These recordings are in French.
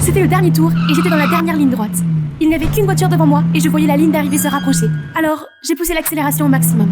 C'était le dernier tour et j'étais dans la dernière ligne droite. Il n'y avait qu'une voiture devant moi et je voyais la ligne d'arrivée se rapprocher. Alors, j'ai poussé l'accélération au maximum.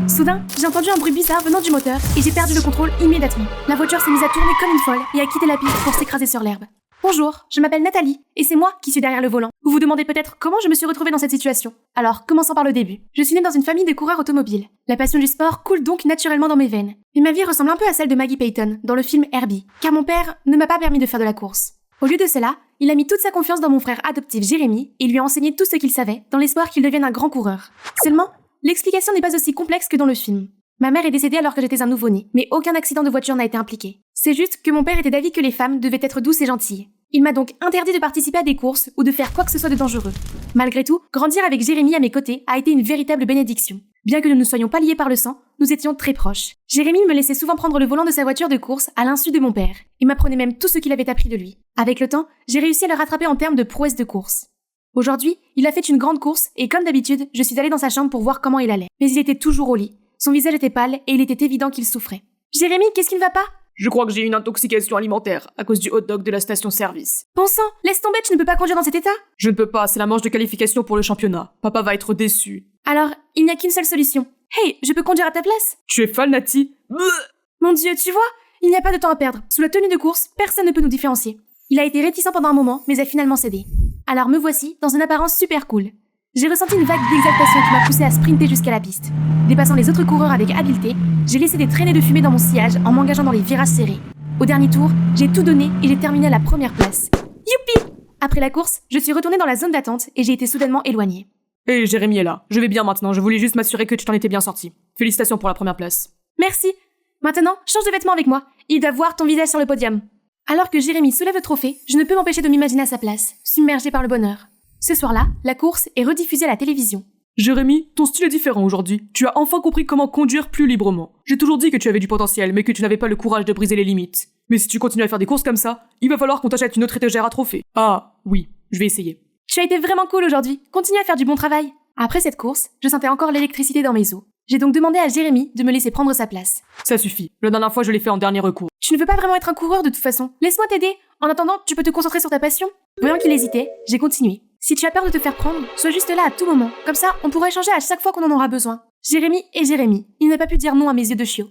Soudain, j'ai entendu un bruit bizarre venant du moteur et j'ai perdu le contrôle immédiatement. La voiture s'est mise à tourner comme une folle et a quitté la piste pour s'écraser sur l'herbe. Bonjour, je m'appelle Nathalie et c'est moi qui suis derrière le volant. Vous vous demandez peut-être comment je me suis retrouvée dans cette situation. Alors, commençons par le début. Je suis née dans une famille de coureurs automobiles. La passion du sport coule donc naturellement dans mes veines. Mais ma vie ressemble un peu à celle de Maggie Payton dans le film Herbie, car mon père ne m'a pas permis de faire de la course. Au lieu de cela, il a mis toute sa confiance dans mon frère adoptif Jérémy et lui a enseigné tout ce qu'il savait dans l'espoir qu'il devienne un grand coureur. Seulement, l'explication n'est pas aussi complexe que dans le film. Ma mère est décédée alors que j'étais un nouveau-né, mais aucun accident de voiture n'a été impliqué. C'est juste que mon père était d'avis que les femmes devaient être douces et gentilles. Il m'a donc interdit de participer à des courses ou de faire quoi que ce soit de dangereux. Malgré tout, grandir avec Jérémy à mes côtés a été une véritable bénédiction. Bien que nous ne soyons pas liés par le sang, nous étions très proches. Jérémy me laissait souvent prendre le volant de sa voiture de course à l'insu de mon père. Il m'apprenait même tout ce qu'il avait appris de lui. Avec le temps, j'ai réussi à le rattraper en termes de prouesse de course. Aujourd'hui, il a fait une grande course et comme d'habitude, je suis allée dans sa chambre pour voir comment il allait. Mais il était toujours au lit. Son visage était pâle et il était évident qu'il souffrait. « Jérémy, qu'est-ce qui ne va pas ?» Je crois que j'ai eu une intoxication alimentaire à cause du hot dog de la station-service. Bon sang, laisse tomber, tu ne peux pas conduire dans cet état? Je ne peux pas, c'est la manche de qualification pour le championnat. Papa va être déçu. Alors, il n'y a qu'une seule solution. Hey, je peux conduire à ta place? Tu es folle, Nati? Mon Dieu, tu vois? Il n'y a pas de temps à perdre. Sous la tenue de course, personne ne peut nous différencier. Il a été réticent pendant un moment, mais a finalement cédé. Alors me voici, dans une apparence super cool. J'ai ressenti une vague d'exaltation qui m'a poussé à sprinter jusqu'à la piste. Dépassant les autres coureurs avec habileté, j'ai laissé des traînées de fumée dans mon sillage en m'engageant dans les virages serrés. Au dernier tour, j'ai tout donné et j'ai terminé à la première place. Youpi! Après la course, je suis retournée dans la zone d'attente et j'ai été soudainement éloignée. Hé, Jérémy est là. Je vais bien maintenant, je voulais juste m'assurer que tu t'en étais bien sorti. Félicitations pour la première place. Merci. Maintenant, change de vêtements avec moi. Il doit voir ton visage sur le podium. Alors que Jérémy soulève le trophée, je ne peux m'empêcher de m'imaginer à sa place, submergée par le bonheur. Ce soir-là, la course est rediffusée à la télévision. Jérémy, ton style est différent aujourd'hui. Tu as enfin compris comment conduire plus librement. J'ai toujours dit que tu avais du potentiel, mais que tu n'avais pas le courage de briser les limites. Mais si tu continues à faire des courses comme ça, il va falloir qu'on t'achète une autre étagère à trophées. Ah, oui, je vais essayer. Tu as été vraiment cool aujourd'hui. Continue à faire du bon travail. Après cette course, je sentais encore l'électricité dans mes os. J'ai donc demandé à Jérémy de me laisser prendre sa place. Ça suffit. La dernière fois, je l'ai fait en dernier recours. Tu ne veux pas vraiment être un coureur de toute façon. Laisse-moi t'aider. En attendant, tu peux te concentrer sur ta passion. Voyant qu'il hésitait, j'ai continué. Si tu as peur de te faire prendre, sois juste là à tout moment. Comme ça, on pourra échanger à chaque fois qu'on en aura besoin. Jérémy est Jérémy. Il n'a pas pu dire non à mes yeux de chiot.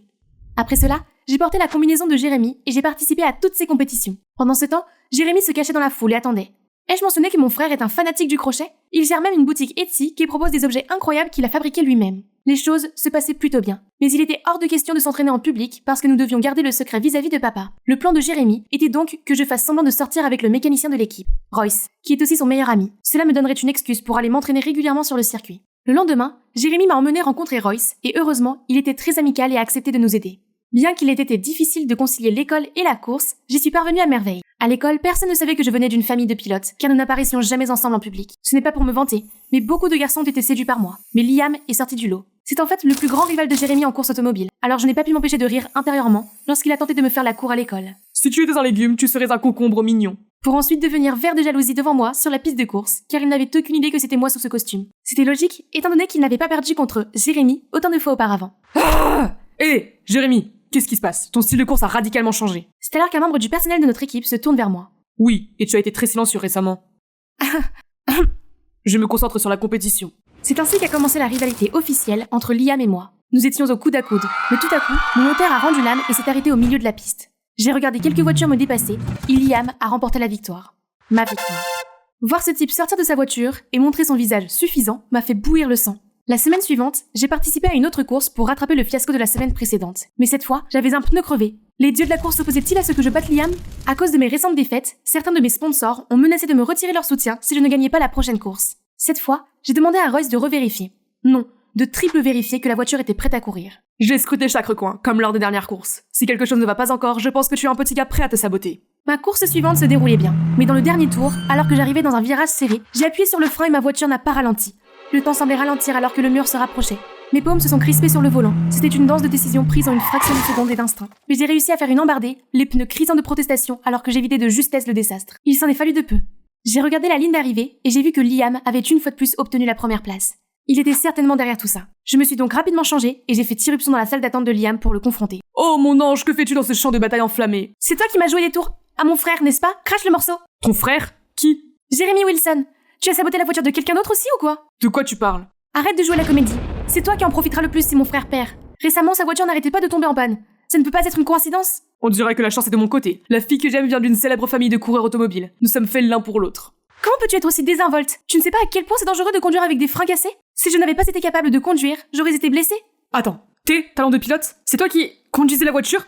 Après cela, j'ai porté la combinaison de Jérémy et j'ai participé à toutes ses compétitions. Pendant ce temps, Jérémy se cachait dans la foule et attendait. Ai-je mentionné que mon frère est un fanatique du crochet? Il gère même une boutique Etsy qui propose des objets incroyables qu'il a fabriqués lui-même. Les choses se passaient plutôt bien. Mais il était hors de question de s'entraîner en public parce que nous devions garder le secret vis-à-vis de papa. Le plan de Jérémy était donc que je fasse semblant de sortir avec le mécanicien de l'équipe, Royce, qui est aussi son meilleur ami. Cela me donnerait une excuse pour aller m'entraîner régulièrement sur le circuit. Le lendemain, Jérémy m'a emmené rencontrer Royce et heureusement, il était très amical et a accepté de nous aider. Bien qu'il ait été difficile de concilier l'école et la course, j'y suis parvenue à merveille. À l'école, personne ne savait que je venais d'une famille de pilotes, car nous n'apparaissions jamais ensemble en public. Ce n'est pas pour me vanter, mais beaucoup de garçons ont été séduits par moi. Mais Liam est sorti du lot. C'est en fait le plus grand rival de Jérémy en course automobile, alors je n'ai pas pu m'empêcher de rire intérieurement lorsqu'il a tenté de me faire la cour à l'école. Si tu étais un légume, tu serais un concombre mignon. Pour ensuite devenir vert de jalousie devant moi sur la piste de course, car il n'avait aucune idée que c'était moi sous ce costume. C'était logique, étant donné qu'il n'avait pas perdu contre Jérémy autant de fois auparavant. Ah! Hé, Jérémy, qu'est-ce qui se passe? Ton style de course a radicalement changé. C'est alors qu'un membre du personnel de notre équipe se tourne vers moi. Oui, et tu as été très silencieux récemment. Je me concentre sur la compétition. C'est ainsi qu'a commencé la rivalité officielle entre Liam et moi. Nous étions au coude à coude, mais tout à coup, mon moteur a rendu l'âme et s'est arrêté au milieu de la piste. J'ai regardé quelques voitures me dépasser, et Liam a remporté la victoire. Ma victoire. Voir ce type sortir de sa voiture et montrer son visage suffisant m'a fait bouillir le sang. La semaine suivante, j'ai participé à une autre course pour rattraper le fiasco de la semaine précédente. Mais cette fois, j'avais un pneu crevé. Les dieux de la course s'opposaient-ils à ce que je batte Liam? À cause de mes récentes défaites, certains de mes sponsors ont menacé de me retirer leur soutien si je ne gagnais pas la prochaine course. Cette fois, j'ai demandé à Royce de revérifier. Non, de triple vérifier que la voiture était prête à courir. J'ai scruté chaque recoin, comme lors des dernières courses. Si quelque chose ne va pas encore, je pense que tu es un petit gars prêt à te saboter. Ma course suivante se déroulait bien. Mais dans le dernier tour, alors que j'arrivais dans un virage serré, j'ai appuyé sur le frein et ma voiture n'a pas ralenti. Le temps semblait ralentir alors que le mur se rapprochait. Mes paumes se sont crispées sur le volant. C'était une danse de décision prise en une fraction de seconde et d'instinct. Mais j'ai réussi à faire une embardée, les pneus crisants de protestation alors que j'évitais de justesse le désastre. Il s'en est fallu de peu. J'ai regardé la ligne d'arrivée et j'ai vu que Liam avait une fois de plus obtenu la première place. Il était certainement derrière tout ça. Je me suis donc rapidement changée et j'ai fait irruption dans la salle d'attente de Liam pour le confronter. Oh mon ange, que fais-tu dans ce champ de bataille enflammé? C'est toi qui m'as joué des tours. À mon frère, n'est-ce pas? Crache le morceau. Ton frère? Qui? Jérémy Wilson. Tu as saboté la voiture de quelqu'un d'autre aussi ou quoi? De quoi tu parles? Arrête de jouer la comédie. C'est toi qui en profiteras le plus si mon frère perd. Récemment, sa voiture n'arrêtait pas de tomber en panne. Ça ne peut pas être une coïncidence? On dirait que la chance est de mon côté. La fille que j'aime vient d'une célèbre famille de coureurs automobiles. Nous sommes faits l'un pour l'autre. Comment peux-tu être aussi désinvolte? Tu ne sais pas à quel point c'est dangereux de conduire avec des freins cassés? Si je n'avais pas été capable de conduire, j'aurais été blessée. Attends, tes talents de pilote? C'est toi qui conduisais la voiture?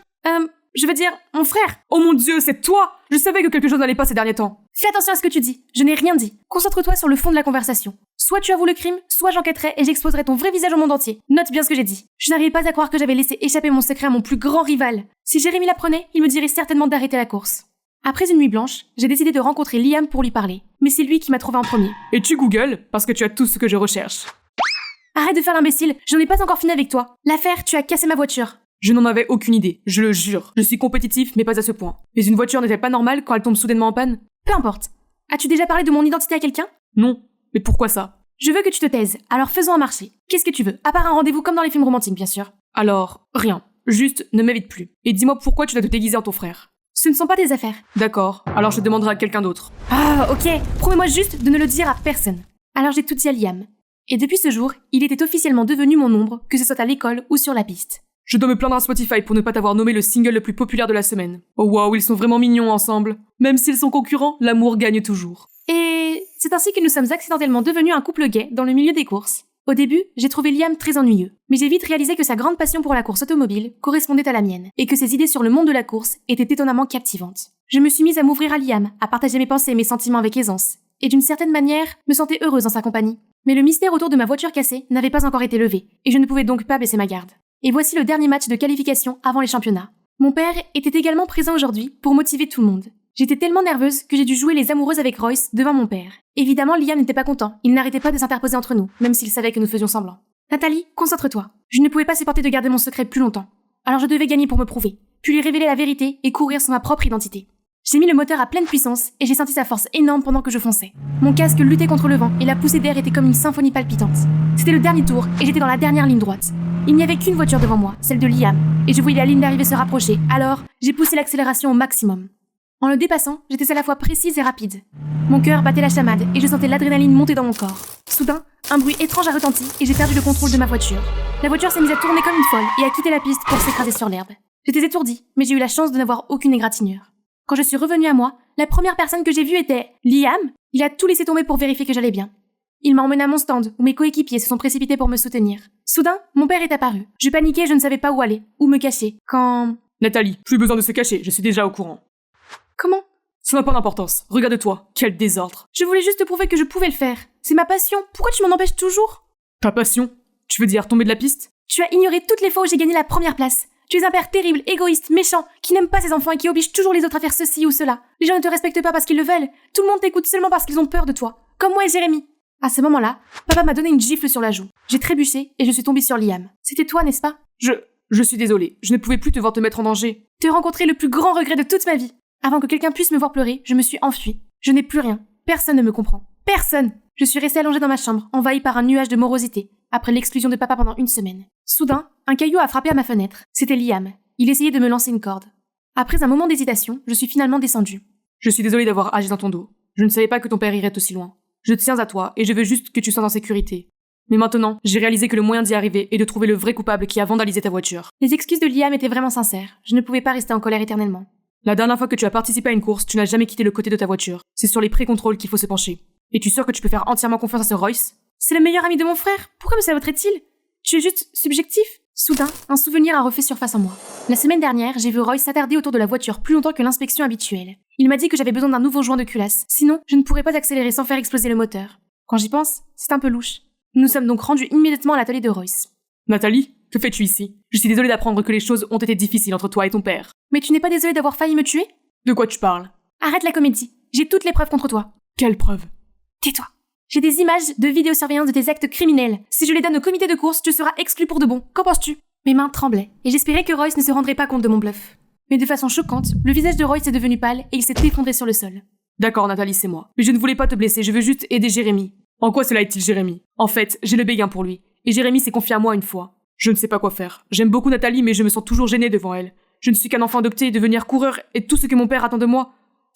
Je veux dire, mon frère. Oh mon Dieu, c'est toi! Je savais que quelque chose n'allait pas ces derniers temps. Fais attention à ce que tu dis. Je n'ai rien dit. Concentre-toi sur le fond de la conversation. Soit tu avoues le crime, soit j'enquêterai et j'exposerai ton vrai visage au monde entier. Note bien ce que j'ai dit. Je n'arrivais pas à croire que j'avais laissé échapper mon secret à mon plus grand rival. Si Jérémy l'apprenait, il me dirait certainement d'arrêter la course. Après une nuit blanche, j'ai décidé de rencontrer Liam pour lui parler. Mais c'est lui qui m'a trouvé en premier. Et tu googles parce que tu as tout ce que je recherche. Arrête de faire l'imbécile, j'en ai pas encore fini avec toi. L'affaire, tu as cassé ma voiture. Je n'en avais aucune idée, je le jure. Je suis compétitif, mais pas à ce point. Mais une voiture n'est-elle pas normale quand elle tombe soudainement en panne? Peu importe. As-tu déjà parlé de mon identité à quelqu'un? Non. Mais pourquoi ça? Je veux que tu te taises, alors faisons un marché. Qu'est-ce que tu veux? À part un rendez-vous comme dans les films romantiques, bien sûr. Alors, rien. Juste, ne m'évite plus. Et dis-moi pourquoi tu dois te déguiser en ton frère. Ce ne sont pas tes affaires. D'accord, alors je demanderai à quelqu'un d'autre. Ah, ok. Promets-moi juste de ne le dire à personne. Alors j'ai tout dit à Liam. Et depuis ce jour, il était officiellement devenu mon ombre, que ce soit à l'école ou sur la piste. Je dois me plaindre à Spotify pour ne pas t'avoir nommé le single le plus populaire de la semaine. Oh waouh, ils sont vraiment mignons ensemble. Même s'ils sont concurrents, l'amour gagne toujours. Et c'est ainsi que nous sommes accidentellement devenus un couple gay dans le milieu des courses. Au début, j'ai trouvé Liam très ennuyeux, mais j'ai vite réalisé que sa grande passion pour la course automobile correspondait à la mienne, et que ses idées sur le monde de la course étaient étonnamment captivantes. Je me suis mise à m'ouvrir à Liam, à partager mes pensées et mes sentiments avec aisance, et d'une certaine manière, me sentais heureuse dans sa compagnie. Mais le mystère autour de ma voiture cassée n'avait pas encore été levé, et je ne pouvais donc pas baisser ma garde. Et voici le dernier match de qualification avant les championnats. Mon père était également présent aujourd'hui pour motiver tout le monde. J'étais tellement nerveuse que j'ai dû jouer les amoureuses avec Royce devant mon père. Évidemment, Liam n'était pas content, il n'arrêtait pas de s'interposer entre nous, même s'il savait que nous faisions semblant. Nathalie, concentre-toi. Je ne pouvais pas supporter de garder mon secret plus longtemps. Alors je devais gagner pour me prouver, puis lui révéler la vérité et courir sur ma propre identité. J'ai mis le moteur à pleine puissance et j'ai senti sa force énorme pendant que je fonçais. Mon casque luttait contre le vent et la poussée d'air était comme une symphonie palpitante. C'était le dernier tour et j'étais dans la dernière ligne droite. Il n'y avait qu'une voiture devant moi, celle de Liam, et je voyais la ligne d'arrivée se rapprocher, alors j'ai poussé l'accélération au maximum. En le dépassant, j'étais à la fois précise et rapide. Mon cœur battait la chamade et je sentais l'adrénaline monter dans mon corps. Soudain, un bruit étrange a retenti et j'ai perdu le contrôle de ma voiture. La voiture s'est mise à tourner comme une folle et a quitté la piste pour s'écraser sur l'herbe. J'étais étourdie, mais j'ai eu la chance de n'avoir aucune égratignure. Quand je suis revenue à moi, la première personne que j'ai vue était Liam. Il a tout laissé tomber pour vérifier que j'allais bien. Il m'a emmené à mon stand, où mes coéquipiers se sont précipités pour me soutenir. Soudain, mon père est apparu. Je paniquais et je ne savais pas où aller, où me cacher, quand... Nathalie, plus besoin de se cacher, je suis déjà au courant. Comment? Ça n'a pas d'importance. Regarde-toi, quel désordre. Je voulais juste te prouver que je pouvais le faire. C'est ma passion, pourquoi tu m'en empêches toujours? Ta passion? Tu veux dire tomber de la piste? Tu as ignoré toutes les fois où j'ai gagné la première place. Tu es un père terrible, égoïste, méchant, qui n'aime pas ses enfants et qui oblige toujours les autres à faire ceci ou cela. Les gens ne te respectent pas parce qu'ils le veulent. Tout le monde t'écoute seulement parce qu'ils ont peur de toi. Comme moi et Jérémy. À ce moment-là, papa m'a donné une gifle sur la joue. J'ai trébuché et je suis tombée sur Liam. C'était toi, n'est-ce pas? Je suis désolée. Je ne pouvais plus te voir te mettre en danger. Te rencontrer le plus grand regret de toute ma vie. Avant que quelqu'un puisse me voir pleurer, je me suis enfuie. Je n'ai plus rien. Personne ne me comprend. Personne! Je suis restée allongée dans ma chambre, envahie par un nuage de morosité, après l'exclusion de papa pendant une semaine. Soudain, un caillou a frappé à ma fenêtre. C'était Liam. Il essayait de me lancer une corde. Après un moment d'hésitation, je suis finalement descendue. Je suis désolée d'avoir agi dans ton dos. Je ne savais pas que ton père irait aussi loin. Je tiens à toi et je veux juste que tu sois en sécurité. Mais maintenant, j'ai réalisé que le moyen d'y arriver est de trouver le vrai coupable qui a vandalisé ta voiture. Les excuses de Liam étaient vraiment sincères. Je ne pouvais pas rester en colère éternellement. La dernière fois que tu as participé à une course, tu n'as jamais quitté le côté de ta voiture. C'est sur les pré-contrôles qu'il faut se pencher. Es-tu sûr que tu peux faire entièrement confiance à ce Royce? C'est le meilleur ami de mon frère. Pourquoi me saboterait-il? Tu es juste subjectif? Soudain, un souvenir a refait surface en moi. La semaine dernière, j'ai vu Royce s'attarder autour de la voiture plus longtemps que l'inspection habituelle. Il m'a dit que j'avais besoin d'un nouveau joint de culasse, sinon je ne pourrais pas accélérer sans faire exploser le moteur. Quand j'y pense, c'est un peu louche. Nous nous sommes donc rendus immédiatement à l'atelier de Royce. Nathalie, que fais-tu ici? Je suis désolée d'apprendre que les choses ont été difficiles entre toi et ton père. Mais tu n'es pas désolée d'avoir failli me tuer? De quoi tu parles? Arrête la comédie. J'ai toutes les preuves contre toi. Quelles preuves? Tais-toi. J'ai des images de vidéosurveillance de tes actes criminels. Si je les donne au comité de course, tu seras exclu pour de bon. Qu'en penses-tu? Mes mains tremblaient, et j'espérais que Royce ne se rendrait pas compte de mon bluff. Mais de façon choquante, le visage de Royce est devenu pâle et il s'est effondré sur le sol. D'accord, Nathalie, c'est moi. Mais je ne voulais pas te blesser, je veux juste aider Jérémy. En quoi cela est-il Jérémy? En fait, j'ai le béguin pour lui. Et Jérémy s'est confié à moi une fois. Je ne sais pas quoi faire. J'aime beaucoup Nathalie, mais je me sens toujours gênée devant elle. Je ne suis qu'un enfant adopté et devenir coureur est tout ce que mon père attend de moi.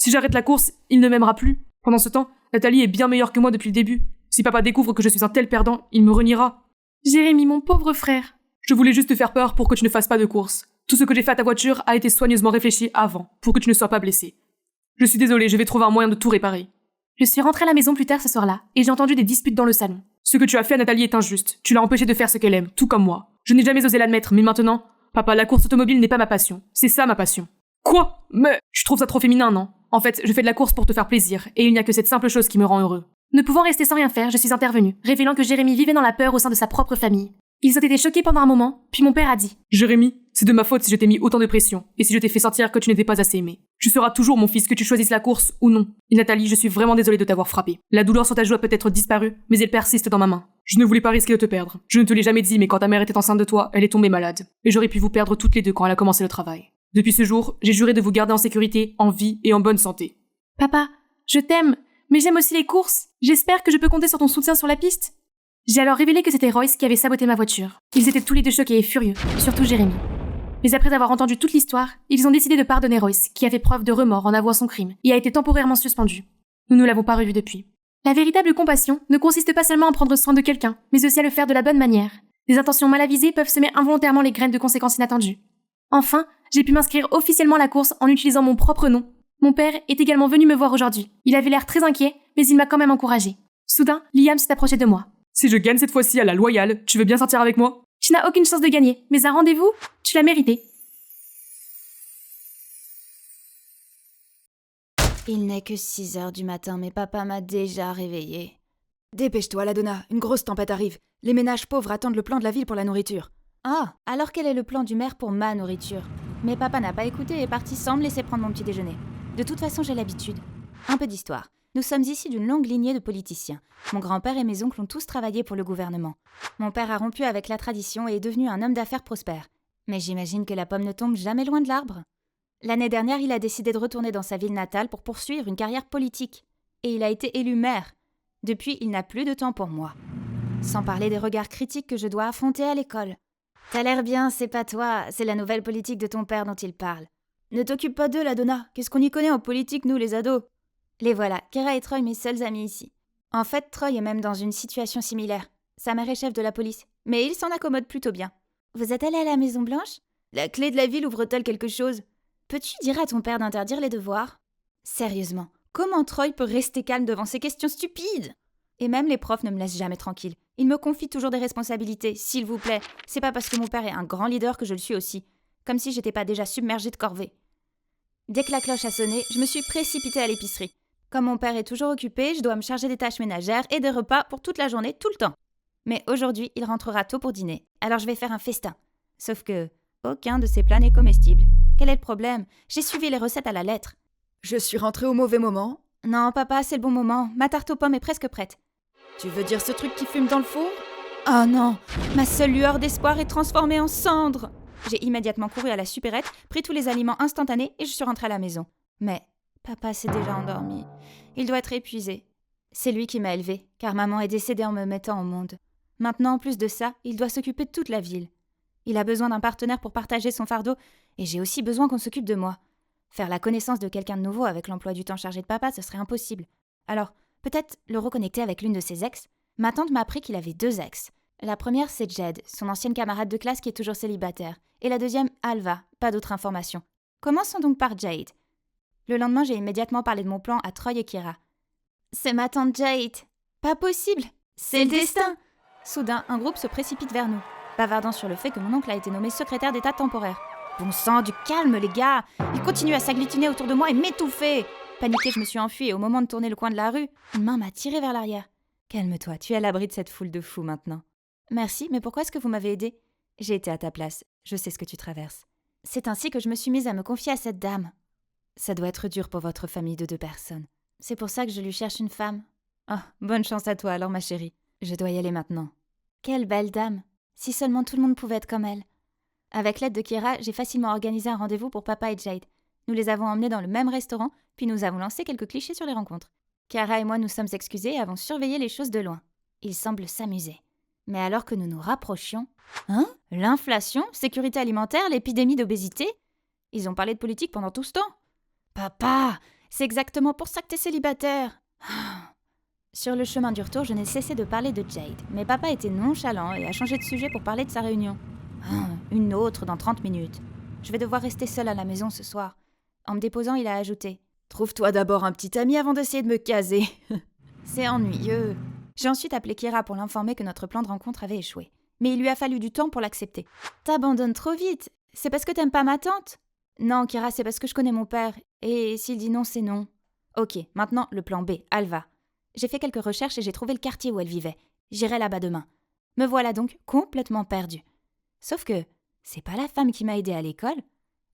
Si j'arrête la course, il ne m'aimera plus. Pendant ce temps, Nathalie est bien meilleure que moi depuis le début. Si papa découvre que je suis un tel perdant, il me reniera. Jérémy, mon pauvre frère. Je voulais juste te faire peur pour que tu ne fasses pas de course. Tout ce que j'ai fait à ta voiture a été soigneusement réfléchi avant, pour que tu ne sois pas blessé. Je suis désolée, je vais trouver un moyen de tout réparer. Je suis rentrée à la maison plus tard ce soir-là, et j'ai entendu des disputes dans le salon. Ce que tu as fait à Nathalie est injuste. Tu l'as empêchée de faire ce qu'elle aime, tout comme moi. Je n'ai jamais osé l'admettre, mais maintenant, papa, la course automobile n'est pas ma passion. C'est ça ma passion. Quoi? Mais tu trouves ça trop féminin, non? En fait, je fais de la course pour te faire plaisir, et il n'y a que cette simple chose qui me rend heureux. Ne pouvant rester sans rien faire, je suis intervenue, révélant que Jérémy vivait dans la peur au sein de sa propre famille. Ils ont été choqués pendant un moment, puis mon père a dit « Jérémy, c'est de ma faute si je t'ai mis autant de pression, et si je t'ai fait sentir que tu n'étais pas assez aimé. Tu seras toujours mon fils, que tu choisisses la course ou non. Et Nathalie, je suis vraiment désolée de t'avoir frappé. La douleur sur ta joue a peut-être disparu, mais elle persiste dans ma main. Je ne voulais pas risquer de te perdre. Je ne te l'ai jamais dit, mais quand ta mère était enceinte de toi, elle est tombée malade. Et j'aurais pu vous perdre toutes les deux quand elle a commencé le travail. Depuis ce jour, j'ai juré de vous garder en sécurité, en vie et en bonne santé. » Papa, je t'aime, mais j'aime aussi les courses. J'espère que je peux compter sur ton soutien sur la piste. J'ai alors révélé que c'était Royce qui avait saboté ma voiture. Ils étaient tous les deux choqués et furieux, surtout Jérémy. Mais après avoir entendu toute l'histoire, ils ont décidé de pardonner Royce, qui a fait preuve de remords en avouant son crime, et a été temporairement suspendu. Nous ne l'avons pas revu depuis. La véritable compassion ne consiste pas seulement à prendre soin de quelqu'un, mais aussi à le faire de la bonne manière. Des intentions mal avisées peuvent semer involontairement les graines de conséquences inattendues. Enfin, j'ai pu m'inscrire officiellement à la course en utilisant mon propre nom. Mon père est également venu me voir aujourd'hui. Il avait l'air très inquiet, mais il m'a quand même encouragé. Soudain, Liam s'est approché de moi. Si je gagne cette fois-ci à la loyale, tu veux bien sortir avec moi? Tu n'as aucune chance de gagner, mais un rendez-vous, tu l'as mérité. Il n'est que 6h du matin, mais papa m'a déjà réveillée. Dépêche-toi, Ladonna, une grosse tempête arrive. Les ménages pauvres attendent le plan de la ville pour la nourriture. Ah, alors quel est le plan du maire pour ma nourriture? Mais papa n'a pas écouté et est parti sans me laisser prendre mon petit déjeuner. De toute façon, j'ai l'habitude. Un peu d'histoire. Nous sommes ici d'une longue lignée de politiciens. Mon grand-père et mes oncles ont tous travaillé pour le gouvernement. Mon père a rompu avec la tradition et est devenu un homme d'affaires prospère. Mais j'imagine que la pomme ne tombe jamais loin de l'arbre. L'année dernière, il a décidé de retourner dans sa ville natale pour poursuivre une carrière politique. Et il a été élu maire. Depuis, il n'a plus de temps pour moi. Sans parler des regards critiques que je dois affronter à l'école. T'as l'air bien, c'est pas toi, c'est la nouvelle politique de ton père dont il parle. Ne t'occupe pas d'eux, Ladonna. Qu'est-ce qu'on y connaît en politique, nous, les ados? Les voilà, Kira et Troy, mes seuls amis ici. En fait, Troy est même dans une situation similaire. Sa mère est chef de la police, mais il s'en accommode plutôt bien. Vous êtes allé à la Maison Blanche? La clé de la ville ouvre-t-elle quelque chose? Peux-tu dire à ton père d'interdire les devoirs? Sérieusement, comment Troy peut rester calme devant ces questions stupides? Et même les profs ne me laissent jamais tranquille. Ils me confient toujours des responsabilités, s'il vous plaît. C'est pas parce que mon père est un grand leader que je le suis aussi. Comme si j'étais pas déjà submergée de corvées. Dès que la cloche a sonné, je me suis précipitée à l'épicerie. Comme mon père est toujours occupé, je dois me charger des tâches ménagères et des repas pour toute la journée, tout le temps. Mais aujourd'hui, il rentrera tôt pour dîner, alors je vais faire un festin. Sauf que aucun de ces plats n'est comestible. Quel est le problème? J'ai suivi les recettes à la lettre. Je suis rentrée au mauvais moment. Non, papa, c'est le bon moment. Ma tarte aux pommes est presque prête. Tu veux dire ce truc qui fume dans le four? Oh non! Ma seule lueur d'espoir est transformée en cendre! J'ai immédiatement couru à la supérette, pris tous les aliments instantanés et je suis rentrée à la maison. Mais papa s'est déjà endormi. Il doit être épuisé. C'est lui qui m'a élevée, car maman est décédée en me mettant au monde. Maintenant, en plus de ça, il doit s'occuper de toute la ville. Il a besoin d'un partenaire pour partager son fardeau, et j'ai aussi besoin qu'on s'occupe de moi. Faire la connaissance de quelqu'un de nouveau avec l'emploi du temps chargé de papa, ce serait impossible. Alors, peut-être le reconnecter avec l'une de ses ex? Ma tante m'a appris qu'il avait 2 ex. La première, c'est Jed, son ancienne camarade de classe qui est toujours célibataire. Et la deuxième, Alva, pas d'autres informations. Commençons donc par Jade. Le lendemain, j'ai immédiatement parlé de mon plan à Troy et Kira. C'est ma tante Jade. Pas possible. C'est le destin. Soudain, un groupe se précipite vers nous, bavardant sur le fait que mon oncle a été nommé secrétaire d'état temporaire. Bon sang, du calme les gars. Ils continuent à s'agglutiner autour de moi et m'étouffer. Paniquée, je me suis enfuie et au moment de tourner le coin de la rue, une main m'a tirée vers l'arrière. Calme-toi, tu es à l'abri de cette foule de fous maintenant. Merci, mais pourquoi est-ce que vous m'avez aidée? J'ai été à ta place, je sais ce que tu traverses. C'est ainsi que je me suis mise à me confier à cette dame. Ça doit être dur pour votre famille de 2 personnes. C'est pour ça que je lui cherche une femme. Oh, bonne chance à toi alors ma chérie. Je dois y aller maintenant. Quelle belle dame. Si seulement tout le monde pouvait être comme elle. Avec l'aide de Kira, j'ai facilement organisé un rendez-vous pour papa et Jade. Nous les avons emmenés dans le même restaurant, puis nous avons lancé quelques clichés sur les rencontres. Kara et moi nous sommes excusés et avons surveillé les choses de loin. Ils semblent s'amuser. Mais alors que nous nous rapprochions... Hein? L'inflation, sécurité alimentaire, l'épidémie d'obésité? Ils ont parlé de politique pendant tout ce temps. Papa, C'est exactement pour ça que t'es célibataire. Sur le chemin du retour, je n'ai cessé de parler de Jade, mais papa était nonchalant et a changé de sujet pour parler de sa réunion. Une autre dans 30 minutes. Je vais devoir rester seule à la maison ce soir. En me déposant, il a ajouté « Trouve-toi d'abord un petit ami avant d'essayer de me caser. » C'est ennuyeux. J'ai ensuite appelé Kira pour l'informer que notre plan de rencontre avait échoué. Mais il lui a fallu du temps pour l'accepter. « T'abandonnes trop vite. C'est parce que t'aimes pas ma tante ?» Non, Kira, c'est parce que je connais mon père. Et s'il dit non, c'est non. Ok, maintenant, le plan B, Alva. J'ai fait quelques recherches et j'ai trouvé le quartier où elle vivait. J'irai là-bas demain. Me voilà donc complètement perdue. Sauf que c'est pas la femme qui m'a aidée à l'école.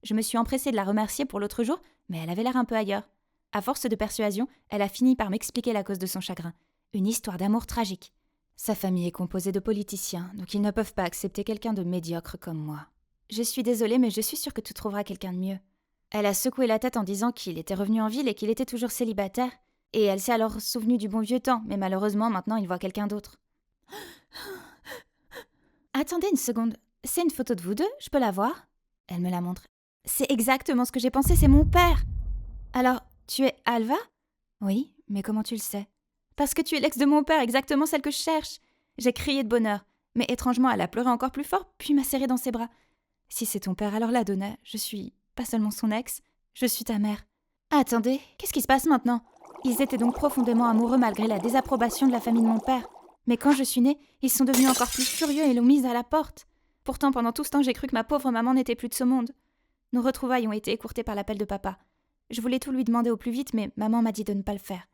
Je me suis empressée de la remercier pour l'autre jour, mais elle avait l'air un peu ailleurs. À force de persuasion, elle a fini par m'expliquer la cause de son chagrin. Une histoire d'amour tragique. Sa famille est composée de politiciens, donc ils ne peuvent pas accepter quelqu'un de médiocre comme moi. Je suis désolée, mais je suis sûre que tu trouveras quelqu'un de mieux. Elle a secoué la tête en disant qu'il était revenu en ville et qu'il était toujours célibataire. Et elle s'est alors souvenue du bon vieux temps, mais malheureusement, maintenant, il voit quelqu'un d'autre. Attendez une seconde. C'est une photo de vous deux, je peux la voir ? Elle me la montre. C'est exactement ce que j'ai pensé, c'est mon père. Alors, tu es Alva ? Oui, mais comment tu le sais ? Parce que tu es l'ex de mon père, exactement celle que je cherche. J'ai crié de bonheur, mais étrangement, elle a pleuré encore plus fort, puis m'a serré dans ses bras. Si c'est ton père, alors la Donna, je suis pas seulement son ex, je suis ta mère. Attendez, qu'est-ce qui se passe maintenant ? Ils étaient donc profondément amoureux malgré la désapprobation de la famille de mon père. Mais quand je suis née, ils sont devenus encore plus furieux et l'ont mise à la porte. Pourtant, pendant tout ce temps, j'ai cru que ma pauvre maman n'était plus de ce monde. Nos retrouvailles ont été écourtées par l'appel de papa. Je voulais tout lui demander au plus vite, mais maman m'a dit de ne pas le faire.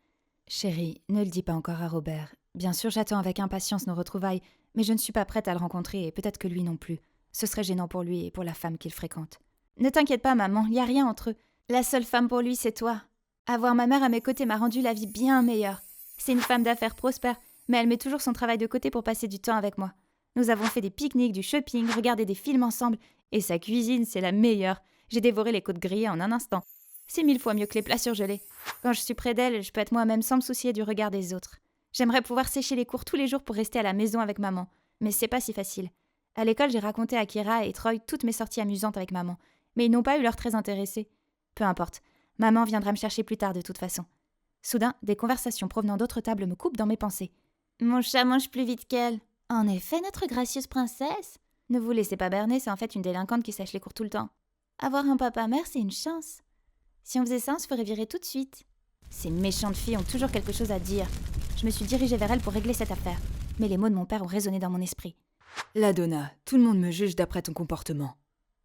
Chérie, ne le dis pas encore à Robert. Bien sûr, j'attends avec impatience nos retrouvailles, mais je ne suis pas prête à le rencontrer et peut-être que lui non plus. Ce serait gênant pour lui et pour la femme qu'il fréquente. Ne t'inquiète pas, maman, il n'y a rien entre eux. La seule femme pour lui, c'est toi. Avoir ma mère à mes côtés m'a rendu la vie bien meilleure. C'est une femme d'affaires prospère, mais elle met toujours son travail de côté pour passer du temps avec moi. Nous avons fait des pique-niques, du shopping, regardé des films ensemble, et sa cuisine, c'est la meilleure. J'ai dévoré les côtes grillées en un instant. C'est 1000 fois mieux que les plats surgelés. Quand je suis près d'elle, je peux être moi-même sans me soucier du regard des autres. J'aimerais pouvoir sécher les cours tous les jours pour rester à la maison avec maman, mais c'est pas si facile. À l'école, j'ai raconté à Kira et Troy toutes mes sorties amusantes avec maman, mais ils n'ont pas eu l'air très intéressés. Peu importe, maman viendra me chercher plus tard de toute façon. Soudain, des conversations provenant d'autres tables me coupent dans mes pensées. Mon chat mange plus vite qu'elle. En effet, notre gracieuse princesse. Ne vous laissez pas berner, c'est en fait une délinquante qui sèche les cours tout le temps. Avoir un papa-mère, c'est une chance. Si on faisait ça, on se ferait virer tout de suite. Ces méchantes filles ont toujours quelque chose à dire. Je me suis dirigée vers elles pour régler cette affaire, mais les mots de mon père ont résonné dans mon esprit. La Donna, tout le monde me juge d'après ton comportement.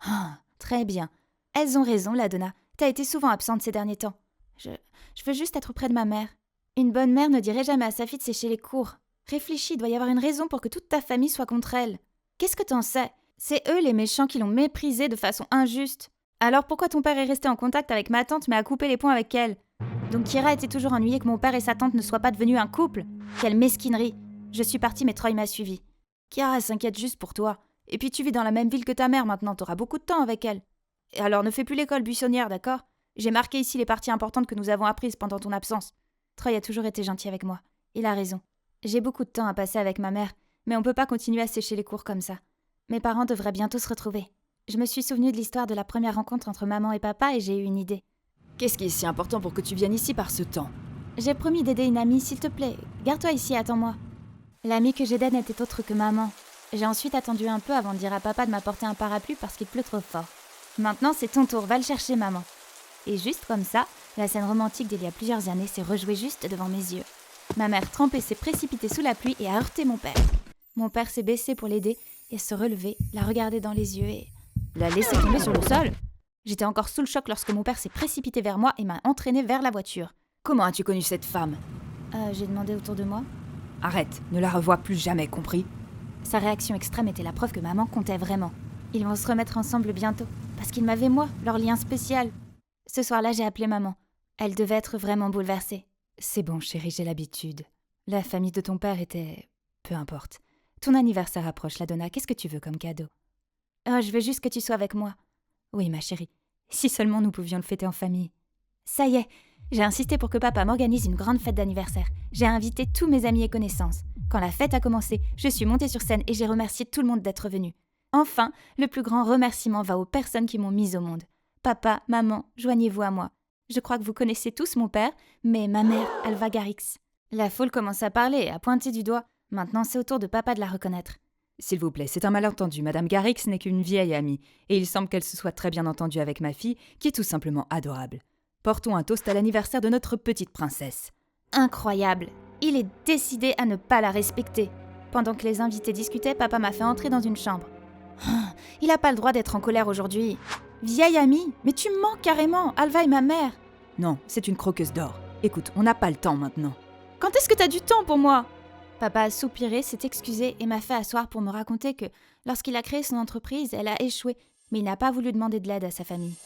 Ah, très bien. Elles ont raison, la Donna. T'as été souvent absente ces derniers temps. Je veux juste être près de ma mère. Une bonne mère ne dirait jamais à sa fille de sécher les cours. Réfléchis, il doit y avoir une raison pour que toute ta famille soit contre elle. Qu'est-ce que t'en sais ? C'est eux les méchants qui l'ont méprisée de façon injuste. Alors pourquoi ton père est resté en contact avec ma tante mais a coupé les ponts avec elle ? Donc Kira était toujours ennuyée que mon père et sa tante ne soient pas devenus un couple. Quelle mesquinerie. Je suis partie mais Troy m'a suivie. Kira s'inquiète juste pour toi. Et puis tu vis dans la même ville que ta mère maintenant, t'auras beaucoup de temps avec elle. Et alors ne fais plus l'école buissonnière, d'accord ? J'ai marqué ici les parties importantes que nous avons apprises pendant ton absence. Troy a toujours été gentil avec moi. Il a raison. J'ai beaucoup de temps à passer avec ma mère, mais on peut pas continuer à sécher les cours comme ça. Mes parents devraient bientôt se retrouver. Je me suis souvenue de l'histoire de la première rencontre entre maman et papa et j'ai eu une idée. Qu'est-ce qui est si important pour que tu viennes ici par ce temps ? J'ai promis d'aider une amie, s'il te plaît. Garde-toi ici, attends-moi. L'amie que j'aidais n'était autre que maman. J'ai ensuite attendu un peu avant de dire à papa de m'apporter un parapluie parce qu'il pleut trop fort. Maintenant, c'est ton tour, va le chercher, maman. Et juste comme ça, la scène romantique d'il y a plusieurs années s'est rejouée juste devant mes yeux. Ma mère trempée s'est précipitée sous la pluie et a heurté mon père. Mon père s'est baissé pour l'aider et se relever, la regarder dans les yeux et la laisser tomber sur le sol. J'étais encore sous le choc lorsque mon père s'est précipité vers moi et m'a entraîné vers la voiture. Comment as-tu connu cette femme ? J'ai demandé autour de moi. Arrête, ne la revois plus jamais, compris ? Sa réaction extrême était la preuve que maman comptait vraiment. Ils vont se remettre ensemble bientôt, parce qu'ils m'avaient moi, leur lien spécial. Ce soir-là, j'ai appelé maman. Elle devait être vraiment bouleversée. C'est bon, chérie, j'ai l'habitude. La famille de ton père était... Peu importe. Ton anniversaire approche, la Donna. Qu'est-ce que tu veux comme cadeau ? Oh, je veux juste que tu sois avec moi. Oui, ma chérie. Si seulement nous pouvions le fêter en famille. Ça y est, j'ai insisté pour que papa m'organise une grande fête d'anniversaire. J'ai invité tous mes amis et connaissances. Quand la fête a commencé, je suis montée sur scène et j'ai remercié tout le monde d'être venu. Enfin, le plus grand remerciement va aux personnes qui m'ont mise au monde. Papa, maman, joignez-vous à moi. Je crois que vous connaissez tous mon père, mais ma mère, Alva Garrix. La foule commence à parler et à pointer du doigt. Maintenant, c'est au tour de papa de la reconnaître. S'il vous plaît, c'est un malentendu. Madame Garrix n'est qu'une vieille amie, et il semble qu'elle se soit très bien entendue avec ma fille, qui est tout simplement adorable. Portons un toast à l'anniversaire de notre petite princesse. Incroyable. Il est décidé à ne pas la respecter. Pendant que les invités discutaient, papa m'a fait entrer dans une chambre. Il n'a pas le droit d'être en colère aujourd'hui. Vieille amie, mais tu me manques carrément, Alva et ma mère. Non, c'est une croqueuse d'or. Écoute, on n'a pas le temps maintenant. Quand est-ce que t'as du temps pour moi? Papa a soupiré, s'est excusé et m'a fait asseoir pour me raconter que, lorsqu'il a créé son entreprise, elle a échoué, mais il n'a pas voulu demander de l'aide à sa famille.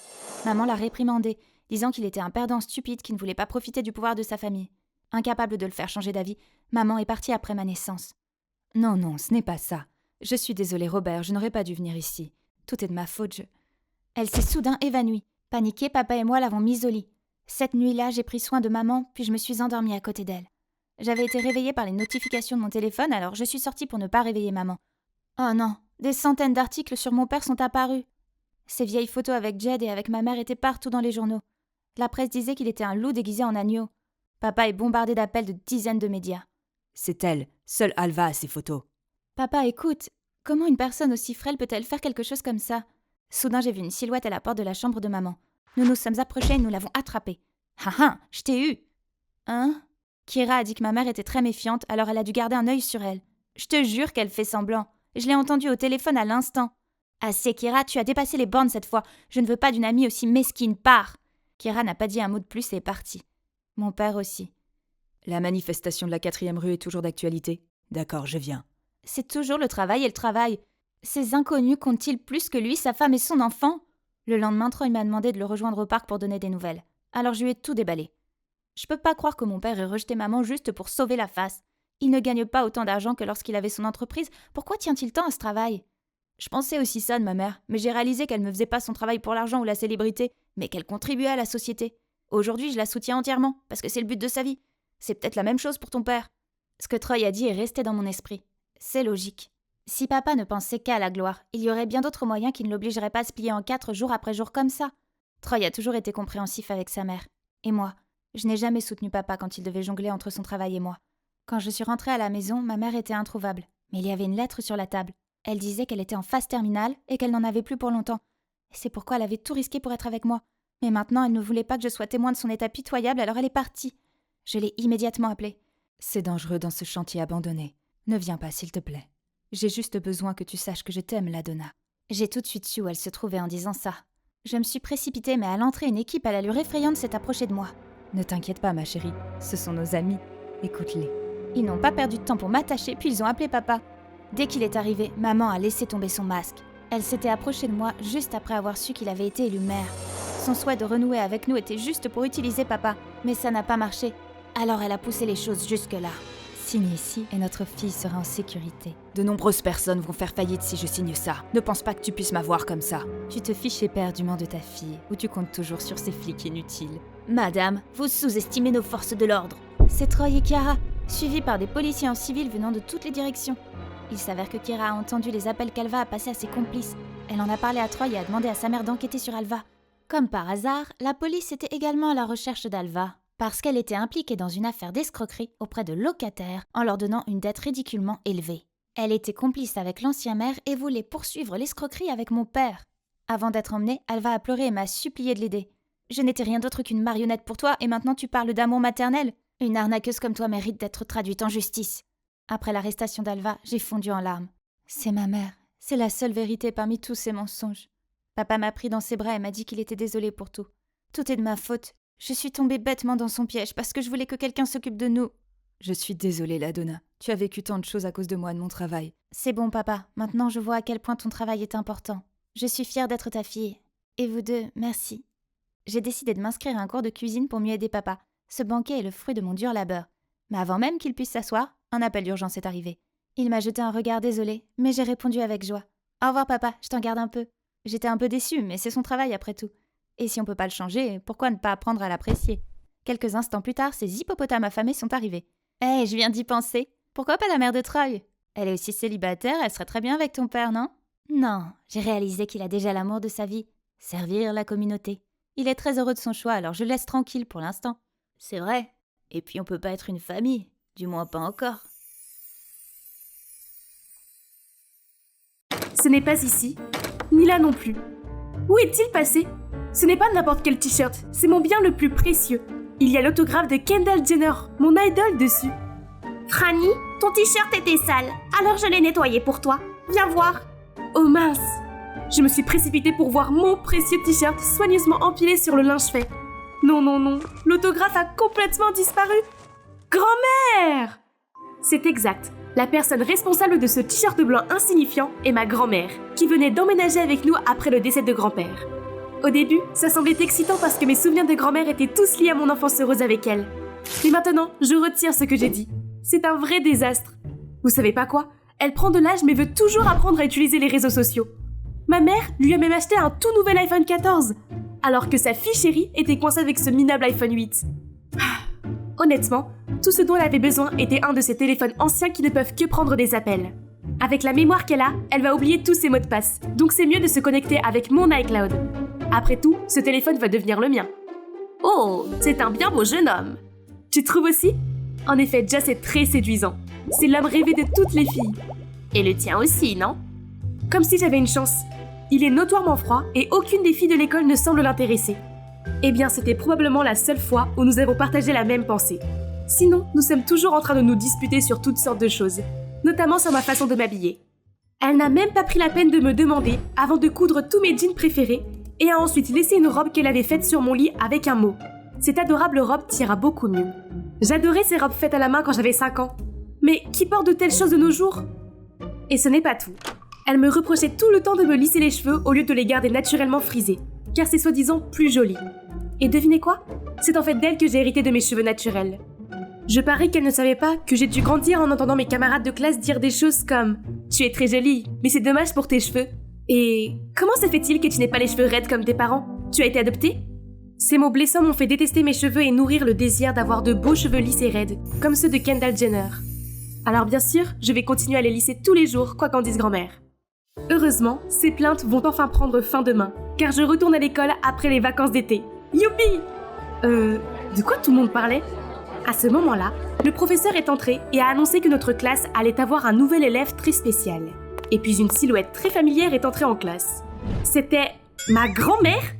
Maman l'a réprimandé, disant qu'il était un perdant stupide qui ne voulait pas profiter du pouvoir de sa famille. Incapable de le faire changer d'avis, maman est partie après ma naissance. Non, ce n'est pas ça. Je suis désolée, Robert, je n'aurais pas dû venir ici. Tout est de ma faute, Elle s'est soudain évanouie. Paniquée, papa et moi l'avons mise au lit. Cette nuit-là, j'ai pris soin de maman, puis je me suis endormie à côté d'elle. J'avais été réveillée par les notifications de mon téléphone, alors je suis sortie pour ne pas réveiller maman. Oh non, des centaines d'articles sur mon père sont apparus. Ces vieilles photos avec Jed et avec ma mère étaient partout dans les journaux. La presse disait qu'il était un loup déguisé en agneau. Papa est bombardé d'appels de dizaines de médias. C'est elle. Seule Alva a ces photos. Papa, écoute, comment une personne aussi frêle peut-elle faire quelque chose comme ça? Soudain, j'ai vu une silhouette à la porte de la chambre de maman. Nous nous sommes approchés et nous l'avons attrapée. Je t'ai eu! Hein? Kira a dit que ma mère était très méfiante, alors elle a dû garder un œil sur elle. Je te jure qu'elle fait semblant. Je l'ai entendue au téléphone à l'instant. Assez, Kira, tu as dépassé les bornes cette fois. Je ne veux pas d'une amie aussi mesquine, pars! Kira n'a pas dit un mot de plus et est partie. Mon père aussi. La manifestation de la 4e rue est toujours d'actualité? D'accord, je viens. C'est toujours le travail et le travail. Ces inconnus comptent-ils plus que lui, sa femme et son enfant? Le lendemain, Troy m'a demandé de le rejoindre au parc pour donner des nouvelles. Alors je lui ai tout déballé. Je peux pas croire que mon père ait rejeté maman juste pour sauver la face. Il ne gagne pas autant d'argent que lorsqu'il avait son entreprise. Pourquoi tient-il tant à ce travail? Je pensais aussi ça de ma mère, mais j'ai réalisé qu'elle ne faisait pas son travail pour l'argent ou la célébrité, mais qu'elle contribuait à la société. Aujourd'hui, je la soutiens entièrement, parce que c'est le but de sa vie. C'est peut-être la même chose pour ton père. Ce que Troy a dit est resté dans mon esprit. C'est logique. Si papa ne pensait qu'à la gloire, il y aurait bien d'autres moyens qui ne l'obligeraient pas à se plier en 4 jour après jour comme ça. Troy a toujours été compréhensif avec sa mère. Et moi, je n'ai jamais soutenu papa quand il devait jongler entre son travail et moi. Quand je suis rentrée à la maison, ma mère était introuvable. Mais il y avait une lettre sur la table. Elle disait qu'elle était en phase terminale et qu'elle n'en avait plus pour longtemps. C'est pourquoi elle avait tout risqué pour être avec moi. Mais maintenant, elle ne voulait pas que je sois témoin de son état pitoyable, alors elle est partie. Je l'ai immédiatement appelée. C'est dangereux dans ce chantier abandonné. Ne viens pas, s'il te plaît. J'ai juste besoin que tu saches que je t'aime, la Donna. J'ai tout de suite su où elle se trouvait en disant ça. Je me suis précipitée, mais à l'entrée, une équipe à l'allure effrayante s'est approchée de moi. Ne t'inquiète pas, ma chérie. Ce sont nos amis. Écoute-les. Ils n'ont pas perdu de temps pour m'attacher, puis ils ont appelé papa. Dès qu'il est arrivé, maman a laissé tomber son masque. Elle s'était approchée de moi juste après avoir su qu'il avait été élu maire. Son souhait de renouer avec nous était juste pour utiliser papa, mais ça n'a pas marché. Alors elle a poussé les choses jusque-là. Signe ici et notre fille sera en sécurité. De nombreuses personnes vont faire faillite si je signe ça. Ne pense pas que tu puisses m'avoir comme ça. Tu te fiches éperdument de ta fille, ou tu comptes toujours sur ces flics inutiles. Madame, vous sous-estimez nos forces de l'ordre. C'est Troy et Kiara, suivis par des policiers en civil venant de toutes les directions. Il s'avère que Kira a entendu les appels qu'Alva a passés à ses complices. Elle en a parlé à Troy et a demandé à sa mère d'enquêter sur Alva. Comme par hasard, la police était également à la recherche d'Alva, parce qu'elle était impliquée dans une affaire d'escroquerie auprès de locataires en leur donnant une dette ridiculement élevée. Elle était complice avec l'ancien maire et voulait poursuivre l'escroquerie avec mon père. Avant d'être emmenée, Alva a pleuré et m'a supplié de l'aider. Je n'étais rien d'autre qu'une marionnette pour toi et maintenant tu parles d'amour maternel. Une arnaqueuse comme toi mérite d'être traduite en justice. Après l'arrestation d'Alva, j'ai fondu en larmes. C'est ma mère. C'est la seule vérité parmi tous ces mensonges. Papa m'a pris dans ses bras et m'a dit qu'il était désolé pour tout. Tout est de ma faute. Je suis tombée bêtement dans son piège parce que je voulais que quelqu'un s'occupe de nous. Je suis désolée, la Donna. Tu as vécu tant de choses à cause de moi, de mon travail. C'est bon, papa. Maintenant, je vois à quel point ton travail est important. Je suis fière d'être ta fille. Et vous deux, merci. J'ai décidé de m'inscrire à un cours de cuisine pour mieux aider papa. Ce banquet est le fruit de mon dur labeur. Mais avant même qu'il puisse s'asseoir, un appel d'urgence est arrivé. Il m'a jeté un regard désolé, mais j'ai répondu avec joie. Au revoir, papa, je t'en garde un peu. J'étais un peu déçue, mais c'est son travail après tout. Et si on peut pas le changer, pourquoi ne pas apprendre à l'apprécier? Quelques instants plus tard, ces hippopotames affamés sont arrivés. Hé, je viens d'y penser. Pourquoi pas la mère de Troy? Elle est aussi célibataire, elle serait très bien avec ton père, non? Non, j'ai réalisé qu'il a déjà l'amour de sa vie. Servir la communauté. Il est très heureux de son choix, alors je le laisse tranquille pour l'instant. C'est vrai. Et puis on peut pas être une famille. Du moins pas encore. Ce n'est pas ici, ni là non plus. Où est-il passé? Ce n'est pas n'importe quel t-shirt, c'est mon bien le plus précieux. Il y a l'autographe de Kendall Jenner, mon idole dessus. Franny, ton t-shirt était sale, alors je l'ai nettoyé pour toi. Viens voir. Oh mince! Je me suis précipitée pour voir mon précieux t-shirt soigneusement empilé sur le linge fait. Non, non, non, l'autographe a complètement disparu. Grand-mère! C'est exact. La personne responsable de ce t-shirt blanc insignifiant est ma grand-mère, qui venait d'emménager avec nous après le décès de grand-père. Au début, ça semblait excitant parce que mes souvenirs de grand-mère étaient tous liés à mon enfance heureuse avec elle. Mais maintenant, je retire ce que j'ai dit. C'est un vrai désastre. Vous savez pas quoi? Elle prend de l'âge mais veut toujours apprendre à utiliser les réseaux sociaux. Ma mère lui a même acheté un tout nouvel iPhone 14, alors que sa fille chérie était coincée avec ce minable iPhone 8. Honnêtement, tout ce dont elle avait besoin était un de ces téléphones anciens qui ne peuvent que prendre des appels. Avec la mémoire qu'elle a, elle va oublier tous ses mots de passe, donc c'est mieux de se connecter avec mon iCloud. Après tout, ce téléphone va devenir le mien. Oh, c'est un bien beau jeune homme. Tu trouves aussi? En effet, Joss est très séduisant. C'est l'homme rêvé de toutes les filles. Et le tien aussi, non? Comme si j'avais une chance. Il est notoirement froid et aucune des filles de l'école ne semble l'intéresser. Eh bien, c'était probablement la seule fois où nous avons partagé la même pensée. Sinon, nous sommes toujours en train de nous disputer sur toutes sortes de choses, notamment sur ma façon de m'habiller. Elle n'a même pas pris la peine de me demander avant de coudre tous mes jeans préférés et a ensuite laissé une robe qu'elle avait faite sur mon lit avec un mot. Cette adorable robe t'ira beaucoup mieux. J'adorais ces robes faites à la main quand j'avais 5 ans. Mais qui porte de telles choses de nos jours? Et ce n'est pas tout. Elle me reprochait tout le temps de me lisser les cheveux au lieu de les garder naturellement frisés, car c'est soi-disant plus joli. Et devinez quoi? C'est en fait d'elle que j'ai hérité de mes cheveux naturels. Je parie qu'elle ne savait pas que j'ai dû grandir en entendant mes camarades de classe dire des choses comme « Tu es très jolie, mais c'est dommage pour tes cheveux » et « Comment se fait-il que tu n'aies pas les cheveux raides comme tes parents? Tu as été adoptée ?» Ces mots blessants m'ont fait détester mes cheveux et nourrir le désir d'avoir de beaux cheveux lisses et raides, comme ceux de Kendall Jenner. Alors bien sûr, je vais continuer à les lisser tous les jours, quoi qu'en dise grand-mère. Heureusement, ces plaintes vont enfin prendre fin demain, car je retourne à l'école après les vacances d'été. Youpi! De quoi tout le monde parlait? À ce moment-là, le professeur est entré et a annoncé que notre classe allait avoir un nouvel élève très spécial. Et puis une silhouette très familière est entrée en classe. C'était ma grand-mère?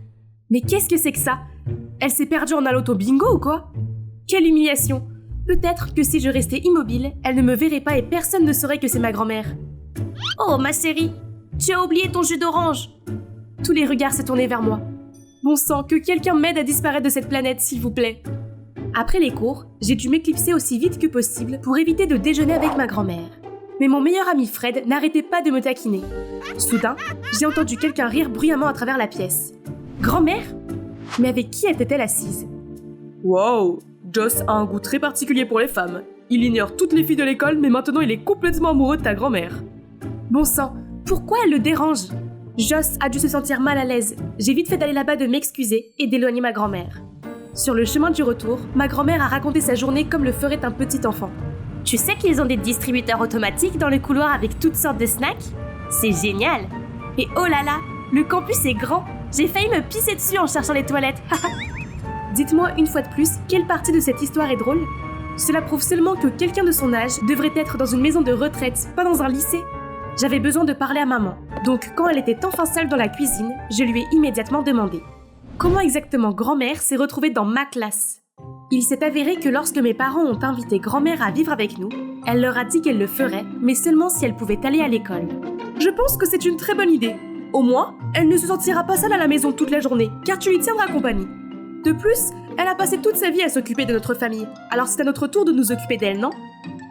Mais qu'est-ce que c'est que ça? Elle s'est perdue en allant au bingo ou quoi? Quelle humiliation! Peut-être que si je restais immobile, elle ne me verrait pas et personne ne saurait que c'est ma grand-mère. Oh ma chérie, tu as oublié ton jus d'orange! Tous les regards se tournaient vers moi. Bon sang, que quelqu'un m'aide à disparaître de cette planète, s'il vous plaît. Après les cours, j'ai dû m'éclipser aussi vite que possible pour éviter de déjeuner avec ma grand-mère. Mais mon meilleur ami Fred n'arrêtait pas de me taquiner. Soudain, j'ai entendu quelqu'un rire bruyamment à travers la pièce. Grand-mère? Mais avec qui était-elle assise? Wow, Joss a un goût très particulier pour les femmes. Il ignore toutes les filles de l'école, mais maintenant il est complètement amoureux de ta grand-mère. Bon sang, pourquoi elle le dérange? Joss a dû se sentir mal à l'aise. J'ai vite fait d'aller là-bas de m'excuser et d'éloigner ma grand-mère. Sur le chemin du retour, ma grand-mère a raconté sa journée comme le ferait un petit enfant. Tu sais qu'ils ont des distributeurs automatiques dans le couloir avec toutes sortes de snacks? C'est génial! Et oh là là, le campus est grand! J'ai failli me pisser dessus en cherchant les toilettes. Dites-moi une fois de plus, quelle partie de cette histoire est drôle? Cela prouve seulement que quelqu'un de son âge devrait être dans une maison de retraite, pas dans un lycée. J'avais besoin de parler à maman, donc quand elle était enfin seule dans la cuisine, je lui ai immédiatement demandé comment exactement grand-mère s'est retrouvée dans ma classe. Il s'est avéré que lorsque mes parents ont invité grand-mère à vivre avec nous, elle leur a dit qu'elle le ferait, mais seulement si elle pouvait aller à l'école. Je pense que c'est une très bonne idée. Au moins, elle ne se sentira pas seule à la maison toute la journée, car tu lui tiendras compagnie. De plus, elle a passé toute sa vie à s'occuper de notre famille, alors c'est à notre tour de nous occuper d'elle, non?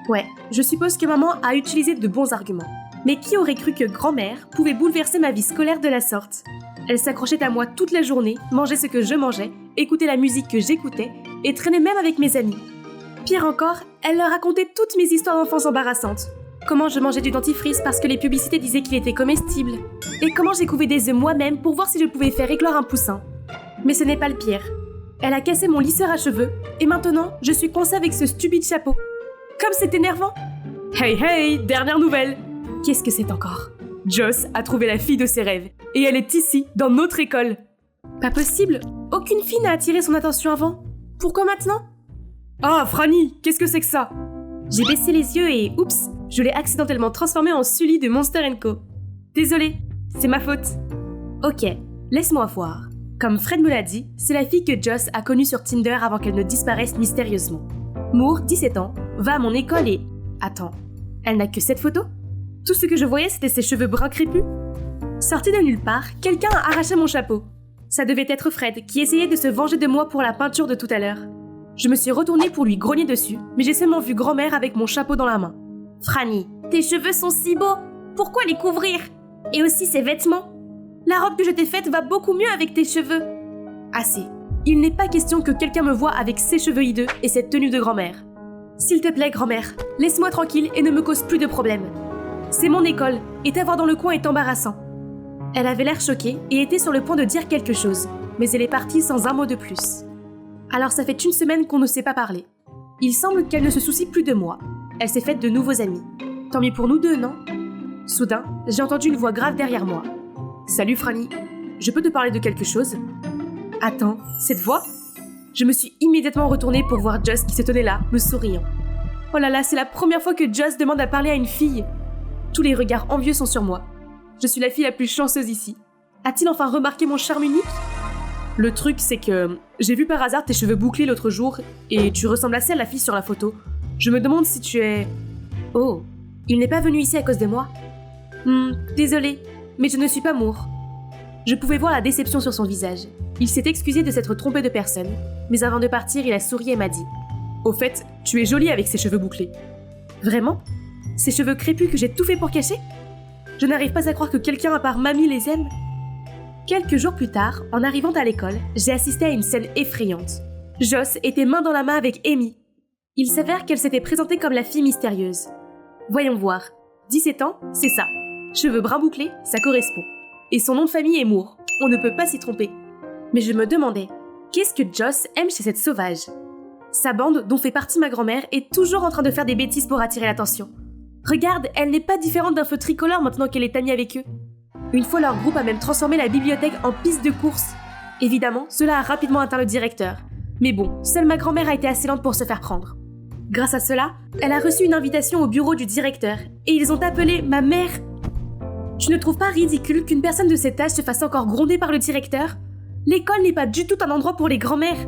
Ouais, je suppose que maman a utilisé de bons arguments. Mais qui aurait cru que grand-mère pouvait bouleverser ma vie scolaire de la sorte? Elle s'accrochait à moi toute la journée, mangeait ce que je mangeais, écoutait la musique que j'écoutais, et traînait même avec mes amis. Pire encore, elle leur racontait toutes mes histoires d'enfance embarrassantes. Comment je mangeais du dentifrice parce que les publicités disaient qu'il était comestible. Et comment j'ai couvé des œufs moi-même pour voir si je pouvais faire éclore un poussin. Mais ce n'est pas le pire. Elle a cassé mon lisseur à cheveux, et maintenant, je suis coincée avec ce stupide chapeau. Comme c'est énervant! Hey hey, dernière nouvelle! Qu'est-ce que c'est encore? Joss a trouvé la fille de ses rêves, et elle est ici, dans notre école. Pas possible. Aucune fille n'a attiré son attention avant. Pourquoi maintenant? Ah, Franny, qu'est-ce que c'est que ça? J'ai baissé les yeux et oups, je l'ai accidentellement transformée en Sully de Monster & Co. Désolée, c'est ma faute. Ok, laisse-moi voir. Comme Fred me l'a dit, c'est la fille que Joss a connue sur Tinder avant qu'elle ne disparaisse mystérieusement. Moore, 17 ans, va à mon école et... Attends, elle n'a que cette photo? Tout ce que je voyais, c'était ses cheveux bruns crépus. Sorti de nulle part, quelqu'un a arraché mon chapeau. Ça devait être Fred, qui essayait de se venger de moi pour la peinture de tout à l'heure. Je me suis retournée pour lui grogner dessus, mais j'ai seulement vu grand-mère avec mon chapeau dans la main. Franny, tes cheveux sont si beaux! Pourquoi les couvrir? Et aussi ces vêtements? La robe que je t'ai faite va beaucoup mieux avec tes cheveux. Assez. Il n'est pas question que quelqu'un me voie avec ces cheveux hideux et cette tenue de grand-mère. S'il te plaît, grand-mère, laisse-moi tranquille et ne me cause plus de problèmes. C'est mon école, et t'avoir dans le coin est embarrassant. Elle avait l'air choquée et était sur le point de dire quelque chose, mais elle est partie sans un mot de plus. Alors ça fait une semaine qu'on ne s'est pas parlé. Il semble qu'elle ne se soucie plus de moi. Elle s'est faite de nouveaux amis. Tant mieux pour nous deux, non? Soudain, j'ai entendu une voix grave derrière moi. Salut Franny, je peux te parler de quelque chose? Attends, cette voix? Je me suis immédiatement retournée pour voir Joss qui se tenait là, me souriant. Oh là là, c'est la première fois que Joss demande à parler à une fille. Tous les regards envieux sont sur moi. Je suis la fille la plus chanceuse ici. A-t-il enfin remarqué mon charme unique? Le truc, c'est que j'ai vu par hasard tes cheveux bouclés l'autre jour et tu ressembles assez à la fille sur la photo. Je me demande si tu es... Oh, il n'est pas venu ici à cause de moi? Désolée, mais je ne suis pas Moore. Je pouvais voir la déception sur son visage. Il s'est excusé de s'être trompé de personne, mais avant de partir, il a souri et m'a dit « Au fait, tu es jolie avec ces cheveux bouclés. » Vraiment? Ces cheveux crépus que j'ai tout fait pour cacher? Je n'arrive pas à croire que quelqu'un à part mamie les aime. Quelques jours plus tard, en arrivant à l'école, j'ai assisté à une scène effrayante. Joss était main dans la main avec Amy. Il s'avère qu'elle s'était présentée comme la fille mystérieuse. Voyons voir. 17 ans, c'est ça. Cheveux bruns bouclés, ça correspond. Et son nom de famille est Moore. On ne peut pas s'y tromper. Mais je me demandais, qu'est-ce que Joss aime chez cette sauvage? Sa bande, dont fait partie ma grand-mère, est toujours en train de faire des bêtises pour attirer l'attention. Regarde, elle n'est pas différente d'un feu tricolore maintenant qu'elle est amie avec eux. Une fois, leur groupe a même transformé la bibliothèque en piste de course. Évidemment, cela a rapidement atteint le directeur. Mais bon, seule ma grand-mère a été assez lente pour se faire prendre. Grâce à cela, elle a reçu une invitation au bureau du directeur, et ils ont appelé ma mère. Tu ne trouves pas ridicule qu'une personne de cet âge se fasse encore gronder par le directeur? L'école n'est pas du tout un endroit pour les grands-mères.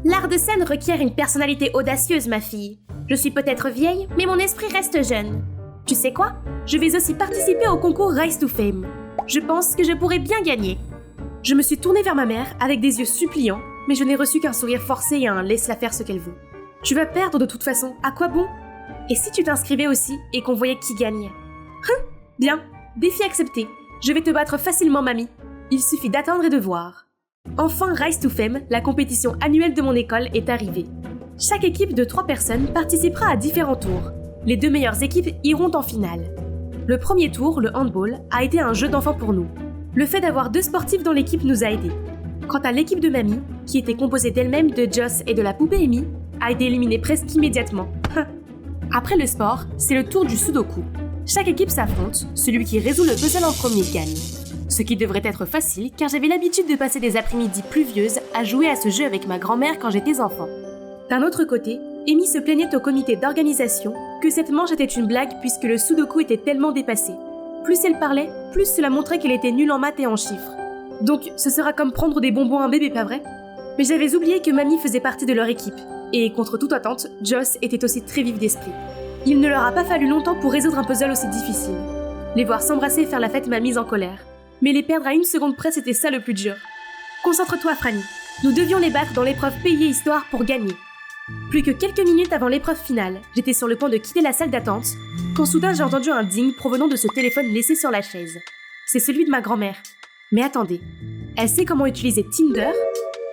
L'art de scène requiert une personnalité audacieuse, ma fille. Je suis peut-être vieille, mais mon esprit reste jeune. Tu sais quoi? Je vais aussi participer au concours Rise to Fame. Je pense que je pourrais bien gagner. Je me suis tournée vers ma mère avec des yeux suppliants, mais je n'ai reçu qu'un sourire forcé et un laisse-la faire ce qu'elle veut. Tu vas perdre de toute façon, à quoi bon? Et si tu t'inscrivais aussi et qu'on voyait qui gagne? Bien, défi accepté. Je vais te battre facilement, mamie. Il suffit d'attendre et de voir. Enfin, Rise to Fame, la compétition annuelle de mon école, est arrivée. Chaque équipe de 3 personnes participera à différents tours. Les 2 meilleures équipes iront en finale. Le premier tour, le handball, a été un jeu d'enfant pour nous. Le fait d'avoir 2 sportifs dans l'équipe nous a aidés. Quant à l'équipe de mamie, qui était composée d'elle-même, de Joss et de la poupée Amy, a été éliminée presque immédiatement. Après le sport, c'est le tour du sudoku. Chaque équipe s'affronte, celui qui résout le puzzle en premier gagne. Ce qui devrait être facile car j'avais l'habitude de passer des après-midi pluvieuses à jouer à ce jeu avec ma grand-mère quand j'étais enfant. D'un autre côté, Amy se plaignait au comité d'organisation que cette manche était une blague puisque le sudoku était tellement dépassé. Plus elle parlait, plus cela montrait qu'elle était nulle en maths et en chiffres. Donc ce sera comme prendre des bonbons à un bébé, pas vrai? Mais j'avais oublié que mamie faisait partie de leur équipe. Et contre toute attente, Joss était aussi très vif d'esprit. Il ne leur a pas fallu longtemps pour résoudre un puzzle aussi difficile. Les voir s'embrasser et faire la fête m'a mise en colère. Mais les perdre à 1 seconde près, c'était ça le plus dur. Concentre-toi, Franny. Nous devions les battre dans l'épreuve Pays et Histoire pour gagner. Plus que quelques minutes avant l'épreuve finale, j'étais sur le point de quitter la salle d'attente, quand soudain j'ai entendu un ding provenant de ce téléphone laissé sur la chaise. C'est celui de ma grand-mère. Mais attendez, elle sait comment utiliser Tinder?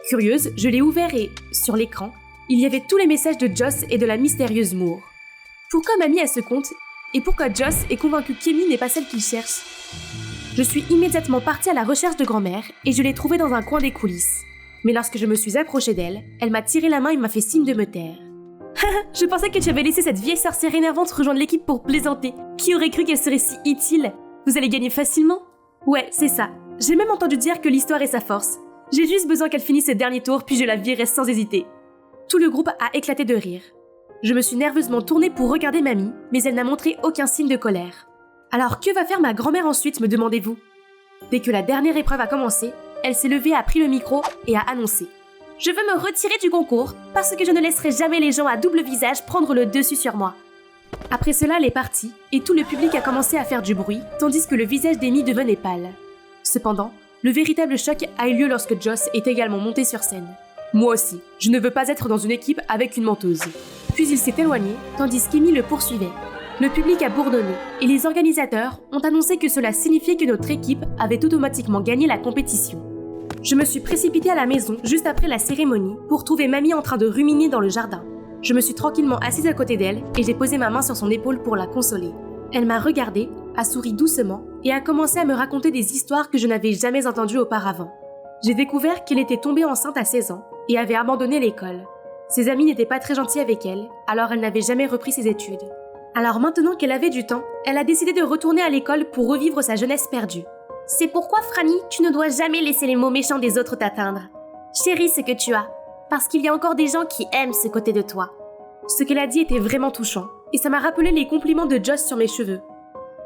Curieuse, je l'ai ouvert et, sur l'écran, il y avait tous les messages de Joss et de la mystérieuse Moore. Pourquoi mamie a ce compte? Et pourquoi Joss est convaincu qu'Amy n'est pas celle qu'il cherche? Je suis immédiatement partie à la recherche de grand-mère et je l'ai trouvée dans un coin des coulisses. Mais lorsque je me suis approchée d'elle, elle m'a tiré la main et m'a fait signe de me taire. Je pensais que tu avais laissé cette vieille sorcière énervante rejoindre l'équipe pour plaisanter. Qui aurait cru qu'elle serait si utile? Vous allez gagner facilement? Ouais, c'est ça. J'ai même entendu dire que l'histoire est sa force. J'ai juste besoin qu'elle finisse ses derniers tours, puis je la virerai sans hésiter. Tout le groupe a éclaté de rire. Je me suis nerveusement tournée pour regarder mamie, mais elle n'a montré aucun signe de colère. Alors que va faire ma grand-mère ensuite, me demandez-vous? Dès que la dernière épreuve a commencé, elle s'est levée, a pris le micro et a annoncé: je veux me retirer du concours parce que je ne laisserai jamais les gens à double visage prendre le dessus sur moi. Après cela, elle est partie et tout le public a commencé à faire du bruit, tandis que le visage d'Amy devenait pâle. Cependant, le véritable choc a eu lieu lorsque Joss est également monté sur scène. Moi aussi, je ne veux pas être dans une équipe avec une menteuse. Puis il s'est éloigné, tandis qu'Amy le poursuivait. Le public a bourdonné et les organisateurs ont annoncé que cela signifiait que notre équipe avait automatiquement gagné la compétition. Je me suis précipitée à la maison juste après la cérémonie pour trouver mamie en train de ruminer dans le jardin. Je me suis tranquillement assise à côté d'elle et j'ai posé ma main sur son épaule pour la consoler. Elle m'a regardée, a souri doucement et a commencé à me raconter des histoires que je n'avais jamais entendues auparavant. J'ai découvert qu'elle était tombée enceinte à 16 ans et avait abandonné l'école. Ses amis n'étaient pas très gentils avec elle, alors elle n'avait jamais repris ses études. Alors maintenant qu'elle avait du temps, elle a décidé de retourner à l'école pour revivre sa jeunesse perdue. C'est pourquoi, Franny, tu ne dois jamais laisser les mots méchants des autres t'atteindre. Chéris ce que tu as, parce qu'il y a encore des gens qui aiment ce côté de toi. Ce qu'elle a dit était vraiment touchant, et ça m'a rappelé les compliments de Joss sur mes cheveux.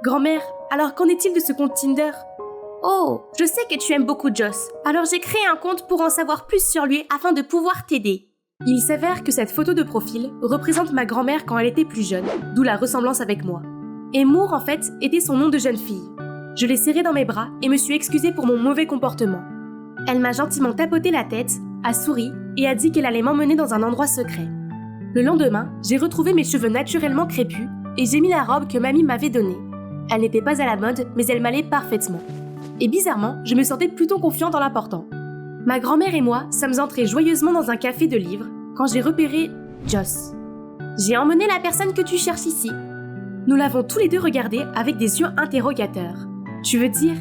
Grand-mère, alors qu'en est-il de ce compte Tinder? Oh, je sais que tu aimes beaucoup Joss, alors j'ai créé un compte pour en savoir plus sur lui afin de pouvoir t'aider. Il s'avère que cette photo de profil représente ma grand-mère quand elle était plus jeune, d'où la ressemblance avec moi. Et Moore, en fait, était son nom de jeune fille. Je l'ai serrée dans mes bras et me suis excusée pour mon mauvais comportement. Elle m'a gentiment tapoté la tête, a souri et a dit qu'elle allait m'emmener dans un endroit secret. Le lendemain, j'ai retrouvé mes cheveux naturellement crépus et j'ai mis la robe que mamie m'avait donnée. Elle n'était pas à la mode, mais elle m'allait parfaitement. Et bizarrement, je me sentais plutôt confiant en la portant. Ma grand-mère et moi sommes entrés joyeusement dans un café de livres quand j'ai repéré Joss. J'ai emmené la personne que tu cherches ici. Nous l'avons tous les deux regardé avec des yeux interrogateurs. Tu veux dire?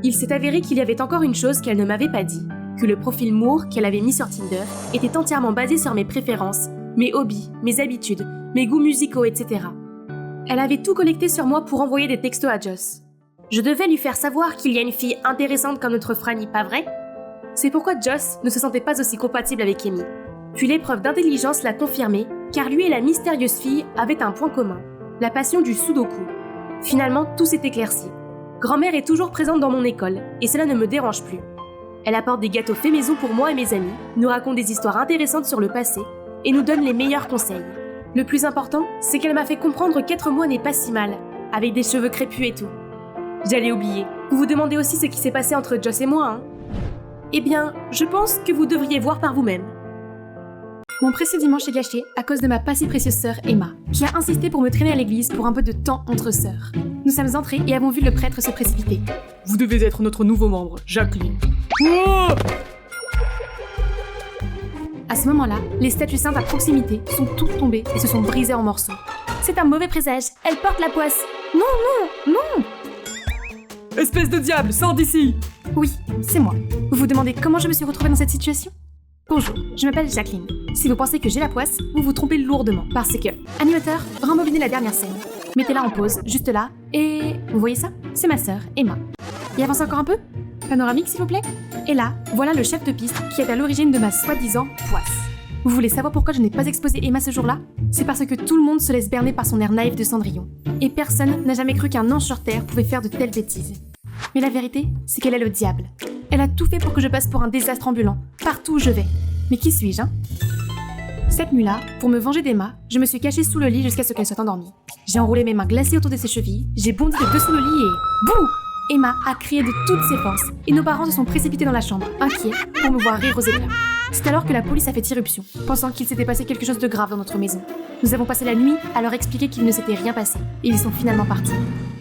Il s'est avéré qu'il y avait encore une chose qu'elle ne m'avait pas dit, que le profil Moore qu'elle avait mis sur Tinder était entièrement basé sur mes préférences, mes hobbies, mes habitudes, mes goûts musicaux, etc. Elle avait tout collecté sur moi pour envoyer des textos à Joss. Je devais lui faire savoir qu'il y a une fille intéressante comme notre Franny, pas vrai? C'est pourquoi Joss ne se sentait pas aussi compatible avec Amy. Puis l'épreuve d'intelligence l'a confirmé, car lui et la mystérieuse fille avaient un point commun, la passion du sudoku. Finalement, tout s'est éclairci. Grand-mère est toujours présente dans mon école, et cela ne me dérange plus. Elle apporte des gâteaux faits maison pour moi et mes amis, nous raconte des histoires intéressantes sur le passé, et nous donne les meilleurs conseils. Le plus important, c'est qu'elle m'a fait comprendre qu'être moi n'est pas si mal, avec des cheveux crépus et tout. J'allais oublier. Vous vous demandez aussi ce qui s'est passé entre Joss et moi, hein? Eh bien, je pense que vous devriez voir par vous-même. Mon précieux dimanche est gâché à cause de ma pas si précieuse sœur Emma, qui a insisté pour me traîner à l'église pour un peu de temps entre sœurs. Nous sommes entrés et avons vu le prêtre se précipiter. Vous devez être notre nouveau membre, Jacqueline. Oh! À ce moment-là, les statues saintes à proximité sont toutes tombées et se sont brisées en morceaux. C'est un mauvais présage, elle porte la poisse. Non, non, non! Espèce de diable, sors d'ici! Oui, c'est moi. Vous vous demandez comment je me suis retrouvée dans cette situation? Bonjour, je m'appelle Jacqueline. Si vous pensez que j'ai la poisse, vous vous trompez lourdement. Parce que, animateur, rembobinez la dernière scène. Mettez-la en pause, juste là, et... Vous voyez ça? C'est ma sœur, Emma. Et avance encore un peu? Panoramique, s'il vous plaît? Et là, voilà le chef de piste qui est à l'origine de ma soi-disant poisse. Vous voulez savoir pourquoi je n'ai pas exposé Emma ce jour-là? C'est parce que tout le monde se laisse berner par son air naïf de Cendrillon. Et personne n'a jamais cru qu'un ange sur Terre pouvait faire de telles bêtises. Mais la vérité, c'est qu'elle est le diable. Elle a tout fait pour que je passe pour un désastre ambulant, partout où je vais. Mais qui suis-je, hein? Cette nuit-là, pour me venger d'Emma, je me suis cachée sous le lit jusqu'à ce qu'elle soit endormie. J'ai enroulé mes mains glacées autour de ses chevilles, j'ai bondi de dessous le lit et... Bouh! Emma a crié de toutes ses forces, et nos parents se sont précipités dans la chambre, inquiets, pour me voir rire aux éclats. C'est alors que la police a fait irruption, pensant qu'il s'était passé quelque chose de grave dans notre maison. Nous avons passé la nuit à leur expliquer qu'il ne s'était rien passé, et ils sont finalement partis.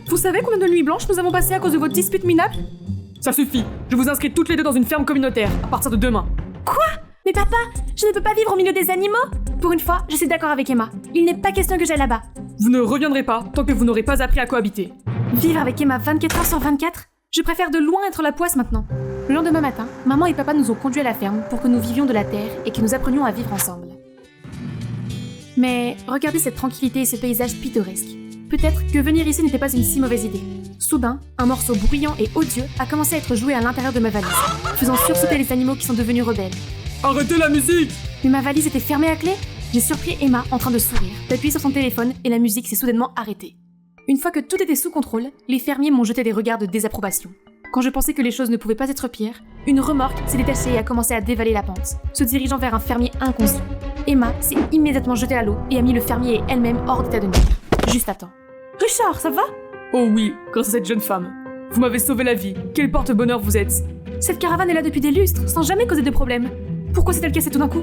Vous savez combien de nuits blanches nous avons passées à cause de votre dispute minable? Ça suffit, je vous inscris toutes les deux dans une ferme communautaire, à partir de demain. Quoi? Mais papa, je ne peux pas vivre au milieu des animaux? Pour une fois, je suis d'accord avec Emma. Il n'est pas question que j'aille là-bas. Vous ne reviendrez pas tant que vous n'aurez pas appris à cohabiter. Vivre avec Emma 24 heures sur 24? Je préfère de loin être la poisse maintenant. Le lendemain matin, maman et papa nous ont conduits à la ferme pour que nous vivions de la terre et que nous apprenions à vivre ensemble. Mais regardez cette tranquillité et ce paysage pittoresque. Peut-être que venir ici n'était pas une si mauvaise idée. Soudain, un morceau bruyant et odieux a commencé à être joué à l'intérieur de ma valise, faisant sursauter les animaux qui sont devenus rebelles. Arrêtez la musique! Mais ma valise était fermée à clé. J'ai surpris Emma en train de sourire, d'appuyer sur son téléphone et la musique s'est soudainement arrêtée. Une fois que tout était sous contrôle, les fermiers m'ont jeté des regards de désapprobation. Quand je pensais que les choses ne pouvaient pas être pires, une remorque s'est détachée et a commencé à dévaler la pente, se dirigeant vers un fermier inconscient. Emma s'est immédiatement jetée à l'eau et a mis le fermier et elle-même hors d'état de nuire. Juste à temps. Richard, ça va? Oh oui, grâce à cette jeune femme. Vous m'avez sauvé la vie. Quel porte-bonheur vous êtes. Cette caravane est là depuis des lustres, sans jamais causer de problème. Pourquoi s'est-elle cassée tout d'un coup?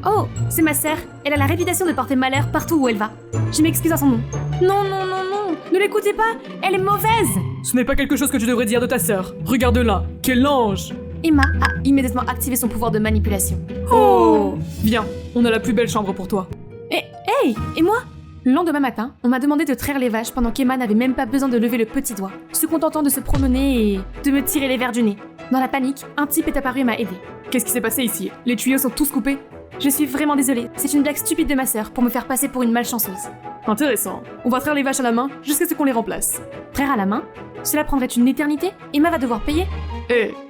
Oh, c'est ma sœur. Elle a la réputation de porter malheur partout où elle va. Je m'excuse à son nom. Non, non, non, non. Ne l'écoutez pas. Elle est mauvaise. Ce n'est pas quelque chose que tu devrais dire de ta sœur. Regarde-la. Quel ange! Emma a immédiatement activé son pouvoir de manipulation. Oh! Viens, on a la plus belle chambre pour toi. Hey, et moi? Le lendemain matin, on m'a demandé de traire les vaches pendant qu'Emma n'avait même pas besoin de lever le petit doigt, se contentant de se promener et de me tirer les verres du nez. Dans la panique, un type est apparu et m'a aidé. Qu'est-ce qui s'est passé ici? Les tuyaux sont tous coupés? Je suis vraiment désolée, c'est une blague stupide de ma sœur pour me faire passer pour une malchanceuse. Intéressant. On va traire les vaches à la main jusqu'à ce qu'on les remplace. Traire à la main? Cela prendrait une éternité? Emma va devoir payer?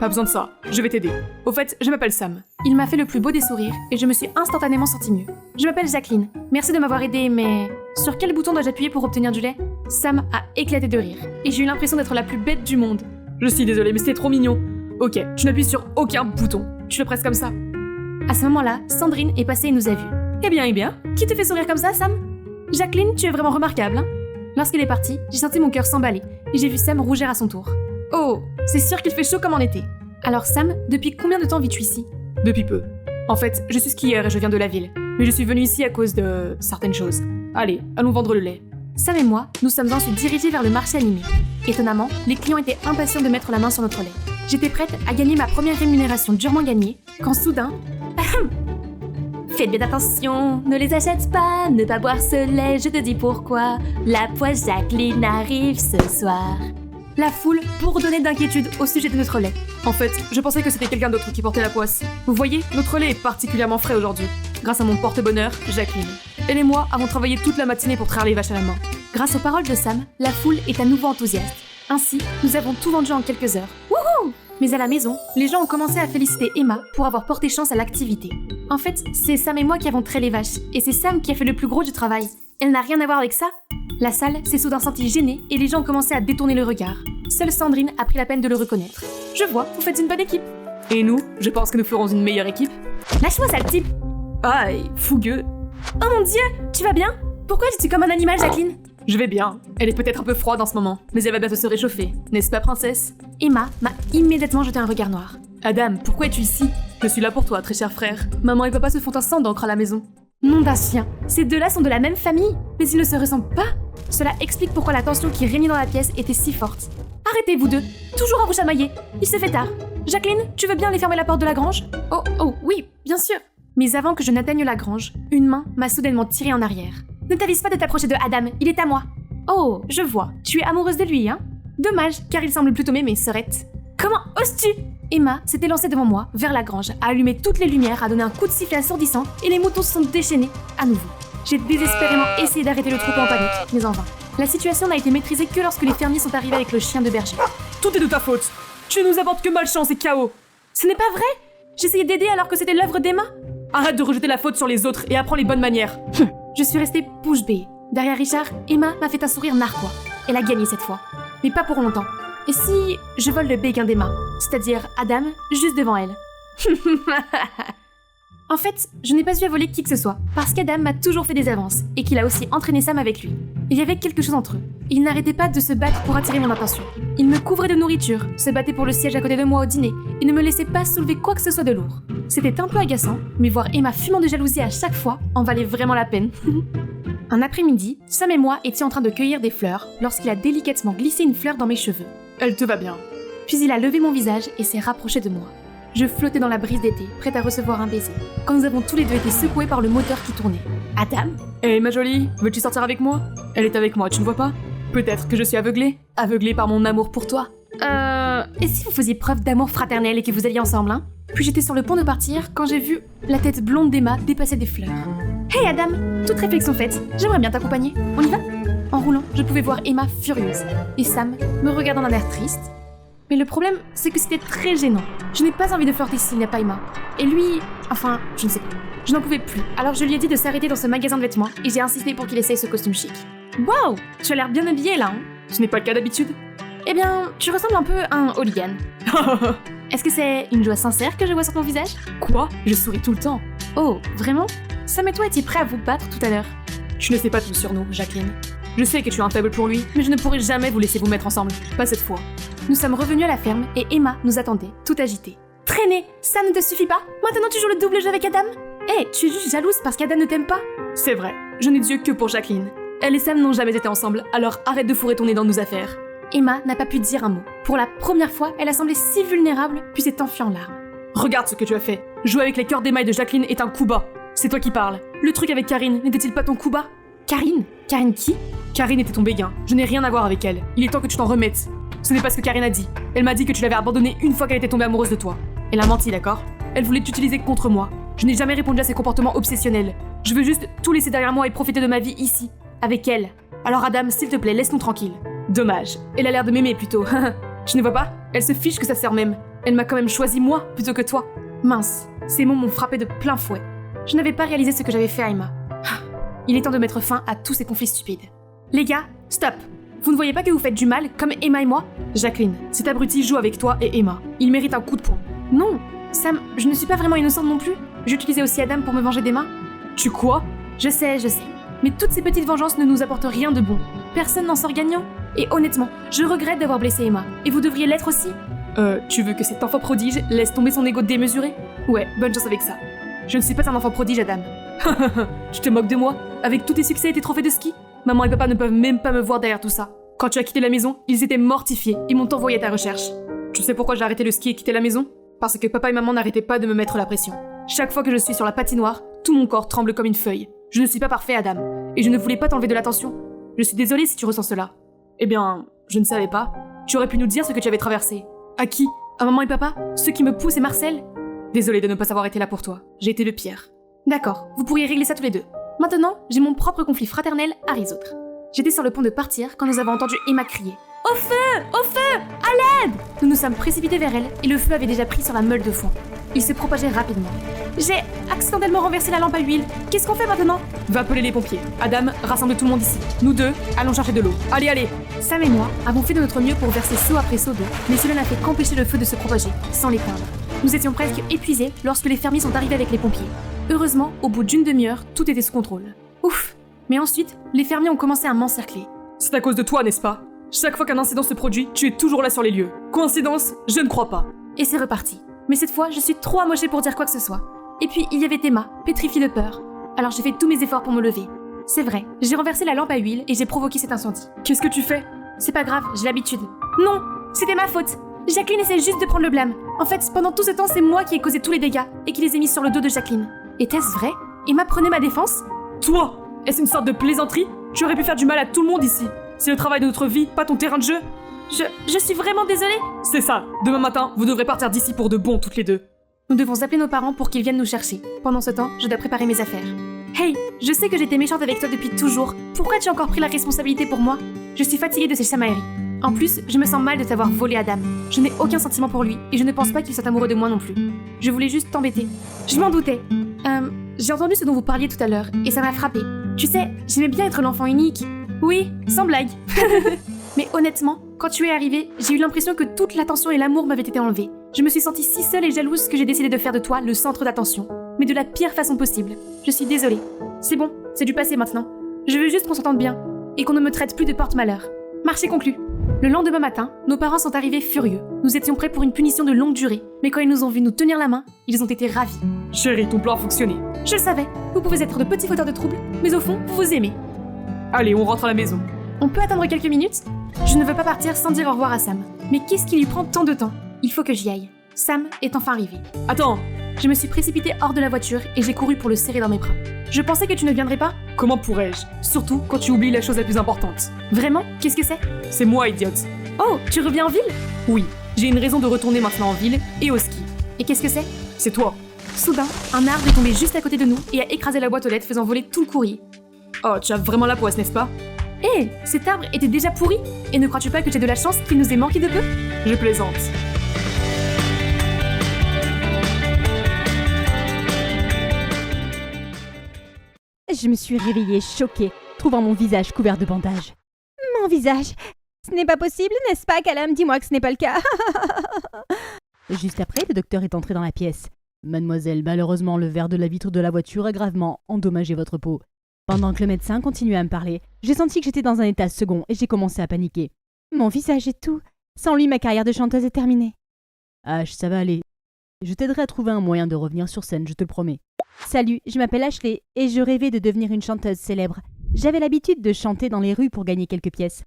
Pas besoin de ça. Je vais t'aider. Au fait, je m'appelle Sam. Il m'a fait le plus beau des sourires et je me suis instantanément sentie mieux. Je m'appelle Jacqueline. Merci de m'avoir aidée, mais... Sur quel bouton dois-je appuyer pour obtenir du lait? Sam a éclaté de rire et j'ai eu l'impression d'être la plus bête du monde. Je suis désolée, mais c'était trop mignon. Ok, tu n'appuies sur aucun bouton. Tu le presses comme ça. À ce moment-là, Sandrine est passée et nous a vus. Eh bien, Qui te fait sourire comme ça, Sam? Jacqueline, tu es vraiment remarquable, hein? Lorsqu'il est parti, j'ai senti mon cœur s'emballer et j'ai vu Sam rougir à son tour. Oh, c'est sûr qu'il fait chaud comme en été. Alors Sam, depuis combien de temps vis-tu ici? Depuis peu. En fait, je suis skieur et je viens de la ville. Mais je suis venue ici à cause de certaines choses. Allez, allons vendre le lait. Sam et moi, nous sommes ensuite dirigés vers le marché animé. Étonnamment, les clients étaient impatients de mettre la main sur notre lait. J'étais prête à gagner ma première rémunération durement gagnée, quand soudain... Faites bien attention, ne les achète pas, ne pas boire ce lait, je te dis pourquoi. La poisse Jacqueline arrive ce soir. La foule bourdonnait d'inquiétude au sujet de notre lait. En fait, je pensais que c'était quelqu'un d'autre qui portait la poisse. Vous voyez, notre lait est particulièrement frais aujourd'hui. Grâce à mon porte-bonheur, Jacqueline. Elle et moi avons travaillé toute la matinée pour traire les vaches à la main. Grâce aux paroles de Sam, la foule est à nouveau enthousiaste. Ainsi, nous avons tout vendu en quelques heures. Wouhou! Mais à la maison, les gens ont commencé à féliciter Emma pour avoir porté chance à l'activité. En fait, c'est Sam et moi qui avons traité les vaches, et c'est Sam qui a fait le plus gros du travail. Elle n'a rien à voir avec ça. La salle s'est soudain sentie gênée et les gens ont commencé à détourner le regard. Seule Sandrine a pris la peine de le reconnaître. Je vois, vous faites une bonne équipe. Et nous, je pense que nous ferons une meilleure équipe. Lâche-moi, sale type. Aïe, fougueux. Oh mon Dieu, tu vas bien? Pourquoi dis-tu comme un animal, Jacqueline? Je vais bien. Elle est peut-être un peu froide en ce moment, mais elle va bientôt se réchauffer. N'est-ce pas, princesse? Emma m'a immédiatement jeté un regard noir. Adam, pourquoi es-tu ici? Je suis là pour toi, très cher frère. Maman et papa se font un sang d'encre à la maison. Nom d'un chien, ces deux-là sont de la même famille, mais ils ne se ressemblent pas. Cela explique pourquoi la tension qui régnait dans la pièce était si forte. Arrêtez vous deux, toujours à vous chamailler. Il se fait tard. Jacqueline, tu veux bien aller fermer la porte de la grange? Oh, oui, bien sûr. Mais avant que je n'atteigne la grange, une main m'a soudainement tirée en arrière. Ne t'avise pas de t'approcher de Adam, il est à moi. Oh, je vois, tu es amoureuse de lui, hein? Dommage, car il semble plutôt m'aimer, Sorette. Comment oses-tu? Emma s'était lancée devant moi, vers la grange, a allumé toutes les lumières, a donné un coup de sifflet assourdissant, et les moutons se sont déchaînés, à nouveau. J'ai désespérément essayé d'arrêter le troupeau en panique, mais en vain. La situation n'a été maîtrisée que lorsque les fermiers sont arrivés avec le chien de berger. Tout est de ta faute. Tu nous apportes que malchance et chaos. Ce n'est pas vrai? J'essayais d'aider alors que c'était l'œuvre d'Emma. Arrête de rejeter la faute sur les autres et apprends les bonnes manières. Je suis restée bouche bée. Derrière Richard, Emma m'a fait un sourire narquois. Elle a gagné cette fois. Mais pas pour longtemps. Et si je vole le béguin d'Emma, c'est-à-dire Adam, juste devant elle? En fait, je n'ai pas eu à voler qui que ce soit, parce qu'Adam m'a toujours fait des avances, et qu'il a aussi entraîné Sam avec lui. Il y avait quelque chose entre eux. Il n'arrêtait pas de se battre pour attirer mon attention. Il me couvrait de nourriture, se battait pour le siège à côté de moi au dîner, et ne me laissait pas soulever quoi que ce soit de lourd. C'était un peu agaçant, mais voir Emma fumant de jalousie à chaque fois en valait vraiment la peine. Un après-midi, Sam et moi étions en train de cueillir des fleurs, lorsqu'il a délicatement glissé une fleur dans mes cheveux. Elle te va bien. Puis il a levé mon visage et s'est rapproché de moi. Je flottais dans la brise d'été, prête à recevoir un baiser, quand nous avons tous les deux été secoués par le moteur qui tournait. Adam? Hé, ma jolie, veux-tu sortir avec moi? Elle est avec moi, tu ne vois pas? Peut-être que je suis aveuglée? Aveuglée par mon amour pour toi? Et si vous faisiez preuve d'amour fraternel et que vous alliez ensemble, hein? Puis j'étais sur le point de partir quand j'ai vu la tête blonde d'Emma dépasser des fleurs. Hey Adam, toute réflexion faite, j'aimerais bien t'accompagner. On y va? En roulant, je pouvais voir Emma furieuse, et Sam me regardant d'un air triste. Mais le problème, c'est que c'était très gênant. Je n'ai pas envie de flirter s'il n'y a pas Emma. Et lui, enfin, je ne sais pas. Je n'en pouvais plus, alors je lui ai dit de s'arrêter dans ce magasin de vêtements, et j'ai insisté pour qu'il essaye ce costume chic. Waouh, tu as l'air bien habillée là, hein? Ce n'est pas le cas d'habitude. Eh bien, tu ressembles un peu à un hooligan. Est-ce que c'est une joie sincère que je vois sur ton visage? Quoi? Je souris tout le temps. Oh, vraiment? Sam et toi étiez prêts à vous battre tout à l'heure. Tu ne sais pas tout sur nous, Jacqueline. Je sais que tu es un faible pour lui, mais je ne pourrai jamais vous laisser vous mettre ensemble. Pas cette fois. Nous sommes revenus à la ferme et Emma nous attendait, tout agitée. Traîner, ça ne te suffit pas? Maintenant tu joues le double jeu avec Adam? Eh, tu es juste jalouse parce qu'Adam ne t'aime pas? C'est vrai, je n'ai d'yeux que pour Jacqueline. Elle et Sam n'ont jamais été ensemble, alors arrête de fourrer ton nez dans nos affaires. Emma n'a pas pu dire un mot. Pour la première fois, elle a semblé si vulnérable, puis s'est enfuie en larmes. Regarde ce que tu as fait. Jouer avec les cœurs d'émail de Jacqueline est un coup bas. C'est toi qui parles. Le truc avec Karine n'était-il pas ton coup bas? Karine? Karine qui? Karine était ton béguin. Je n'ai rien à voir avec elle. Il est temps que tu t'en remettes. Ce n'est pas ce que Karine a dit. Elle m'a dit que tu l'avais abandonnée une fois qu'elle était tombée amoureuse de toi. Elle a menti, d'accord? Elle voulait t'utiliser contre moi. Je n'ai jamais répondu à ses comportements obsessionnels. Je veux juste tout laisser derrière moi et profiter de ma vie ici, avec elle. Alors Adam, s'il te plaît, laisse-nous tranquille. Dommage. Elle a l'air de m'aimer plutôt. Tu ne vois pas? Elle se fiche que sa sœur m'aime. Elle m'a quand même choisi moi plutôt que toi. Mince, ces mots m'ont frappé de plein fouet. Je n'avais pas réalisé ce que j'avais fait à Emma. Il est temps de mettre fin à tous ces conflits stupides. Les gars, stop! Vous ne voyez pas que vous faites du mal, comme Emma et moi? Jacqueline, cet abruti joue avec toi et Emma. Il mérite un coup de poing. Non, Sam, je ne suis pas vraiment innocente non plus. J'utilisais aussi Adam pour me venger d'Emma. Tu quoi? Je sais. Mais toutes ces petites vengeances ne nous apportent rien de bon. Personne n'en sort gagnant. Et honnêtement, je regrette d'avoir blessé Emma. Et vous devriez l'être aussi. Tu veux que cet enfant prodige laisse tomber son ego démesuré? Ouais, bonne chance avec ça. Je ne suis pas un enfant prodige, Adam. Tu te moques de moi? Avec tous tes succès et tes trophées de ski? Maman et papa ne peuvent même pas me voir derrière tout ça. Quand tu as quitté la maison, ils étaient mortifiés et m'ont envoyé à ta recherche. Tu sais pourquoi j'ai arrêté le ski et quitté la maison? Parce que papa et maman n'arrêtaient pas de me mettre la pression. Chaque fois que je suis sur la patinoire, tout mon corps tremble comme une feuille. Je ne suis pas parfait, Adam, et je ne voulais pas t'enlever de l'attention. Je suis désolée si tu ressens cela. Eh bien, je ne savais pas. Tu aurais pu nous dire ce que tu avais traversé. À qui? À maman et papa? Ceux qui me poussent et Marcel? Désolée de ne pas avoir été là pour toi. J'ai été le pire. D'accord, vous pourriez régler ça tous les deux. Maintenant, j'ai mon propre conflit fraternel à résoudre. J'étais sur le pont de partir quand nous avons entendu Emma crier. Au feu! Au feu! À l'aide! Nous nous sommes précipités vers elle et le feu avait déjà pris sur la meule de foin. Il se propageait rapidement. J'ai accidentellement renversé la lampe à huile. Qu'est-ce qu'on fait maintenant? Va appeler les pompiers. Adam, rassemble tout le monde ici. Nous deux, allons chercher de l'eau. Allez! Sam et moi avons fait de notre mieux pour verser seau après seau d'eau, mais cela n'a fait qu'empêcher le feu de se propager, sans l'éteindre. Nous étions presque épuisés lorsque les fermiers sont arrivés avec les pompiers. Heureusement, au bout d'une demi-heure, tout était sous contrôle. Ouf! Mais ensuite, les fermiers ont commencé à m'encercler. C'est à cause de toi, n'est-ce pas? Chaque fois qu'un incident se produit, tu es toujours là sur les lieux. Coïncidence? Je ne crois pas. Et c'est reparti. Mais cette fois, je suis trop amochée pour dire quoi que ce soit. Et puis, il y avait Emma, pétrifiée de peur. Alors j'ai fait tous mes efforts pour me lever. C'est vrai, j'ai renversé la lampe à huile et j'ai provoqué cet incendie. Qu'est-ce que tu fais? C'est pas grave, j'ai l'habitude. Non, c'était ma faute. Jacqueline essaie juste de prendre le blâme. En fait, pendant tout ce temps, c'est moi qui ai causé tous les dégâts et qui les ai mis sur le dos de Jacqueline. Était-ce vrai? Emma prenait ma défense? Toi! Est-ce une sorte de plaisanterie? Tu aurais pu faire du mal à tout le monde ici. C'est le travail de notre vie, pas ton terrain de jeu. Je suis vraiment désolée. C'est ça. Demain matin, vous devrez partir d'ici pour de bon toutes les deux. Nous devons appeler nos parents pour qu'ils viennent nous chercher. Pendant ce temps, je dois préparer mes affaires. Hey, je sais que j'étais méchante avec toi depuis toujours. Pourquoi tu as encore pris la responsabilité pour moi? Je suis fatiguée de ces chamailleries. En plus, je me sens mal de t'avoir volé Adam. Je n'ai aucun sentiment pour lui et je ne pense pas qu'il soit amoureux de moi non plus. Je voulais juste t'embêter. Je m'en doutais. J'ai entendu ce dont vous parliez tout à l'heure et ça m'a frappée. Tu sais, j'aimais bien être l'enfant unique. Oui, sans blague. Mais honnêtement, quand tu es arrivé, j'ai eu l'impression que toute l'attention et l'amour m'avaient été enlevés. Je me suis sentie si seule et jalouse que j'ai décidé de faire de toi le centre d'attention. Mais de la pire façon possible. Je suis désolée. C'est bon, c'est du passé maintenant. Je veux juste qu'on s'entende bien et qu'on ne me traite plus de porte-malheur. Marché conclu. Le lendemain matin, nos parents sont arrivés furieux. Nous étions prêts pour une punition de longue durée, mais quand ils nous ont vus nous tenir la main, ils ont été ravis. Chérie, ton plan a fonctionné. Je le savais, vous pouvez être de petits fauteurs de troubles, mais au fond, vous vous aimez. Allez, on rentre à la maison. On peut attendre quelques minutes? Je ne veux pas partir sans dire au revoir à Sam. Mais qu'est-ce qui lui prend tant de temps? Il faut que j'y aille. Sam est enfin arrivé. Attends! Je me suis précipitée hors de la voiture et j'ai couru pour le serrer dans mes bras. Je pensais que tu ne viendrais pas? Comment pourrais-je? Surtout quand tu oublies la chose la plus importante. Vraiment? Qu'est-ce que c'est? C'est moi, idiote. Oh, tu reviens en ville? Oui, j'ai une raison de retourner maintenant en ville et au ski. Et qu'est-ce que c'est? C'est toi. Soudain, un arbre est tombé juste à côté de nous et a écrasé la boîte aux lettres faisant voler tout le courrier. Oh, tu as vraiment la poisse, n'est-ce pas? Hé, Hé, cet arbre était déjà pourri. Et ne crois-tu pas que j'ai de la chance qu'il nous ait manqué de peu? Je plaisante. Je me suis réveillée choquée, trouvant mon visage couvert de bandages. Mon visage? Ce n'est pas possible, n'est-ce pas, Callum? Dis-moi que ce n'est pas le cas. Juste après, le docteur est entré dans la pièce. Mademoiselle, malheureusement, le verre de la vitre de la voiture a gravement endommagé votre peau. Pendant que le médecin continuait à me parler, j'ai senti que j'étais dans un état second et j'ai commencé à paniquer. Mon visage et tout. Sans lui, ma carrière de chanteuse est terminée. Ash, ça va aller. Je t'aiderai à trouver un moyen de revenir sur scène, je te le promets. Salut, je m'appelle Ashley et je rêvais de devenir une chanteuse célèbre. J'avais l'habitude de chanter dans les rues pour gagner quelques pièces.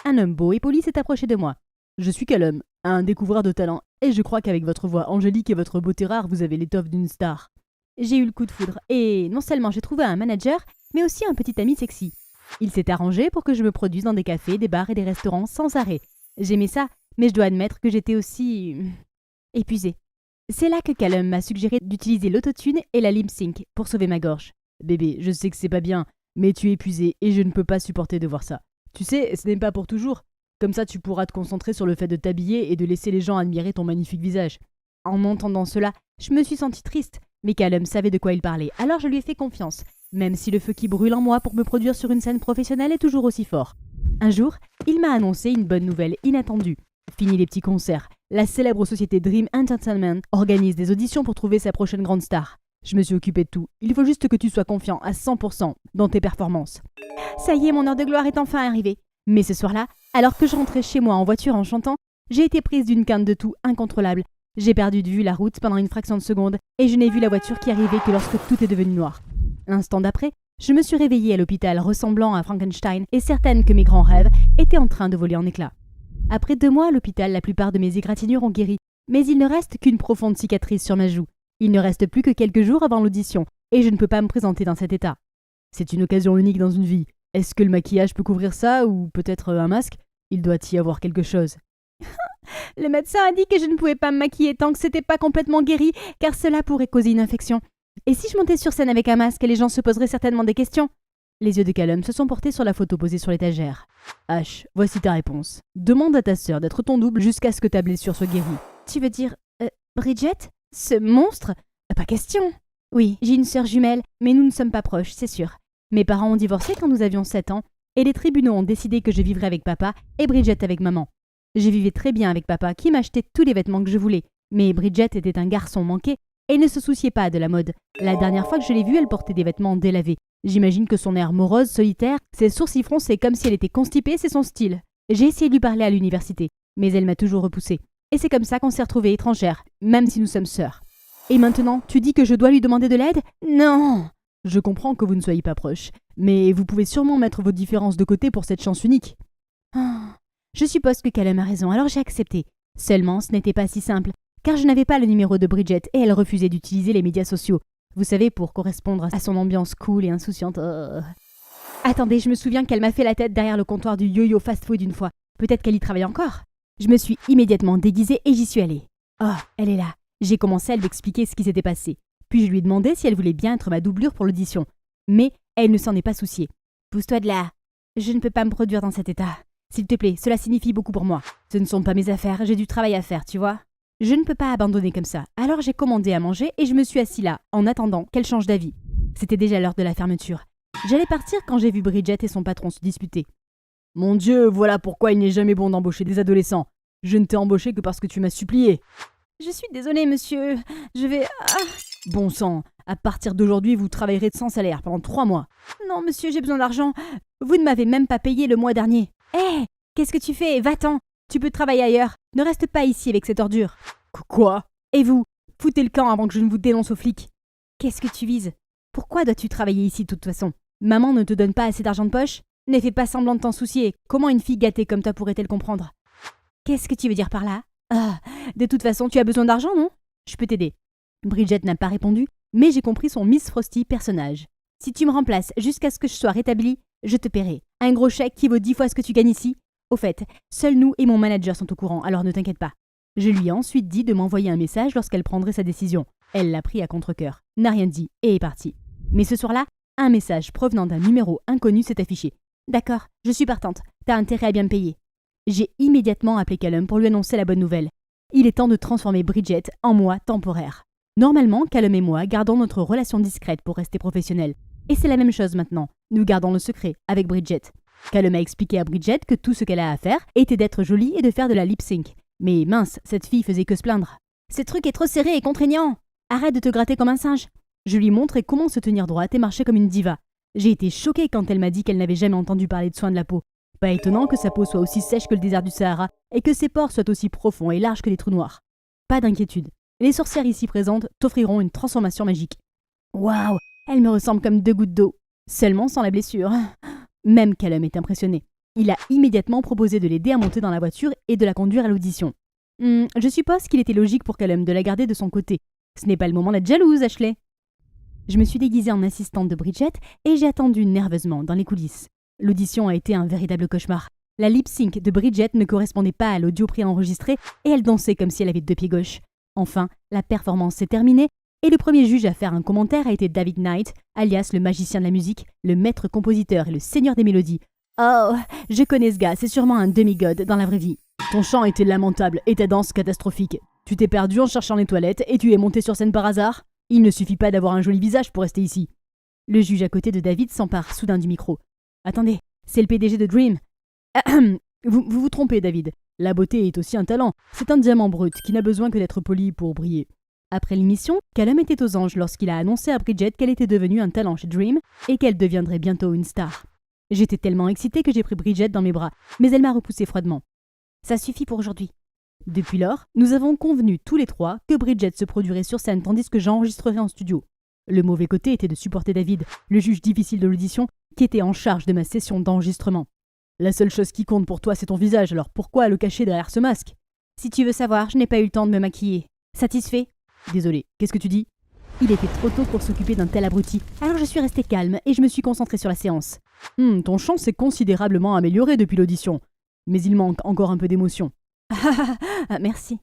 Un homme beau et poli s'est approché de moi. Je suis Callum, un découvreur de talent, et je crois qu'avec votre voix angélique et votre beauté rare, vous avez l'étoffe d'une star. J'ai eu le coup de foudre, et non seulement j'ai trouvé un manager, mais aussi un petit ami sexy. Il s'est arrangé pour que je me produise dans des cafés, des bars et des restaurants sans arrêt. J'aimais ça, mais je dois admettre que j'étais aussi... épuisée. C'est là que Callum m'a suggéré d'utiliser l'autotune et la lip sync pour sauver ma gorge. Bébé, je sais que c'est pas bien, mais tu es épuisée et je ne peux pas supporter de voir ça. Tu sais, ce n'est pas pour toujours. Comme ça, tu pourras te concentrer sur le fait de t'habiller et de laisser les gens admirer ton magnifique visage. En entendant cela, je me suis sentie triste, mais Callum savait de quoi il parlait, alors je lui ai fait confiance, même si le feu qui brûle en moi pour me produire sur une scène professionnelle est toujours aussi fort. Un jour, il m'a annoncé une bonne nouvelle inattendue. Fini les petits concerts. La célèbre société Dream Entertainment organise des auditions pour trouver sa prochaine grande star. Je me suis occupée de tout. Il faut juste que tu sois confiant à 100% dans tes performances. Ça y est, mon heure de gloire est enfin arrivée. Mais ce soir-là, alors que je rentrais chez moi en voiture en chantant, j'ai été prise d'une quinte de tout incontrôlable. J'ai perdu de vue la route pendant une fraction de seconde et je n'ai vu la voiture qui arrivait que lorsque tout est devenu noir. L'instant d'après, je me suis réveillée à l'hôpital ressemblant à Frankenstein et certaine que mes grands rêves étaient en train de voler en éclats. Après 2 mois à l'hôpital, la plupart de mes égratignures ont guéri, mais il ne reste qu'une profonde cicatrice sur ma joue. Il ne reste plus que quelques jours avant l'audition, et je ne peux pas me présenter dans cet état. C'est une occasion unique dans une vie. Est-ce que le maquillage peut couvrir ça, ou peut-être un masque? Il doit y avoir quelque chose. Le médecin a dit que je ne pouvais pas me maquiller tant que c'était pas complètement guéri, car cela pourrait causer une infection. Et si je montais sur scène avec un masque, les gens se poseraient certainement des questions. Les yeux de Callum se sont portés sur la photo posée sur l'étagère. H, voici ta réponse. Demande à ta sœur d'être ton double jusqu'à ce que ta blessure soit guérie. Tu veux dire, Bridget? Ce monstre? Pas question. Oui, j'ai une sœur jumelle, mais nous ne sommes pas proches, c'est sûr. Mes parents ont divorcé quand nous avions 7 ans, et les tribunaux ont décidé que je vivrais avec papa et Bridget avec maman. Je vivais très bien avec papa, qui m'achetait tous les vêtements que je voulais. Mais Bridget était un garçon manqué et ne se souciait pas de la mode. La dernière fois que je l'ai vue, elle portait des vêtements délavés. J'imagine que son air morose, solitaire, ses sourcils froncés comme si elle était constipée, c'est son style. J'ai essayé de lui parler à l'université, mais elle m'a toujours repoussée. Et c'est comme ça qu'on s'est retrouvés étrangères, même si nous sommes sœurs. Et maintenant, tu dis que je dois lui demander de l'aide? Non! Je comprends que vous ne soyez pas proches, mais vous pouvez sûrement mettre vos différences de côté pour cette chance unique. Je suppose que Callum a raison, alors j'ai accepté. Seulement, ce n'était pas si simple, car je n'avais pas le numéro de Bridget et elle refusait d'utiliser les médias sociaux. Vous savez, pour correspondre à son ambiance cool et insouciante. Attendez, je me souviens qu'elle m'a fait la tête derrière le comptoir du yo-yo fast-food une fois. Peut-être qu'elle y travaille encore. Je me suis immédiatement déguisée et j'y suis allée. Oh, elle est là. J'ai commencé à lui expliquer ce qui s'était passé. Puis je lui ai demandé si elle voulait bien être ma doublure pour l'audition. Mais elle ne s'en est pas souciée. Pousse-toi de là. Je ne peux pas me produire dans cet état. S'il te plaît, cela signifie beaucoup pour moi. Ce ne sont pas mes affaires, j'ai du travail à faire, tu vois. Je ne peux pas abandonner comme ça. Alors j'ai commandé à manger et je me suis assis là, en attendant qu'elle change d'avis. C'était déjà l'heure de la fermeture. J'allais partir quand j'ai vu Bridget et son patron se disputer. Mon Dieu, voilà pourquoi il n'est jamais bon d'embaucher des adolescents. Je ne t'ai embauché que parce que tu m'as supplié. Je suis désolée, monsieur. Je vais... Bon sang, à partir d'aujourd'hui, vous travaillerez sans salaire pendant 3 mois. Non, monsieur, j'ai besoin d'argent. Vous ne m'avez même pas payé le mois dernier. Hé, qu'est-ce que tu fais? Va-t'en. Tu peux travailler ailleurs. Ne reste pas ici avec cette ordure. Quoi? Et vous? Foutez le camp avant que je ne vous dénonce aux flics. Qu'est-ce que tu vises? Pourquoi dois-tu travailler ici de toute façon? Maman ne te donne pas assez d'argent de poche? Ne fais pas semblant de t'en soucier. Comment une fille gâtée comme toi pourrait-elle comprendre? Qu'est-ce que tu veux dire par là? De toute façon, tu as besoin d'argent, non? Je peux t'aider. Bridget n'a pas répondu, mais j'ai compris son Miss Frosty personnage. Si tu me remplaces jusqu'à ce que je sois rétablie, je te paierai. Un gros chèque qui vaut 10 fois ce que tu gagnes ici. Au fait, seuls nous et mon manager sont au courant, alors ne t'inquiète pas. Je lui ai ensuite dit de m'envoyer un message lorsqu'elle prendrait sa décision. Elle l'a pris à contre-cœur, n'a rien dit et est partie. Mais ce soir-là, un message provenant d'un numéro inconnu s'est affiché. D'accord, je suis partante. T'as intérêt à bien me payer. J'ai immédiatement appelé Callum pour lui annoncer la bonne nouvelle. Il est temps de transformer Bridget en moi temporaire. Normalement, Callum et moi gardons notre relation discrète pour rester professionnels. Et c'est la même chose maintenant. Nous gardons le secret avec Bridget. Callum a expliqué à Bridget que tout ce qu'elle a à faire était d'être jolie et de faire de la lip sync. Mais mince, cette fille faisait que se plaindre. Ce truc est trop serré et contraignant. Arrête de te gratter comme un singe. Je lui montrai comment se tenir droite et marcher comme une diva. J'ai été choquée quand elle m'a dit qu'elle n'avait jamais entendu parler de soins de la peau. Pas étonnant que sa peau soit aussi sèche que le désert du Sahara et que ses pores soient aussi profonds et larges que des trous noirs. Pas d'inquiétude. Les sorcières ici présentes t'offriront une transformation magique. Waouh, elle me ressemble comme 2 gouttes d'eau. Seulement sans la blessure. Même Callum est impressionné. Il a immédiatement proposé de l'aider à monter dans la voiture et de la conduire à l'audition. Je suppose qu'il était logique pour Callum de la garder de son côté. Ce n'est pas le moment d'être jalouse, Ashley. Je me suis déguisée en assistante de Bridget et j'ai attendu nerveusement dans les coulisses. L'audition a été un véritable cauchemar. La lip-sync de Bridget ne correspondait pas à l'audio préenregistré et elle dansait comme si elle avait 2 pieds gauches. Enfin, la performance s'est terminée et le premier juge à faire un commentaire a été David Knight, alias le magicien de la musique, le maître compositeur et le seigneur des mélodies. Oh, je connais ce gars, c'est sûrement un demi-god dans la vraie vie. Ton chant était lamentable et ta danse catastrophique. Tu t'es perdu en cherchant les toilettes et tu es monté sur scène par hasard. Il ne suffit pas d'avoir un joli visage pour rester ici. Le juge à côté de David s'empare soudain du micro. Attendez, c'est le PDG de Dream. Vous vous trompez, David. La beauté est aussi un talent. C'est un diamant brut qui n'a besoin que d'être poli pour briller. Après l'émission, Callum était aux anges lorsqu'il a annoncé à Bridget qu'elle était devenue un talent chez Dream et qu'elle deviendrait bientôt une star. J'étais tellement excitée que j'ai pris Bridget dans mes bras, mais elle m'a repoussé froidement. Ça suffit pour aujourd'hui. Depuis lors, nous avons convenu tous les 3 que Bridget se produirait sur scène tandis que j'enregistrerais en studio. Le mauvais côté était de supporter David, le juge difficile de l'audition, qui était en charge de ma session d'enregistrement. La seule chose qui compte pour toi, c'est ton visage, alors pourquoi le cacher derrière ce masque? Si tu veux savoir, je n'ai pas eu le temps de me maquiller. Satisfait? Désolé, qu'est-ce que tu dis? Il était trop tôt pour s'occuper d'un tel abruti, alors je suis restée calme et je me suis concentrée sur la séance. Ton chant s'est considérablement amélioré depuis l'audition, mais il manque encore un peu d'émotion. Merci.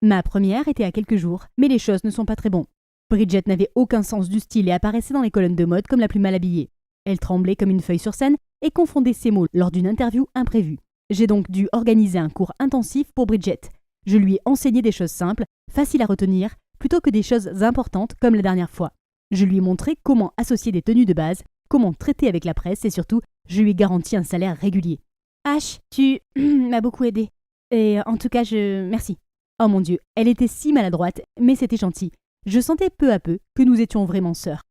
Ma première était à quelques jours, mais les choses ne sont pas très bons. Bridget n'avait aucun sens du style et apparaissait dans les colonnes de mode comme la plus mal habillée. Elle tremblait comme une feuille sur scène et confondait ses mots lors d'une interview imprévue. J'ai donc dû organiser un cours intensif pour Bridget. Je lui ai enseigné des choses simples, faciles à retenir, plutôt que des choses importantes comme la dernière fois. Je lui ai montré comment associer des tenues de base, comment traiter avec la presse et surtout, je lui ai garanti un salaire régulier. Ash, tu m'as beaucoup aidé. Et en tout cas, merci. Oh mon Dieu, elle était si maladroite, mais c'était gentil. Je sentais peu à peu que nous étions vraiment sœurs.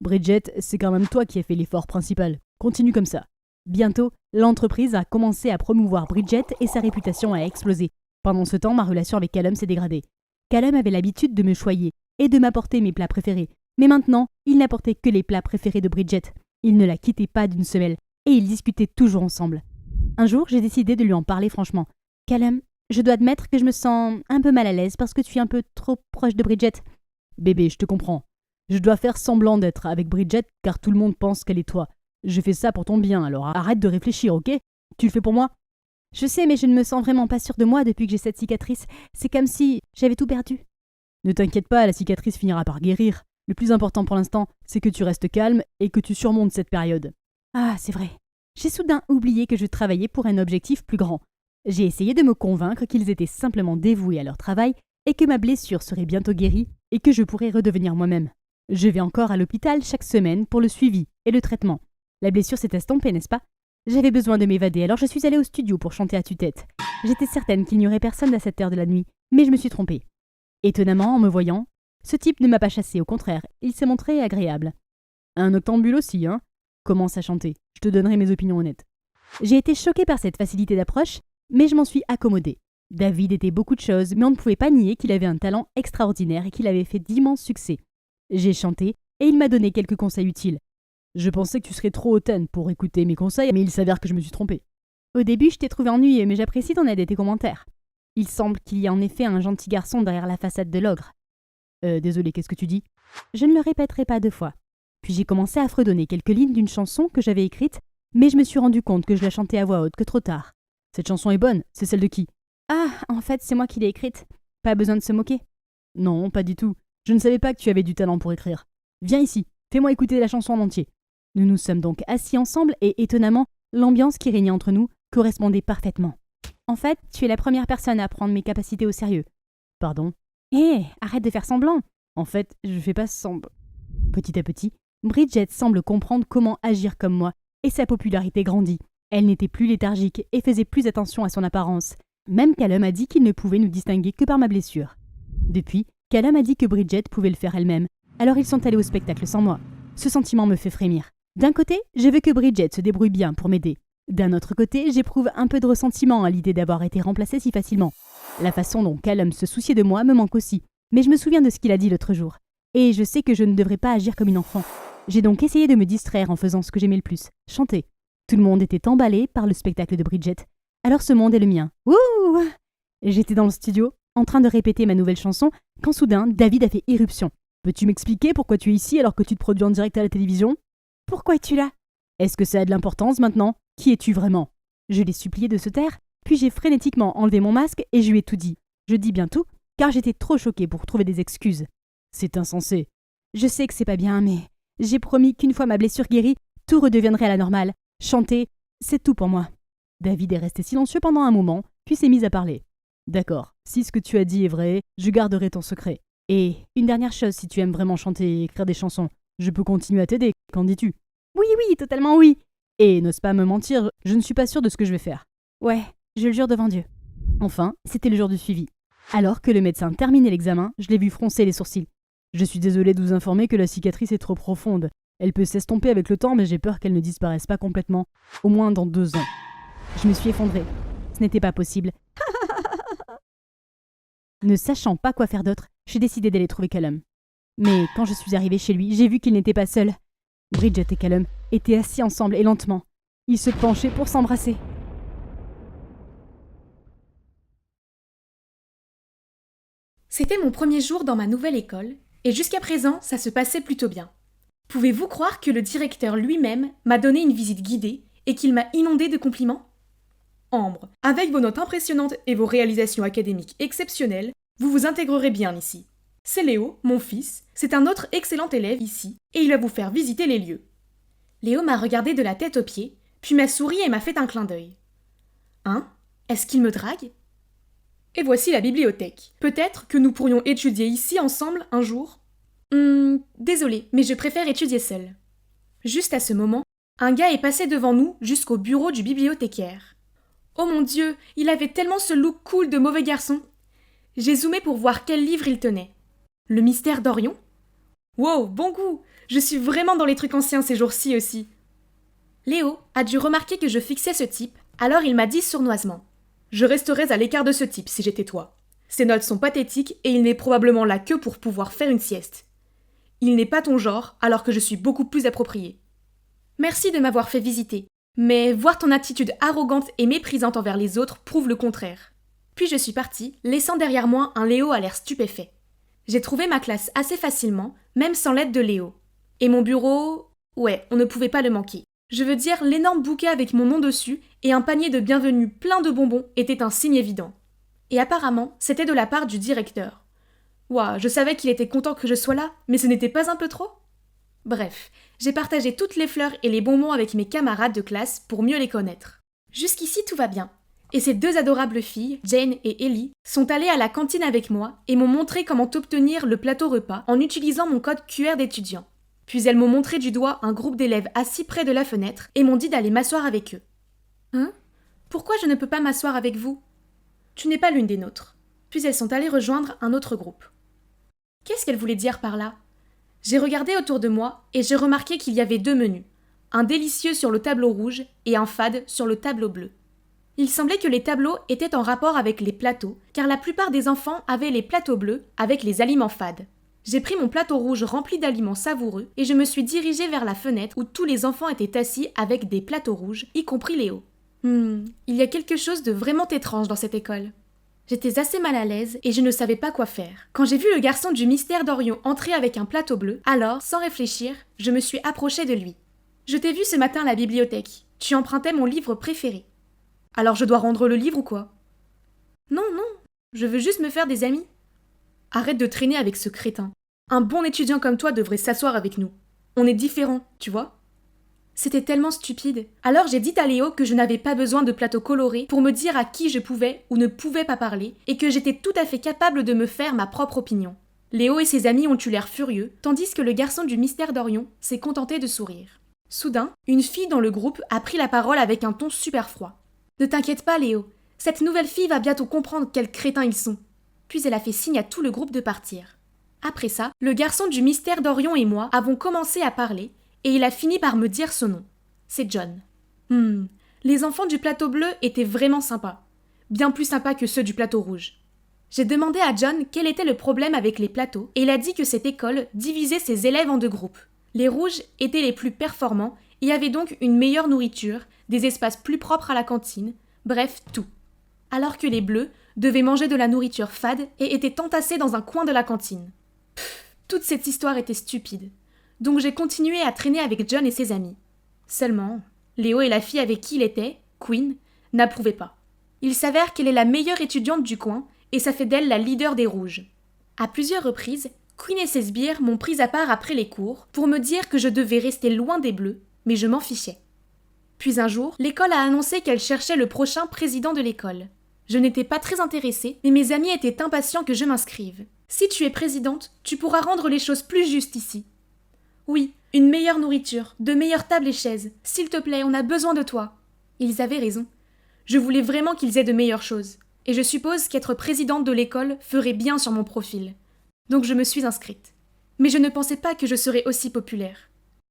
Bridget, c'est quand même toi qui as fait l'effort principal. Continue comme ça. Bientôt, l'entreprise a commencé à promouvoir Bridget et sa réputation a explosé. Pendant ce temps, ma relation avec Callum s'est dégradée. Callum avait l'habitude de me choyer et de m'apporter mes plats préférés. Mais maintenant, il n'apportait que les plats préférés de Bridget. Il ne la quittait pas d'une semelle et ils discutaient toujours ensemble. Un jour, j'ai décidé de lui en parler franchement. Callum, je dois admettre que je me sens un peu mal à l'aise parce que tu es un peu trop proche de Bridget. Bébé, je te comprends. Je dois faire semblant d'être avec Bridget car tout le monde pense qu'elle est toi. Je fais ça pour ton bien, alors arrête de réfléchir, ok? Tu le fais pour moi? Je sais, mais je ne me sens vraiment pas sûre de moi depuis que j'ai cette cicatrice. C'est comme si j'avais tout perdu. Ne t'inquiète pas, la cicatrice finira par guérir. Le plus important pour l'instant, c'est que tu restes calme et que tu surmontes cette période. Ah, c'est vrai. J'ai soudain oublié que je travaillais pour un objectif plus grand. J'ai essayé de me convaincre qu'ils étaient simplement dévoués à leur travail et que ma blessure serait bientôt guérie et que je pourrais redevenir moi-même. Je vais encore à l'hôpital chaque semaine pour le suivi et le traitement. La blessure s'est estompée, n'est-ce pas? J'avais besoin de m'évader, alors je suis allée au studio pour chanter à tue-tête. J'étais certaine qu'il n'y aurait personne à cette heure de la nuit, mais je me suis trompée. Étonnamment, en me voyant, ce type ne m'a pas chassée, au contraire, il s'est montré agréable. Un octambule aussi, hein? Commence à chanter, je te donnerai mes opinions honnêtes. J'ai été choquée par cette facilité d'approche, mais je m'en suis accommodée. David était beaucoup de choses, mais on ne pouvait pas nier qu'il avait un talent extraordinaire et qu'il avait fait d'immenses succès. J'ai chanté, et il m'a donné quelques conseils utiles. Je pensais que tu serais trop hautaine pour écouter mes conseils, mais il s'avère que je me suis trompée. Au début, je t'ai trouvé ennuyeux, mais j'apprécie ton aide et tes commentaires. Il semble qu'il y a en effet un gentil garçon derrière la façade de l'ogre. Désolé, qu'est-ce que tu dis? Je ne le répéterai pas 2 fois. Puis j'ai commencé à fredonner quelques lignes d'une chanson que j'avais écrite, mais je me suis rendu compte que je la chantais à voix haute que trop tard. Cette chanson est bonne, c'est celle de qui? Ah, en fait, c'est moi qui l'ai écrite. Pas besoin de se moquer. Non, pas du tout. Je ne savais pas que tu avais du talent pour écrire. Viens ici, fais-moi écouter la chanson en entier. Nous nous sommes donc assis ensemble et étonnamment, l'ambiance qui régnait entre nous correspondait parfaitement. En fait, tu es la première personne à prendre mes capacités au sérieux. Pardon? Hé, arrête de faire semblant. En fait, je fais pas semblant. Petit à petit, Bridget semble comprendre comment agir comme moi, et sa popularité grandit. Elle n'était plus léthargique et faisait plus attention à son apparence. Même Callum a dit qu'il ne pouvait nous distinguer que par ma blessure. Depuis, Callum a dit que Bridget pouvait le faire elle-même, alors ils sont allés au spectacle sans moi. Ce sentiment me fait frémir. D'un côté, je veux que Bridget se débrouille bien pour m'aider. D'un autre côté, j'éprouve un peu de ressentiment à l'idée d'avoir été remplacée si facilement. La façon dont Callum se souciait de moi me manque aussi, mais je me souviens de ce qu'il a dit l'autre jour. Et je sais que je ne devrais pas agir comme une enfant. J'ai donc essayé de me distraire en faisant ce que j'aimais le plus, chanter. Tout le monde était emballé par le spectacle de Bridget. Alors ce monde est le mien. Wouh! J'étais dans le studio, en train de répéter ma nouvelle chanson, quand soudain, David a fait irruption. Peux-tu m'expliquer pourquoi tu es ici alors que tu te produis en direct à la télévision? Pourquoi es-tu là? Est-ce que ça a de l'importance maintenant? Qui es-tu vraiment? Je l'ai supplié de se taire, puis j'ai frénétiquement enlevé mon masque et je lui ai tout dit. Je dis bien tout, car j'étais trop choquée pour trouver des excuses. C'est insensé. Je sais que c'est pas bien, mais j'ai promis qu'une fois ma blessure guérie, tout redeviendrait à la normale. Chanter, c'est tout pour moi. David est resté silencieux pendant un moment, puis s'est mis à parler. D'accord, si ce que tu as dit est vrai, je garderai ton secret. Et une dernière chose, si tu aimes vraiment chanter et écrire des chansons, je peux continuer à t'aider, qu'en dis-tu? Oui, oui, totalement oui. Et n'ose pas me mentir, je ne suis pas sûre de ce que je vais faire. Ouais, je le jure devant Dieu. Enfin, c'était le jour du suivi. Alors que le médecin terminait l'examen, je l'ai vu froncer les sourcils. Je suis désolée de vous informer que la cicatrice est trop profonde. Elle peut s'estomper avec le temps, mais j'ai peur qu'elle ne disparaisse pas complètement, au moins dans 2 ans. Je me suis effondrée. Ce n'était pas possible. Ne sachant pas quoi faire d'autre, j'ai décidé d'aller trouver Callum. Mais quand je suis arrivée chez lui, j'ai vu qu'il n'était pas seul. Bridget et Callum étaient assis ensemble et lentement. Ils se penchaient pour s'embrasser. C'était mon premier jour dans ma nouvelle école, et jusqu'à présent, ça se passait plutôt bien. Pouvez-vous croire que le directeur lui-même m'a donné une visite guidée et qu'il m'a inondée de compliments? Ambre, avec vos notes impressionnantes et vos réalisations académiques exceptionnelles, vous vous intégrerez bien ici. C'est Léo, mon fils, c'est un autre excellent élève ici, et il va vous faire visiter les lieux. Léo m'a regardé de la tête aux pieds, puis m'a souri et m'a fait un clin d'œil. Hein? Est-ce qu'il me drague? Et voici la bibliothèque. Peut-être que nous pourrions étudier ici ensemble un jour? Désolée, mais je préfère étudier seule. Juste à ce moment, un gars est passé devant nous jusqu'au bureau du bibliothécaire. Oh mon Dieu, il avait tellement ce look cool de mauvais garçon. J'ai zoomé pour voir quel livre il tenait. Le mystère d'Orion? Wow, bon goût! Je suis vraiment dans les trucs anciens ces jours-ci aussi. Léo a dû remarquer que je fixais ce type, alors il m'a dit sournoisement. Je resterais à l'écart de ce type si j'étais toi. Ses notes sont pathétiques et il n'est probablement là que pour pouvoir faire une sieste. Il n'est pas ton genre, alors que je suis beaucoup plus appropriée. Merci de m'avoir fait visiter, mais voir ton attitude arrogante et méprisante envers les autres prouve le contraire. Puis je suis partie, laissant derrière moi un Léo à l'air stupéfait. J'ai trouvé ma classe assez facilement, même sans l'aide de Léo. Et mon bureau... Ouais, on ne pouvait pas le manquer. Je veux dire, l'énorme bouquet avec mon nom dessus et un panier de bienvenue plein de bonbons était un signe évident. Et apparemment, c'était de la part du directeur. Ouah, je savais qu'il était content que je sois là, mais ce n'était pas un peu trop? Bref, j'ai partagé toutes les fleurs et les bonbons avec mes camarades de classe pour mieux les connaître. Jusqu'ici, tout va bien. Et ces 2 adorables filles, Jane et Ellie, sont allées à la cantine avec moi et m'ont montré comment obtenir le plateau repas en utilisant mon code QR d'étudiant. Puis elles m'ont montré du doigt un groupe d'élèves assis près de la fenêtre et m'ont dit d'aller m'asseoir avec eux. Hein? Pourquoi je ne peux pas m'asseoir avec vous? Tu n'es pas l'une des nôtres. Puis elles sont allées rejoindre un autre groupe. Qu'est-ce qu'elle voulait dire par là? J'ai regardé autour de moi et j'ai remarqué qu'il y avait 2 menus. Un délicieux sur le tableau rouge et un fade sur le tableau bleu. Il semblait que les tableaux étaient en rapport avec les plateaux, car la plupart des enfants avaient les plateaux bleus avec les aliments fades. J'ai pris mon plateau rouge rempli d'aliments savoureux et je me suis dirigée vers la fenêtre où tous les enfants étaient assis avec des plateaux rouges, y compris Léo. Il y a quelque chose de vraiment étrange dans cette école. J'étais assez mal à l'aise et je ne savais pas quoi faire. Quand j'ai vu le garçon du mystère d'Orion entrer avec un plateau bleu, alors, sans réfléchir, je me suis approchée de lui. Je t'ai vu ce matin à la bibliothèque. Tu empruntais mon livre préféré. Alors je dois rendre le livre ou quoi? Non, je veux juste me faire des amis. Arrête de traîner avec ce crétin. Un bon étudiant comme toi devrait s'asseoir avec nous. On est différents, tu vois? C'était tellement stupide. Alors j'ai dit à Léo que je n'avais pas besoin de plateau coloré pour me dire à qui je pouvais ou ne pouvais pas parler et que j'étais tout à fait capable de me faire ma propre opinion. Léo et ses amis ont eu l'air furieux, tandis que le garçon du mystère d'Orion s'est contenté de sourire. Soudain, une fille dans le groupe a pris la parole avec un ton super froid. « Ne t'inquiète pas, Léo, cette nouvelle fille va bientôt comprendre quels crétins ils sont. » Puis elle a fait signe à tout le groupe de partir. Après ça, le garçon du mystère d'Orion et moi avons commencé à parler et il a fini par me dire son nom. C'est John. Les enfants du plateau bleu étaient vraiment sympas. Bien plus sympas que ceux du plateau rouge. J'ai demandé à John quel était le problème avec les plateaux et il a dit que cette école divisait ses élèves en deux groupes. Les rouges étaient les plus performants et avaient donc une meilleure nourriture, des espaces plus propres à la cantine, bref, tout. Alors que les bleus devaient manger de la nourriture fade et étaient entassés dans un coin de la cantine. Toute cette histoire était stupide. Donc j'ai continué à traîner avec John et ses amis. Seulement, Léo et la fille avec qui il était, Queen, n'approuvaient pas. Il s'avère qu'elle est la meilleure étudiante du coin et ça fait d'elle la leader des rouges. À plusieurs reprises, Queen et ses sbires m'ont prise à part après les cours pour me dire que je devais rester loin des bleus, mais je m'en fichais. Puis un jour, l'école a annoncé qu'elle cherchait le prochain président de l'école. Je n'étais pas très intéressée, mais mes amis étaient impatients que je m'inscrive. Si tu es présidente, tu pourras rendre les choses plus justes ici. Oui, une meilleure nourriture, de meilleures tables et chaises. S'il te plaît, on a besoin de toi. Ils avaient raison. Je voulais vraiment qu'ils aient de meilleures choses. Et je suppose qu'être présidente de l'école ferait bien sur mon profil. Donc je me suis inscrite. Mais je ne pensais pas que je serais aussi populaire.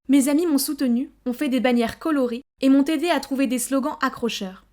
Mes amis m'ont soutenue, ont fait des bannières colorées et m'ont aidé à trouver des slogans accrocheurs.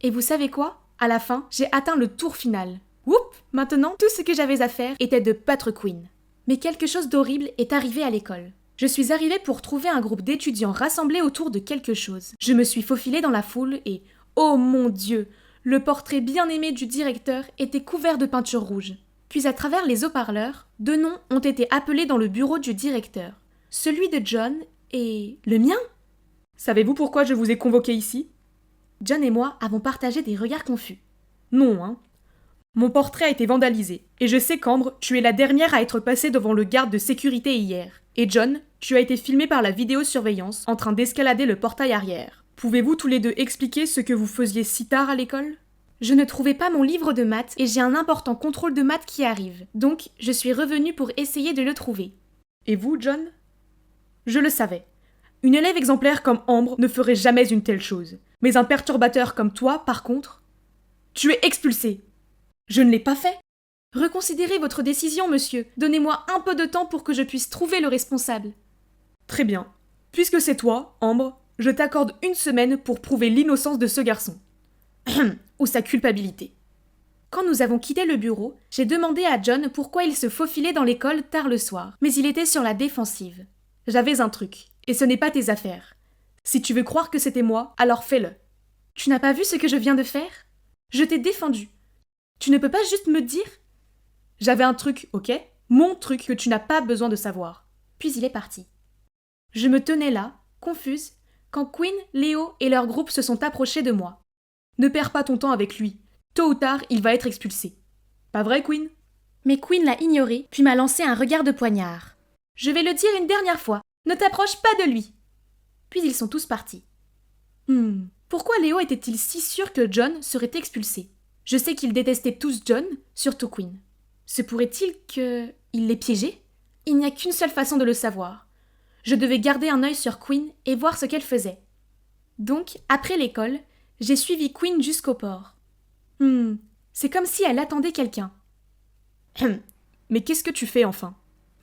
Et vous savez quoi ? À la fin, j'ai atteint le tour final. Whoop ! Maintenant, tout ce que j'avais à faire était de battre Queen. Mais quelque chose d'horrible est arrivé à l'école. Je suis arrivée pour trouver un groupe d'étudiants rassemblés autour de quelque chose. Je me suis faufilée dans la foule et, oh mon Dieu, le portrait bien aimé du directeur était couvert de peinture rouge. Puis à travers les haut-parleurs, 2 noms ont été appelés dans le bureau du directeur. Celui de John et... le mien ? Savez-vous pourquoi je vous ai convoqué ici ? John et moi avons partagé des regards confus. Non, hein. Mon portrait a été vandalisé, et je sais qu'Ambre, tu es la dernière à être passée devant le garde de sécurité hier. Et John, tu as été filmé par la vidéosurveillance en train d'escalader le portail arrière. Pouvez-vous tous les deux expliquer ce que vous faisiez si tard à l'école ? Je ne trouvais pas mon livre de maths et j'ai un important contrôle de maths qui arrive, donc je suis revenue pour essayer de le trouver. Et vous, John ? Je le savais. Une élève exemplaire comme Ambre ne ferait jamais une telle chose. Mais un perturbateur comme toi, par contre... Tu es expulsé. Je ne l'ai pas fait. Reconsidérez votre décision, monsieur. Donnez-moi un peu de temps pour que je puisse trouver le responsable. Très bien. Puisque c'est toi, Ambre, je t'accorde 1 semaine pour prouver l'innocence de ce garçon. Ou sa culpabilité. Quand nous avons quitté le bureau, j'ai demandé à John pourquoi il se faufilait dans l'école tard le soir, mais il était sur la défensive. J'avais un truc, et ce n'est pas tes affaires. Si tu veux croire que c'était moi, alors fais-le. Tu n'as pas vu ce que je viens de faire ? Je t'ai défendu. Tu ne peux pas juste me dire ? J'avais un truc, ok ? Mon truc que tu n'as pas besoin de savoir. Puis il est parti. Je me tenais là, confuse, quand Queen, Léo et leur groupe se sont approchés de moi. Ne perds pas ton temps avec lui. Tôt ou tard, il va être expulsé. Pas vrai, Queen ? Mais Queen l'a ignoré, puis m'a lancé un regard de poignard. Je vais le dire une dernière fois, ne t'approche pas de lui. Puis ils sont tous partis. Pourquoi Léo était-il si sûr que John serait expulsé ? Je sais qu'ils détestaient tous John, surtout Queen. Se pourrait-il qu'il les piégeait ? Il n'y a qu'une seule façon de le savoir. Je devais garder un œil sur Queen et voir ce qu'elle faisait. Donc, après l'école, j'ai suivi Queen jusqu'au port. C'est comme si elle attendait quelqu'un. Mais qu'est-ce que tu fais enfin ?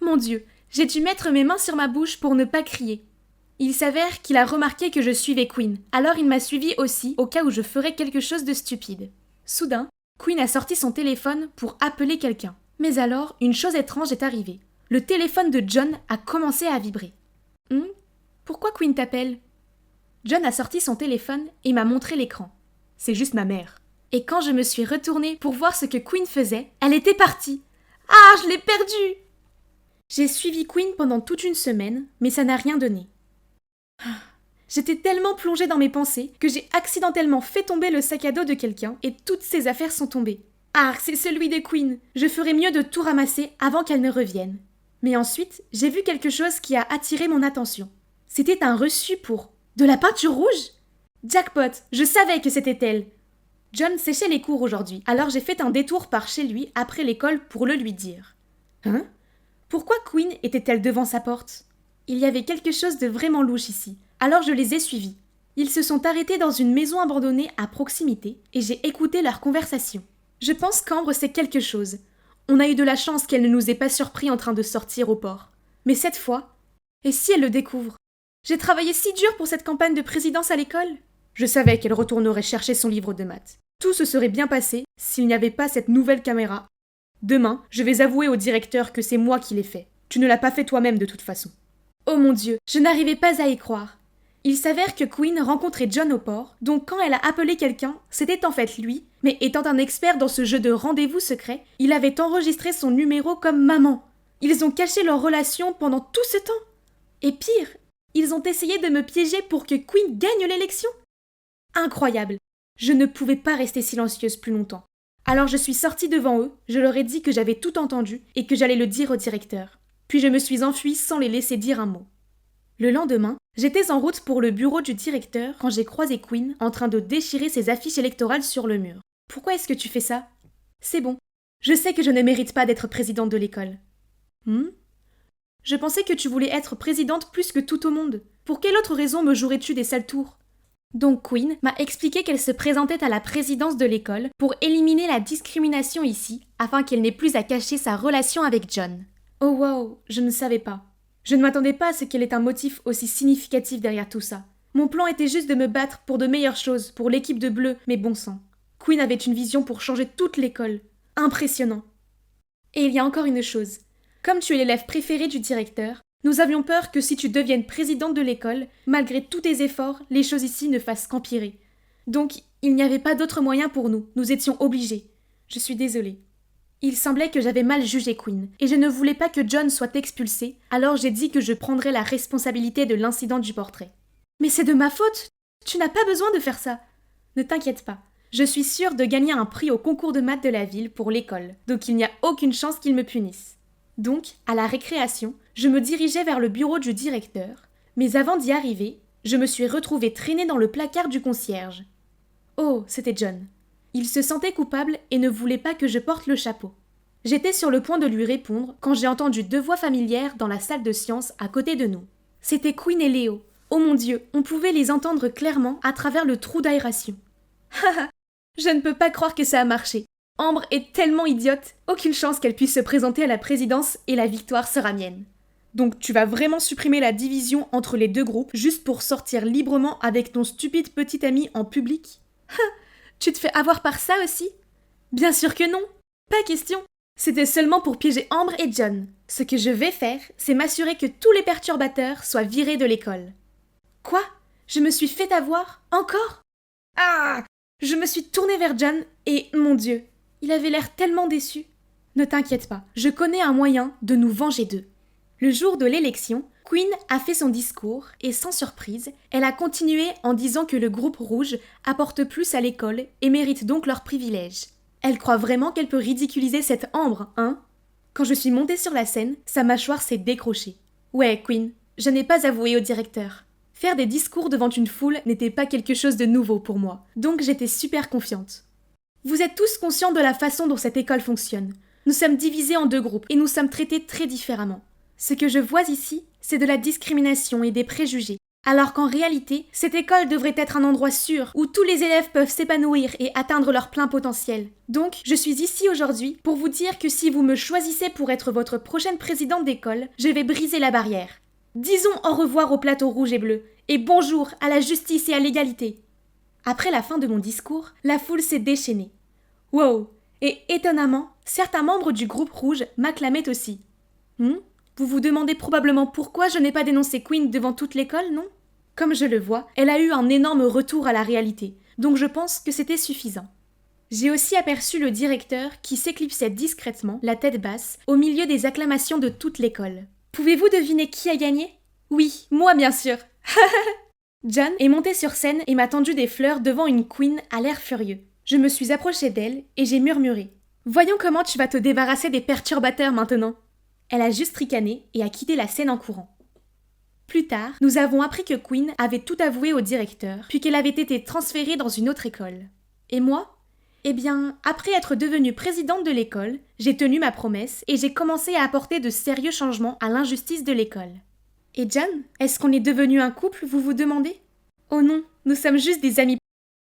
Mon Dieu, j'ai dû mettre mes mains sur ma bouche pour ne pas crier. Il s'avère qu'il a remarqué que je suivais Queen, alors il m'a suivi aussi au cas où je ferais quelque chose de stupide. Soudain, Queen a sorti son téléphone pour appeler quelqu'un. Mais alors, une chose étrange est arrivée. Le téléphone de John a commencé à vibrer. Pourquoi Queen t'appelle ? John a sorti son téléphone et m'a montré l'écran. C'est juste ma mère. Et quand je me suis retournée pour voir ce que Queen faisait, elle était partie. Ah, je l'ai perdue ! J'ai suivi Queen pendant toute une semaine, mais ça n'a rien donné. J'étais tellement plongée dans mes pensées que j'ai accidentellement fait tomber le sac à dos de quelqu'un et toutes ses affaires sont tombées. Ah, c'est celui de Queen. Je ferais mieux de tout ramasser avant qu'elle ne revienne. Mais ensuite, j'ai vu quelque chose qui a attiré mon attention. C'était un reçu pour De la peinture rouge? Jackpot, je savais que c'était elle. John séchait les cours aujourd'hui, alors j'ai fait un détour par chez lui après l'école pour le lui dire. Hein? Pourquoi Quinn était-elle devant sa porte? Il y avait quelque chose de vraiment louche ici, alors je les ai suivis. Ils se sont arrêtés dans une maison abandonnée à proximité et j'ai écouté leur conversation. Je pense qu'Ambre sait quelque chose. On a eu de la chance qu'elle ne nous ait pas surpris en train de sortir au port. Mais cette fois, et si elle le découvre? J'ai travaillé si dur pour cette campagne de présidence à l'école. Je savais qu'elle retournerait chercher son livre de maths. Tout se serait bien passé s'il n'y avait pas cette nouvelle caméra. Demain, je vais avouer au directeur que c'est moi qui l'ai fait. Tu ne l'as pas fait toi-même de toute façon. Oh mon Dieu, je n'arrivais pas à y croire. Il s'avère que Quinn rencontrait John au port, donc quand elle a appelé quelqu'un, c'était en fait lui, mais étant un expert dans ce jeu de rendez-vous secret, il avait enregistré son numéro comme maman. Ils ont caché leur relation pendant tout ce temps. Et pire, ils ont essayé de me piéger pour que Quinn gagne l'élection. Incroyable. Je ne pouvais pas rester silencieuse plus longtemps. Alors je suis sortie devant eux, je leur ai dit que j'avais tout entendu et que j'allais le dire au directeur. Puis je me suis enfuie sans les laisser dire un mot. Le lendemain, j'étais en route pour le bureau du directeur quand j'ai croisé Quinn en train de déchirer ses affiches électorales sur le mur. « Pourquoi est-ce que tu fais ça ?»« C'est bon. Je sais que je ne mérite pas d'être présidente de l'école. »« Je pensais que tu voulais être présidente plus que tout au monde. Pour quelle autre raison me jouerais-tu des sales tours ?» Donc Quinn m'a expliqué qu'elle se présentait à la présidence de l'école pour éliminer la discrimination ici, afin qu'elle n'ait plus à cacher sa relation avec John. Oh wow, je ne savais pas. Je ne m'attendais pas à ce qu'elle ait un motif aussi significatif derrière tout ça. Mon plan était juste de me battre pour de meilleures choses, pour l'équipe de Bleu, mais bon sang. Quinn avait une vision pour changer toute l'école. Impressionnant. Et il y a encore une chose. Comme tu es l'élève préféré du directeur, nous avions peur que si tu deviennes présidente de l'école, malgré tous tes efforts, les choses ici ne fassent qu'empirer. Donc, il n'y avait pas d'autre moyen pour nous, nous étions obligés. Je suis désolée. Il semblait que j'avais mal jugé Quinn, et je ne voulais pas que John soit expulsé, alors j'ai dit que je prendrais la responsabilité de l'incident du portrait. Mais c'est de ma faute! Tu n'as pas besoin de faire ça! Ne t'inquiète pas, je suis sûre de gagner un prix au concours de maths de la ville pour l'école, donc il n'y a aucune chance qu'ils me punissent. Donc, à la récréation, je me dirigeais vers le bureau du directeur, mais avant d'y arriver, je me suis retrouvée traînée dans le placard du concierge. Oh, c'était John. Il se sentait coupable et ne voulait pas que je porte le chapeau. J'étais sur le point de lui répondre quand j'ai entendu deux voix familières dans la salle de sciences à côté de nous. C'était Quinn et Léo. Oh mon Dieu, on pouvait les entendre clairement à travers le trou d'aération. Haha, je ne peux pas croire que ça a marché. Ambre est tellement idiote, aucune chance qu'elle puisse se présenter à la présidence et la victoire sera mienne. Donc tu vas vraiment supprimer la division entre les deux groupes juste pour sortir librement avec ton stupide petit ami en public? Tu te fais avoir par ça aussi? Bien sûr que non, pas question. C'était seulement pour piéger Ambre et John. Ce que je vais faire, c'est m'assurer que tous les perturbateurs soient virés de l'école. Quoi? Je me suis fait avoir? Encore? Ah! Je me suis tournée vers John et, mon Dieu, il avait l'air tellement déçu. Ne t'inquiète pas, je connais un moyen de nous venger d'eux. Le jour de l'élection, Quinn a fait son discours et sans surprise, elle a continué en disant que le groupe rouge apporte plus à l'école et mérite donc leurs privilèges. Elle croit vraiment qu'elle peut ridiculiser cette Ambre, hein? Quand je suis montée sur la scène, sa mâchoire s'est décrochée. Ouais, Quinn, je n'ai pas avoué au directeur. Faire des discours devant une foule n'était pas quelque chose de nouveau pour moi, donc j'étais super confiante. Vous êtes tous conscients de la façon dont cette école fonctionne. Nous sommes divisés en deux groupes et nous sommes traités très différemment. Ce que je vois ici, c'est de la discrimination et des préjugés, alors qu'en réalité, cette école devrait être un endroit sûr où tous les élèves peuvent s'épanouir et atteindre leur plein potentiel. Donc, je suis ici aujourd'hui pour vous dire que si vous me choisissez pour être votre prochaine présidente d'école, je vais briser la barrière. Disons au revoir au plateau rouge et bleu, et bonjour à la justice et à l'égalité. Après la fin de mon discours, la foule s'est déchaînée. Wow! Et étonnamment, certains membres du groupe rouge m'acclamaient aussi. Vous vous demandez probablement pourquoi je n'ai pas dénoncé Quinn devant toute l'école, non? Comme je le vois, elle a eu un énorme retour à la réalité, donc je pense que c'était suffisant. J'ai aussi aperçu le directeur qui s'éclipsait discrètement, la tête basse, au milieu des acclamations de toute l'école. Pouvez-vous deviner qui a gagné? Oui, moi bien sûr. John est monté sur scène et m'a tendu des fleurs devant une Quinn à l'air furieux. Je me suis approchée d'elle et j'ai murmuré. Voyons comment tu vas te débarrasser des perturbateurs maintenant. Elle a juste ricané et a quitté la scène en courant. Plus tard, nous avons appris que Queen avait tout avoué au directeur, puis qu'elle avait été transférée dans une autre école. Et moi ? Eh bien, après être devenue présidente de l'école, j'ai tenu ma promesse et j'ai commencé à apporter de sérieux changements à l'injustice de l'école. Et John, est-ce qu'on est devenu un couple, vous vous demandez ? Oh non, nous sommes juste des amis.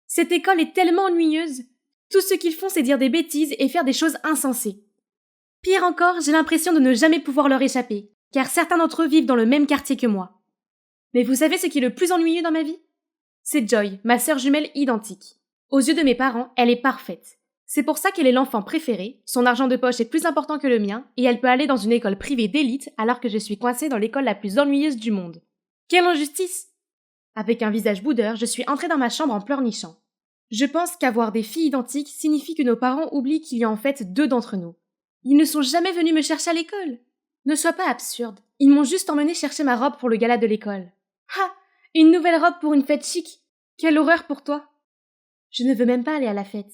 Cette école est tellement ennuyeuse. Tout ce qu'ils font, c'est dire des bêtises et faire des choses insensées. Pire encore, j'ai l'impression de ne jamais pouvoir leur échapper, car certains d'entre eux vivent dans le même quartier que moi. Mais vous savez ce qui est le plus ennuyeux dans ma vie ? C'est Joy, ma sœur jumelle identique. Aux yeux de mes parents, elle est parfaite. C'est pour ça qu'elle est l'enfant préféré, son argent de poche est plus important que le mien, et elle peut aller dans une école privée d'élite alors que je suis coincée dans l'école la plus ennuyeuse du monde. Quelle injustice ! Avec un visage boudeur, je suis entrée dans ma chambre en pleurnichant. Je pense qu'avoir des filles identiques signifie que nos parents oublient qu'il y a en fait 2 d'entre nous. Ils ne sont jamais venus me chercher à l'école. Ne sois pas absurde, ils m'ont juste emmené chercher ma robe pour le gala de l'école. Ah ! Une nouvelle robe pour une fête chic ! Quelle horreur pour toi ! Je ne veux même pas aller à la fête.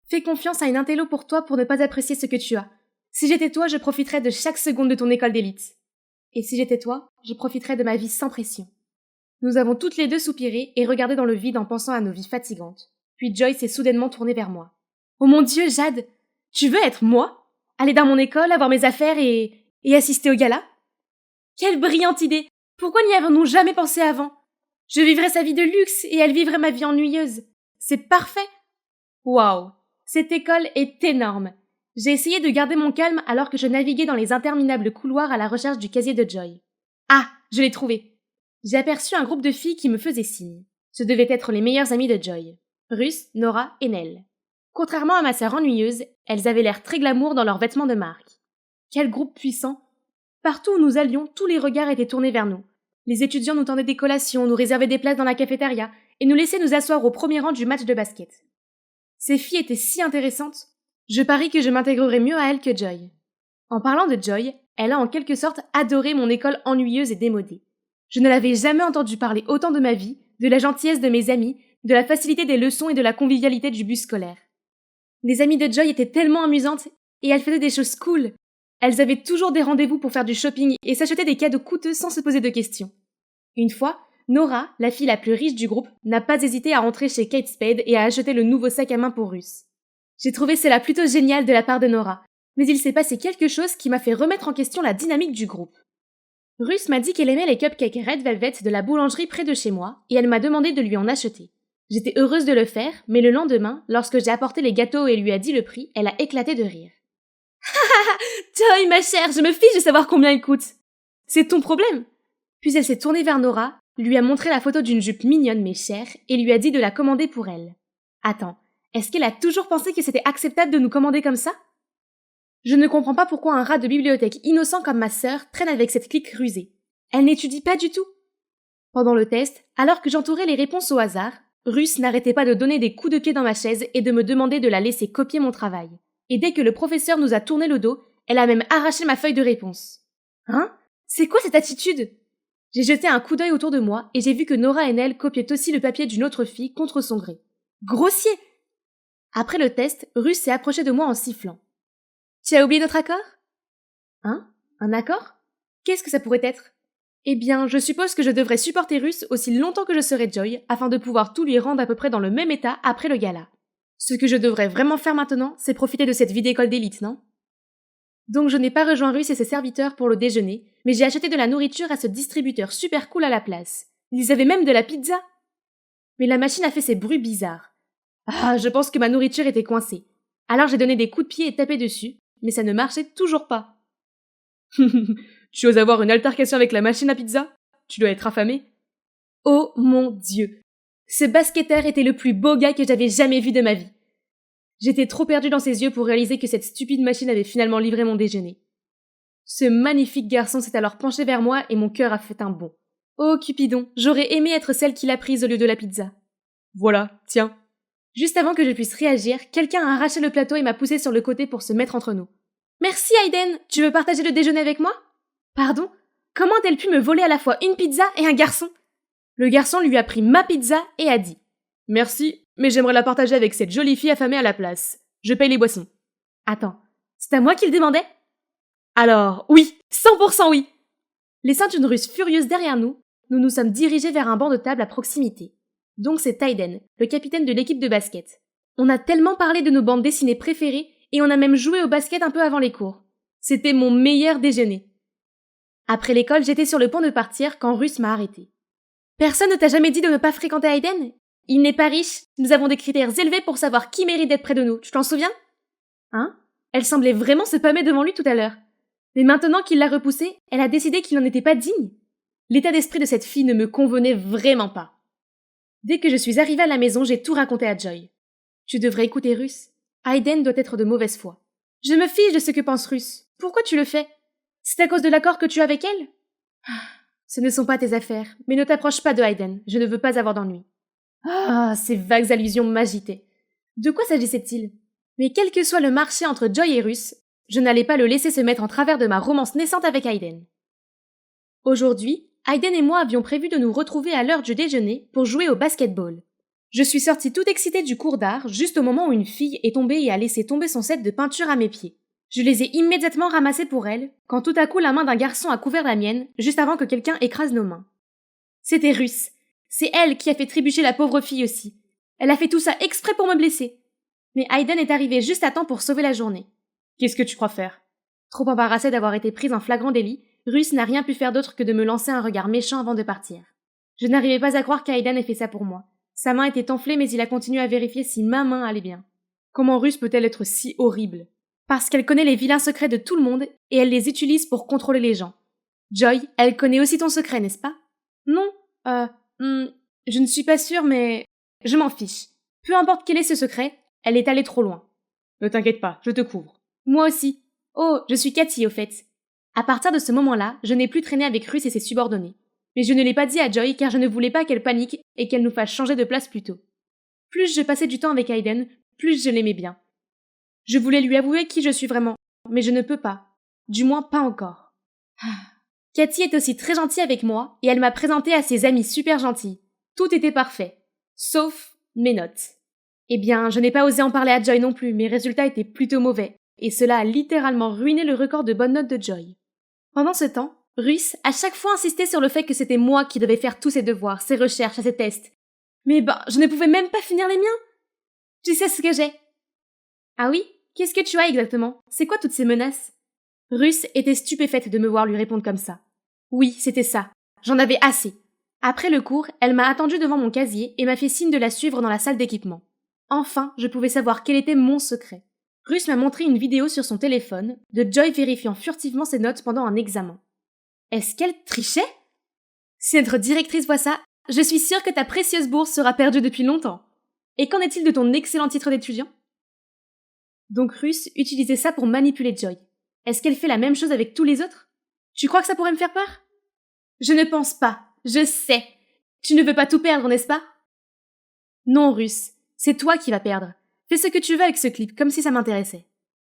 Fais confiance à une intello pour toi pour ne pas apprécier ce que tu as. Si j'étais toi, je profiterais de chaque seconde de ton école d'élite. Et si j'étais toi, je profiterais de ma vie sans pression. Nous avons toutes les deux soupiré et regardé dans le vide en pensant à nos vies fatigantes. Puis Joy s'est soudainement tournée vers moi. Oh mon Dieu, Jade! Tu veux être moi? Aller dans mon école, avoir mes affaires et assister au gala? Quelle brillante idée! Pourquoi n'y avons-nous jamais pensé avant? Je vivrais sa vie de luxe et elle vivrait ma vie ennuyeuse. C'est parfait! Waouh! Cette école est énorme! J'ai essayé de garder mon calme alors que je naviguais dans les interminables couloirs à la recherche du casier de Joy. Ah! Je l'ai trouvé! J'ai aperçu un groupe de filles qui me faisaient signe. Ce devaient être les meilleures amies de Joy. Ruth, Nora et Nell. Contrairement à ma sœur ennuyeuse, elles avaient l'air très glamour dans leurs vêtements de marque. Quel groupe puissant! Partout où nous allions, tous les regards étaient tournés vers nous. Les étudiants nous tendaient des collations, nous réservaient des places dans la cafétéria et nous laissaient nous asseoir au premier rang du match de basket. Ces filles étaient si intéressantes. Je parie que je m'intégrerai mieux à elles que Joy. En parlant de Joy, elle a en quelque sorte adoré mon école ennuyeuse et démodée. Je ne l'avais jamais entendu parler autant de ma vie, de la gentillesse de mes amis, de la facilité des leçons et de la convivialité du bus scolaire. Les amies de Joy étaient tellement amusantes et elles faisaient des choses cool. Elles avaient toujours des rendez-vous pour faire du shopping et s'achetaient des cadeaux coûteux sans se poser de questions. Une fois, Nora, la fille la plus riche du groupe, n'a pas hésité à rentrer chez Kate Spade et à acheter le nouveau sac à main pour Ruth. J'ai trouvé cela plutôt génial de la part de Nora, mais il s'est passé quelque chose qui m'a fait remettre en question la dynamique du groupe. Ruth m'a dit qu'elle aimait les cupcakes Red Velvet de la boulangerie près de chez moi et elle m'a demandé de lui en acheter. J'étais heureuse de le faire, mais le lendemain, lorsque j'ai apporté les gâteaux et lui a dit le prix, elle a éclaté de rire. Joy, ma chère, je me fiche de savoir combien il coûte. C'est ton problème. Puis elle s'est tournée vers Nora, lui a montré la photo d'une jupe mignonne mais chère et lui a dit de la commander pour elle. Attends, est-ce qu'elle a toujours pensé que c'était acceptable de nous commander comme ça? Je ne comprends pas pourquoi un rat de bibliothèque innocent comme ma sœur traîne avec cette clique rusée. Elle n'étudie pas du tout. Pendant le test, alors que j'entourais les réponses au hasard, Ruth n'arrêtait pas de donner des coups de pied dans ma chaise et de me demander de la laisser copier mon travail. Et dès que le professeur nous a tourné le dos, elle a même arraché ma feuille de réponse. Hein? C'est quoi cette attitude? J'ai jeté un coup d'œil autour de moi et j'ai vu que Nora et Nell copiaient aussi le papier d'une autre fille contre son gré. Grossier! Après le test, Ruth s'est approchée de moi en sifflant. Tu as oublié notre accord? Hein? Un accord? Qu'est-ce que ça pourrait être? Eh bien, je suppose que je devrais supporter Ruth aussi longtemps que je serai Joy, afin de pouvoir tout lui rendre à peu près dans le même état après le gala. Ce que je devrais vraiment faire maintenant, c'est profiter de cette vie d'école d'élite, non? Donc je n'ai pas rejoint Ruth et ses serviteurs pour le déjeuner, mais j'ai acheté de la nourriture à ce distributeur super cool à la place. Ils avaient même de la pizza. Mais la machine a fait ces bruits bizarres. Ah, je pense que ma nourriture était coincée. Alors j'ai donné des coups de pied et tapé dessus, mais ça ne marchait toujours pas. Tu oses avoir une altercation avec la machine à pizza? Tu dois être affamé. Oh mon Dieu! Ce basketteur était le plus beau gars que j'avais jamais vu de ma vie. J'étais trop perdue dans ses yeux pour réaliser que cette stupide machine avait finalement livré mon déjeuner. Ce magnifique garçon s'est alors penché vers moi et mon cœur a fait un bond. Oh Cupidon, j'aurais aimé être celle qui l'a prise au lieu de la pizza. Voilà, tiens. Juste avant que je puisse réagir, quelqu'un a arraché le plateau et m'a poussé sur le côté pour se mettre entre nous. Merci Hayden, tu veux partager le déjeuner avec moi? Pardon? Comment a-t-elle pu me voler à la fois une pizza et un garçon? Le garçon lui a pris ma pizza et a dit « Merci, mais j'aimerais la partager avec cette jolie fille affamée à la place. Je paye les boissons. » Attends, c'est à moi qu'il demandait? Alors, oui, 100% oui! Laissant une Russe furieuse derrière nous, nous nous sommes dirigés vers un banc de table à proximité. Donc c'est Tyden, le capitaine de l'équipe de basket. On a tellement parlé de nos bandes dessinées préférées et on a même joué au basket un peu avant les cours. C'était mon meilleur déjeuner. Après l'école, j'étais sur le point de partir quand Russ m'a arrêté. Personne ne t'a jamais dit de ne pas fréquenter Hayden? Il n'est pas riche, nous avons des critères élevés pour savoir qui mérite d'être près de nous, tu t'en souviens? Hein? Elle semblait vraiment se pâmer devant lui tout à l'heure. Mais maintenant qu'il l'a repoussée, elle a décidé qu'il n'en était pas digne. L'état d'esprit de cette fille ne me convenait vraiment pas. Dès que je suis arrivée à la maison, j'ai tout raconté à Joy. Tu devrais écouter Russ. Hayden doit être de mauvaise foi. Je me fiche de ce que pense Russ. Pourquoi tu le fais? C'est à cause de l'accord que tu as avec elle? Ce ne sont pas tes affaires, mais ne t'approche pas de Hayden, je ne veux pas avoir d'ennui. Ah, ces vagues allusions m'agitaient. De quoi s'agissait-il? Mais quel que soit le marché entre Joy et Russ, je n'allais pas le laisser se mettre en travers de ma romance naissante avec Hayden. Aujourd'hui, Hayden et moi avions prévu de nous retrouver à l'heure du déjeuner pour jouer au basketball. Je suis sortie toute excitée du cours d'art juste au moment où une fille est tombée et a laissé tomber son set de peinture à mes pieds. Je les ai immédiatement ramassés pour elle, quand tout à coup la main d'un garçon a couvert la mienne, juste avant que quelqu'un écrase nos mains. C'était Russ. C'est elle qui a fait trébucher la pauvre fille aussi. Elle a fait tout ça exprès pour me blesser. Mais Hayden est arrivé juste à temps pour sauver la journée. Qu'est-ce que tu crois faire? Trop embarrassée d'avoir été prise en flagrant délit, Russ n'a rien pu faire d'autre que de me lancer un regard méchant avant de partir. Je n'arrivais pas à croire qu'Hayden ait fait ça pour moi. Sa main était enflée, mais il a continué à vérifier si ma main allait bien. Comment Russ peut-elle être si horrible? Parce qu'elle connaît les vilains secrets de tout le monde et elle les utilise pour contrôler les gens. Joy, elle connaît aussi ton secret, n'est-ce pas? Non, je ne suis pas sûre, mais je m'en fiche. Peu importe quel est ce secret, elle est allée trop loin. Ne t'inquiète pas, je te couvre. Moi aussi. Oh, je suis Cathy, au fait. À partir de ce moment-là, je n'ai plus traîné avec Russ et ses subordonnés. Mais je ne l'ai pas dit à Joy car je ne voulais pas qu'elle panique et qu'elle nous fasse changer de place plus tôt. Plus je passais du temps avec Hayden, plus je l'aimais bien. Je voulais lui avouer qui je suis vraiment, mais je ne peux pas. Du moins pas encore. Cathy est aussi très gentille avec moi et elle m'a présenté à ses amis super gentils. Tout était parfait. Sauf mes notes. Eh bien, je n'ai pas osé en parler à Joy non plus, mes résultats étaient plutôt mauvais, et cela a littéralement ruiné le record de bonnes notes de Joy. Pendant ce temps, Russ a chaque fois insisté sur le fait que c'était moi qui devais faire tous ses devoirs, ses recherches, ses tests. Mais je ne pouvais même pas finir les miens. Tu sais ce que j'ai? Ah oui? Qu'est-ce que tu as exactement? C'est quoi toutes ces menaces? Russ était stupéfaite de me voir lui répondre comme ça. Oui, c'était ça. J'en avais assez. Après le cours, elle m'a attendu devant mon casier et m'a fait signe de la suivre dans la salle d'équipement. Enfin, je pouvais savoir quel était mon secret. Russ m'a montré une vidéo sur son téléphone de Joy vérifiant furtivement ses notes pendant un examen. Est-ce qu'elle trichait? Si notre directrice voit ça, je suis sûre que ta précieuse bourse sera perdue depuis longtemps. Et qu'en est-il de ton excellent titre d'étudiant? Donc Russ utilisait ça pour manipuler Joy. Est-ce qu'elle fait la même chose avec tous les autres? Tu crois que ça pourrait me faire peur? Je ne pense pas. Je sais. Tu ne veux pas tout perdre, n'est-ce pas? Non, Russ. C'est toi qui vas perdre. Fais ce que tu veux avec ce clip, comme si ça m'intéressait.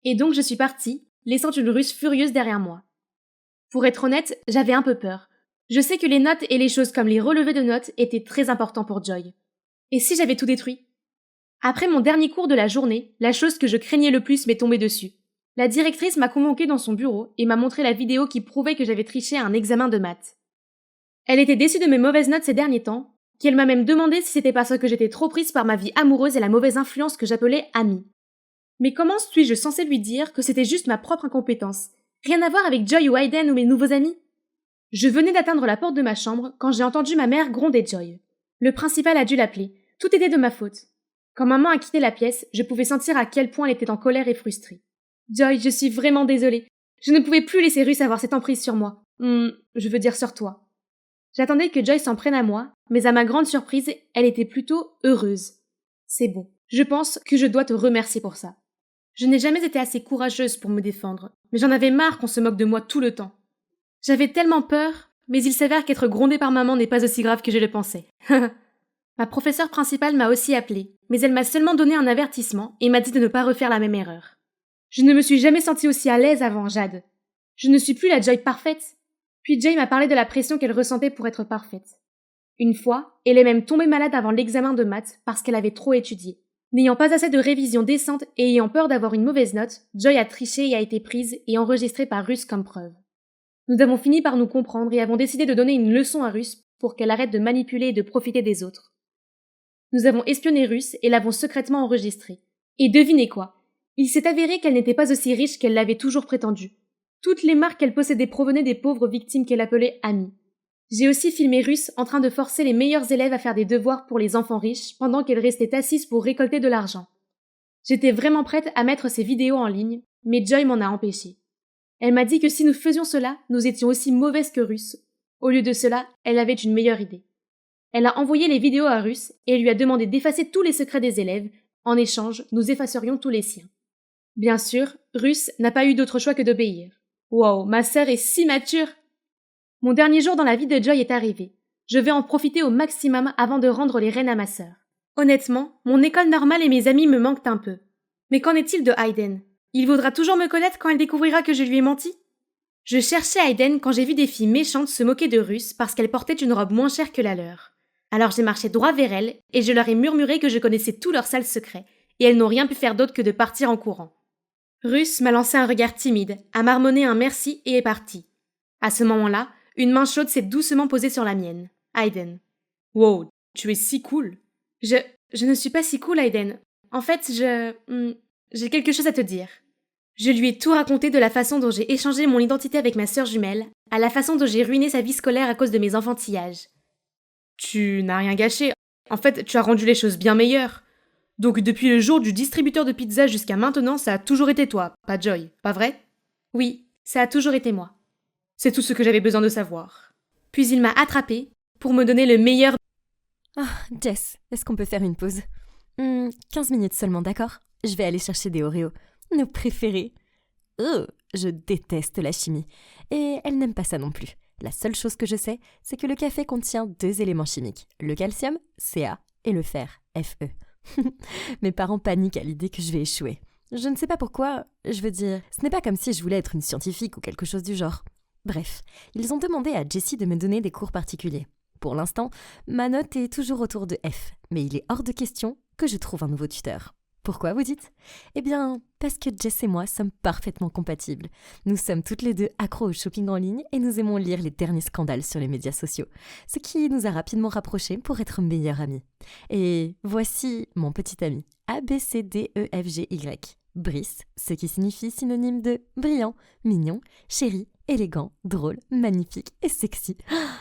Et donc je suis partie, laissant une Russ furieuse derrière moi. Pour être honnête, j'avais un peu peur. Je sais que les notes et les choses comme les relevés de notes étaient très importants pour Joy. Et si j'avais tout détruit? Après mon dernier cours de la journée, la chose que je craignais le plus m'est tombée dessus. La directrice m'a convoquée dans son bureau et m'a montré la vidéo qui prouvait que j'avais triché à un examen de maths. Elle était déçue de mes mauvaises notes ces derniers temps, qu'elle m'a même demandé si c'était parce que j'étais trop prise par ma vie amoureuse et la mauvaise influence que j'appelais amie. Mais comment suis-je censée lui dire que c'était juste ma propre incompétence? Rien à voir avec Joy ou Hayden ou mes nouveaux amis? Je venais d'atteindre la porte de ma chambre quand j'ai entendu ma mère gronder Joy. Le principal a dû l'appeler. Tout était de ma faute. Quand maman a quitté la pièce, je pouvais sentir à quel point elle était en colère et frustrée. Joy, je suis vraiment désolée. Je ne pouvais plus laisser Russ avoir cette emprise sur moi. Je veux dire sur toi. J'attendais que Joy s'en prenne à moi, mais à ma grande surprise, elle était plutôt heureuse. C'est bon. Je pense que je dois te remercier pour ça. Je n'ai jamais été assez courageuse pour me défendre, mais j'en avais marre qu'on se moque de moi tout le temps. J'avais tellement peur, mais il s'avère qu'être grondée par maman n'est pas aussi grave que je le pensais. Ma professeure principale m'a aussi appelée, mais elle m'a seulement donné un avertissement et m'a dit de ne pas refaire la même erreur. Je ne me suis jamais sentie aussi à l'aise avant, Jade. Je ne suis plus la Joy parfaite. Puis Joy m'a parlé de la pression qu'elle ressentait pour être parfaite. Une fois, elle est même tombée malade avant l'examen de maths parce qu'elle avait trop étudié. N'ayant pas assez de révision décente et ayant peur d'avoir une mauvaise note, Joy a triché et a été prise et enregistrée par Russ comme preuve. Nous avons fini par nous comprendre et avons décidé de donner une leçon à Ruth pour qu'elle arrête de manipuler et de profiter des autres. Nous avons espionné Ruth et l'avons secrètement enregistrée. Et devinez quoi? Il s'est avéré qu'elle n'était pas aussi riche qu'elle l'avait toujours prétendu. Toutes les marques qu'elle possédait provenaient des pauvres victimes qu'elle appelait amies. J'ai aussi filmé Ruth en train de forcer les meilleurs élèves à faire des devoirs pour les enfants riches pendant qu'elle restait assise pour récolter de l'argent. J'étais vraiment prête à mettre ces vidéos en ligne, mais Joy m'en a empêché. Elle m'a dit que si nous faisions cela, nous étions aussi mauvaises que Ruth. Au lieu de cela, elle avait une meilleure idée. Elle a envoyé les vidéos à Ruth et lui a demandé d'effacer tous les secrets des élèves. En échange, nous effacerions tous les siens. Bien sûr, Ruth n'a pas eu d'autre choix que d'obéir. Wow, ma sœur est si mature! Mon dernier jour dans la vie de Joy est arrivé. Je vais en profiter au maximum avant de rendre les rênes à ma sœur. Honnêtement, mon école normale et mes amis me manquent un peu. Mais qu'en est-il de Hayden? Il voudra toujours me connaître quand elle découvrira que je lui ai menti? Je cherchais Hayden quand j'ai vu des filles méchantes se moquer de Ruth parce qu'elle portait une robe moins chère que la leur. Alors j'ai marché droit vers elles et je leur ai murmuré que je connaissais tous leurs sales secrets et elles n'ont rien pu faire d'autre que de partir en courant. Ruth m'a lancé un regard timide, a marmonné un merci et est partie. À ce moment-là, une main chaude s'est doucement posée sur la mienne. Hayden. Wow, tu es si cool. Je ne suis pas si cool, Hayden. En fait, j'ai quelque chose à te dire. Je lui ai tout raconté de la façon dont j'ai échangé mon identité avec ma sœur jumelle, à la façon dont j'ai ruiné sa vie scolaire à cause de mes enfantillages. Tu n'as rien gâché. En fait, tu as rendu les choses bien meilleures. Donc depuis le jour du distributeur de pizza jusqu'à maintenant, ça a toujours été toi, pas Joy, pas vrai? Oui, ça a toujours été moi. C'est tout ce que j'avais besoin de savoir. Puis il m'a attrapée pour me donner le meilleur. Ah, Jess, est-ce qu'on peut faire une pause 15 minutes seulement, d'accord? Je vais aller chercher des Oreos. Nos préférés. Je déteste la chimie. Et elle n'aime pas ça non plus. La seule chose que je sais, c'est que le café contient 2 éléments chimiques. Le calcium, Ca, et le fer, Fe. Mes parents paniquent à l'idée que je vais échouer. Je ne sais pas pourquoi, je veux dire, ce n'est pas comme si je voulais être une scientifique ou quelque chose du genre. Bref, ils ont demandé à Jessie de me donner des cours particuliers. Pour l'instant, ma note est toujours autour de F, mais il est hors de question que je trouve un nouveau tuteur. Pourquoi, vous dites? Eh bien, parce que Jess et moi sommes parfaitement compatibles. Nous sommes toutes les deux accros au shopping en ligne et nous aimons lire les derniers scandales sur les médias sociaux, ce qui nous a rapidement rapprochés pour être meilleurs amis. Et voici mon petit ami, ABCDEFGY. Brice, ce qui signifie synonyme de brillant, mignon, chéri, élégant, drôle, magnifique et sexy.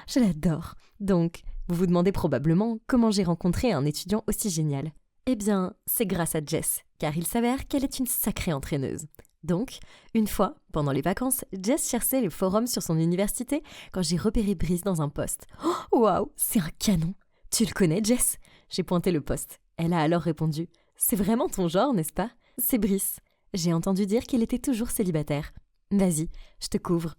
Je l'adore. Donc, vous vous demandez probablement comment j'ai rencontré un étudiant aussi génial. Eh bien, c'est grâce à Jess, car il s'avère qu'elle est une sacrée entraîneuse. Donc, une fois, pendant les vacances, Jess cherchait les forums sur son université quand j'ai repéré Brice dans un post. Oh, waouh, c'est un canon! Tu le connais, Jess? J'ai pointé le post. Elle a alors répondu « C'est vraiment ton genre, n'est-ce pas? C'est Brice. » J'ai entendu dire qu'il était toujours célibataire. Vas-y, je te couvre.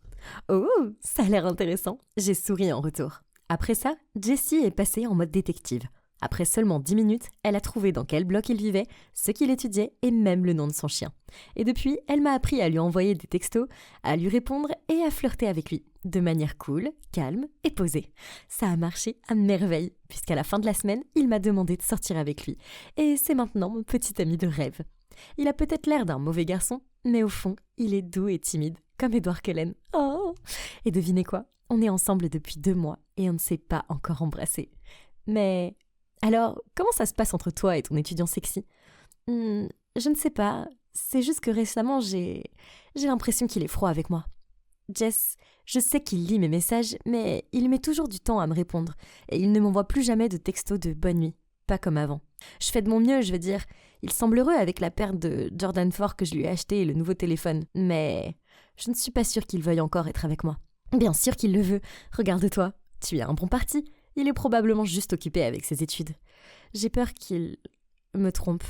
Oh, ça a l'air intéressant. J'ai souri en retour. Après ça, Jessie est passée en mode détective. Après seulement 10 minutes, elle a trouvé dans quel bloc il vivait, ce qu'il étudiait et même le nom de son chien. Et depuis, elle m'a appris à lui envoyer des textos, à lui répondre et à flirter avec lui, de manière cool, calme et posée. Ça a marché à merveille, puisqu'à la fin de la semaine, il m'a demandé de sortir avec lui. Et c'est maintenant mon petit ami de rêve. Il a peut-être l'air d'un mauvais garçon, mais au fond, il est doux et timide, comme Edward Cullen. Oh! Et devinez quoi? On est ensemble depuis 2 mois et on ne s'est pas encore embrassé. Mais... alors, comment ça se passe entre toi et ton étudiant sexy? Je ne sais pas. C'est juste que récemment, j'ai l'impression qu'il est froid avec moi. Jess, je sais qu'il lit mes messages, mais il met toujours du temps à me répondre. Et il ne m'envoie plus jamais de textos de bonne nuit. Pas comme avant. Je fais de mon mieux, je veux dire. Il semble heureux avec la paire de Jordan 4 que je lui ai acheté et le nouveau téléphone. Mais je ne suis pas sûre qu'il veuille encore être avec moi. Bien sûr qu'il le veut. Regarde-toi. Tu as un bon parti. Il est probablement juste occupé avec ses études. J'ai peur qu'il me trompe.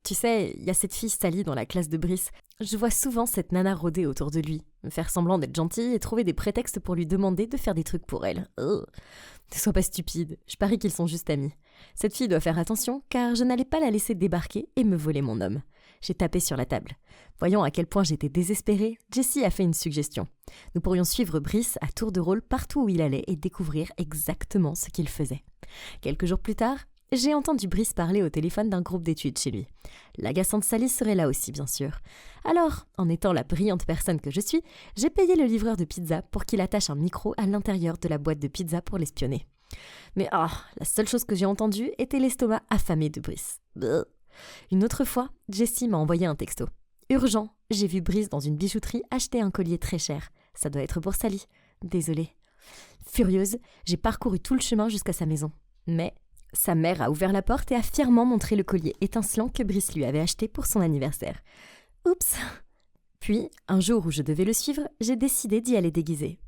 Tu sais, il y a cette fille Sally dans la classe de Brice. Je vois souvent cette nana rôder autour de lui, me faire semblant d'être gentille et trouver des prétextes pour lui demander de faire des trucs pour elle. Ne sois pas stupide, je parie qu'ils sont juste amis. Cette fille doit faire attention, car je n'allais pas la laisser débarquer et me voler mon homme. J'ai tapé sur la table. Voyant à quel point j'étais désespérée, Jessie a fait une suggestion. Nous pourrions suivre Brice à tour de rôle partout où il allait et découvrir exactement ce qu'il faisait. Quelques jours plus tard, j'ai entendu Brice parler au téléphone d'un groupe d'études chez lui. L'agaçante Sally serait là aussi, bien sûr. Alors, en étant la brillante personne que je suis, j'ai payé le livreur de pizza pour qu'il attache un micro à l'intérieur de la boîte de pizza pour l'espionner. Mais la seule chose que j'ai entendue était l'estomac affamé de Brice. Bleh. Une autre fois, Jessie m'a envoyé un texto. Urgent, j'ai vu Brice dans une bijouterie acheter un collier très cher. Ça doit être pour Sally. Désolée. Furieuse, j'ai parcouru tout le chemin jusqu'à sa maison. Mais sa mère a ouvert la porte et a fièrement montré le collier étincelant que Brice lui avait acheté pour son anniversaire. Oups. Puis, un jour où je devais le suivre, j'ai décidé d'y aller déguisée.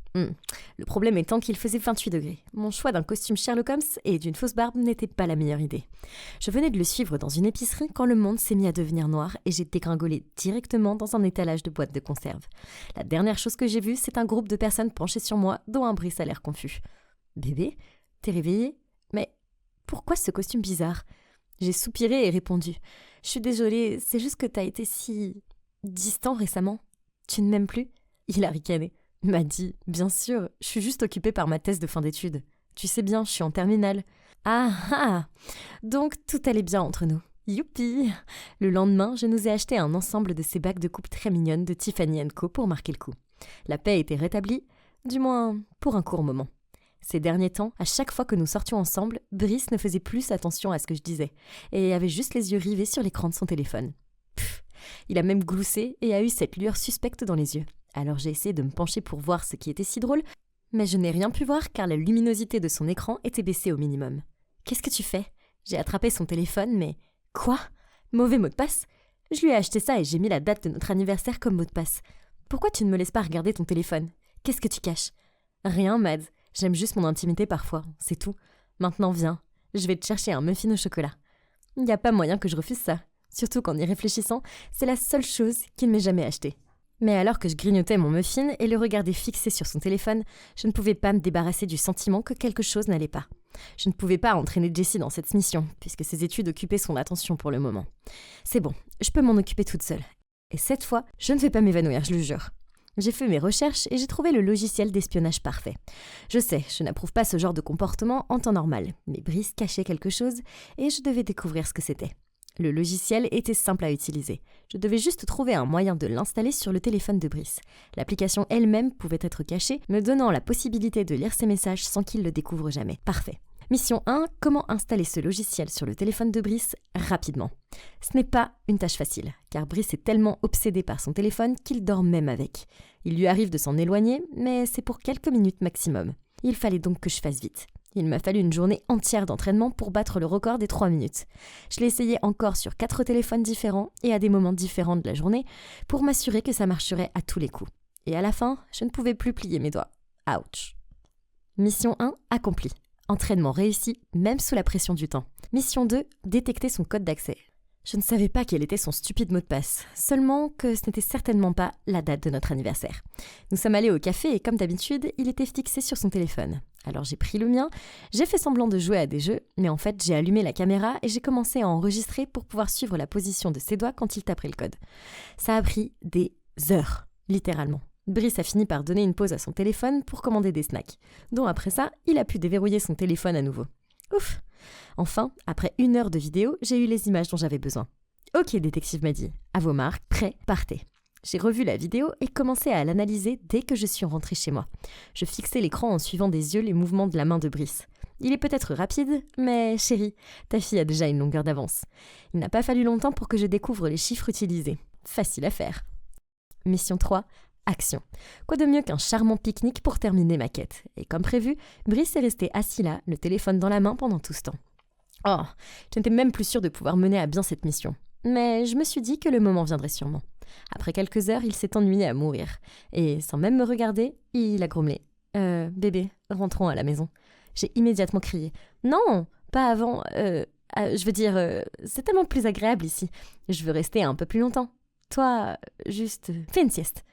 Le problème étant qu'il faisait 28 degrés. Mon choix d'un costume Sherlock Holmes et d'une fausse barbe n'était pas la meilleure idée. Je venais de le suivre dans une épicerie quand le monde s'est mis à devenir noir et j'ai dégringolé directement dans un étalage de boîtes de conserve. La dernière chose que j'ai vue, c'est un groupe de personnes penchées sur moi, dont un Brice a l'air confus. « Bébé, t'es réveillée ? Mais pourquoi ce costume bizarre ?» J'ai soupiré et répondu. « Je suis désolée, c'est juste que t'as été si distant récemment. Tu ne m'aimes plus ?» Il a ricané. M'a dit « Bien sûr, je suis juste occupée par ma thèse de fin d'études. Tu sais bien, je suis en terminale. » Ah. Donc tout allait bien entre nous. Youpi. Le lendemain, je nous ai acheté un ensemble de ces bagues de coupe très mignonnes de Tiffany & Co pour marquer le coup. La paix était rétablie, du moins pour un court moment. Ces derniers temps, à chaque fois que nous sortions ensemble, Brice ne faisait plus attention à ce que je disais et avait juste les yeux rivés sur l'écran de son téléphone. Il a même gloussé et a eu cette lueur suspecte dans les yeux. Alors j'ai essayé de me pencher pour voir ce qui était si drôle, mais je n'ai rien pu voir car la luminosité de son écran était baissée au minimum. « Qu'est-ce que tu fais ?» J'ai attrapé son téléphone, mais... Quoi ? Mauvais mot de passe ? Je lui ai acheté ça et j'ai mis la date de notre anniversaire comme mot de passe. Pourquoi tu ne me laisses pas regarder ton téléphone ? Qu'est-ce que tu caches ? Rien, Mads. J'aime juste mon intimité parfois, c'est tout. Maintenant viens, je vais te chercher un muffin au chocolat. Il n'y a pas moyen que je refuse ça. Surtout qu'en y réfléchissant, c'est la seule chose qu'il m'ait jamais achetée. Mais alors que je grignotais mon muffin et le regardais fixé sur son téléphone, je ne pouvais pas me débarrasser du sentiment que quelque chose n'allait pas. Je ne pouvais pas entraîner Jessie dans cette mission, puisque ses études occupaient son attention pour le moment. C'est bon, je peux m'en occuper toute seule. Et cette fois, je ne vais pas m'évanouir, je le jure. J'ai fait mes recherches et j'ai trouvé le logiciel d'espionnage parfait. Je sais, je n'approuve pas ce genre de comportement en temps normal, mais Brice cachait quelque chose et je devais découvrir ce que c'était. Le logiciel était simple à utiliser. Je devais juste trouver un moyen de l'installer sur le téléphone de Brice. L'application elle-même pouvait être cachée, me donnant la possibilité de lire ses messages sans qu'il le découvre jamais. Parfait. Mission 1, comment installer ce logiciel sur le téléphone de Brice rapidement. Ce n'est pas une tâche facile, car Brice est tellement obsédé par son téléphone qu'il dort même avec. Il lui arrive de s'en éloigner, mais c'est pour quelques minutes maximum. Il fallait donc que je fasse vite. Il m'a fallu une journée entière d'entraînement pour battre le record des 3 minutes. Je l'ai essayé encore sur 4 téléphones différents et à des moments différents de la journée pour m'assurer que ça marcherait à tous les coups. Et à la fin, je ne pouvais plus plier mes doigts. Ouch. Mission 1 accomplie. Entraînement réussi, même sous la pression du temps. Mission 2, détecter son code d'accès. Je ne savais pas quel était son stupide mot de passe, seulement que ce n'était certainement pas la date de notre anniversaire. Nous sommes allés au café et comme d'habitude, il était fixé sur son téléphone. Alors j'ai pris le mien, j'ai fait semblant de jouer à des jeux, mais en fait j'ai allumé la caméra et j'ai commencé à enregistrer pour pouvoir suivre la position de ses doigts quand il taperait le code. Ça a pris des heures, littéralement. Brice a fini par donner une pause à son téléphone pour commander des snacks, dont après ça, il a pu déverrouiller son téléphone à nouveau. Ouf! Enfin, après 1 heure de vidéo, j'ai eu les images dont j'avais besoin. Ok, détective m'a dit, à vos marques, prêt, partez. J'ai revu la vidéo et commencé à l'analyser dès que je suis rentrée chez moi. Je fixais l'écran en suivant des yeux les mouvements de la main de Brice. Il est peut-être rapide, mais chérie, ta fille a déjà une longueur d'avance. Il n'a pas fallu longtemps pour que je découvre les chiffres utilisés. Facile à faire. Mission 3. Action. Quoi de mieux qu'un charmant pique-nique pour terminer ma quête. Et comme prévu, Brice est resté assis là, le téléphone dans la main pendant tout ce temps. Oh, je n'étais même plus sûre de pouvoir mener à bien cette mission. Mais je me suis dit que le moment viendrait sûrement. Après quelques heures, il s'est ennuyé à mourir. Et sans même me regarder, il a grommelé. Bébé, rentrons à la maison. J'ai immédiatement crié. Non, pas avant. Je veux dire, c'est tellement plus agréable ici. Je veux rester un peu plus longtemps. Toi, juste, fais une sieste.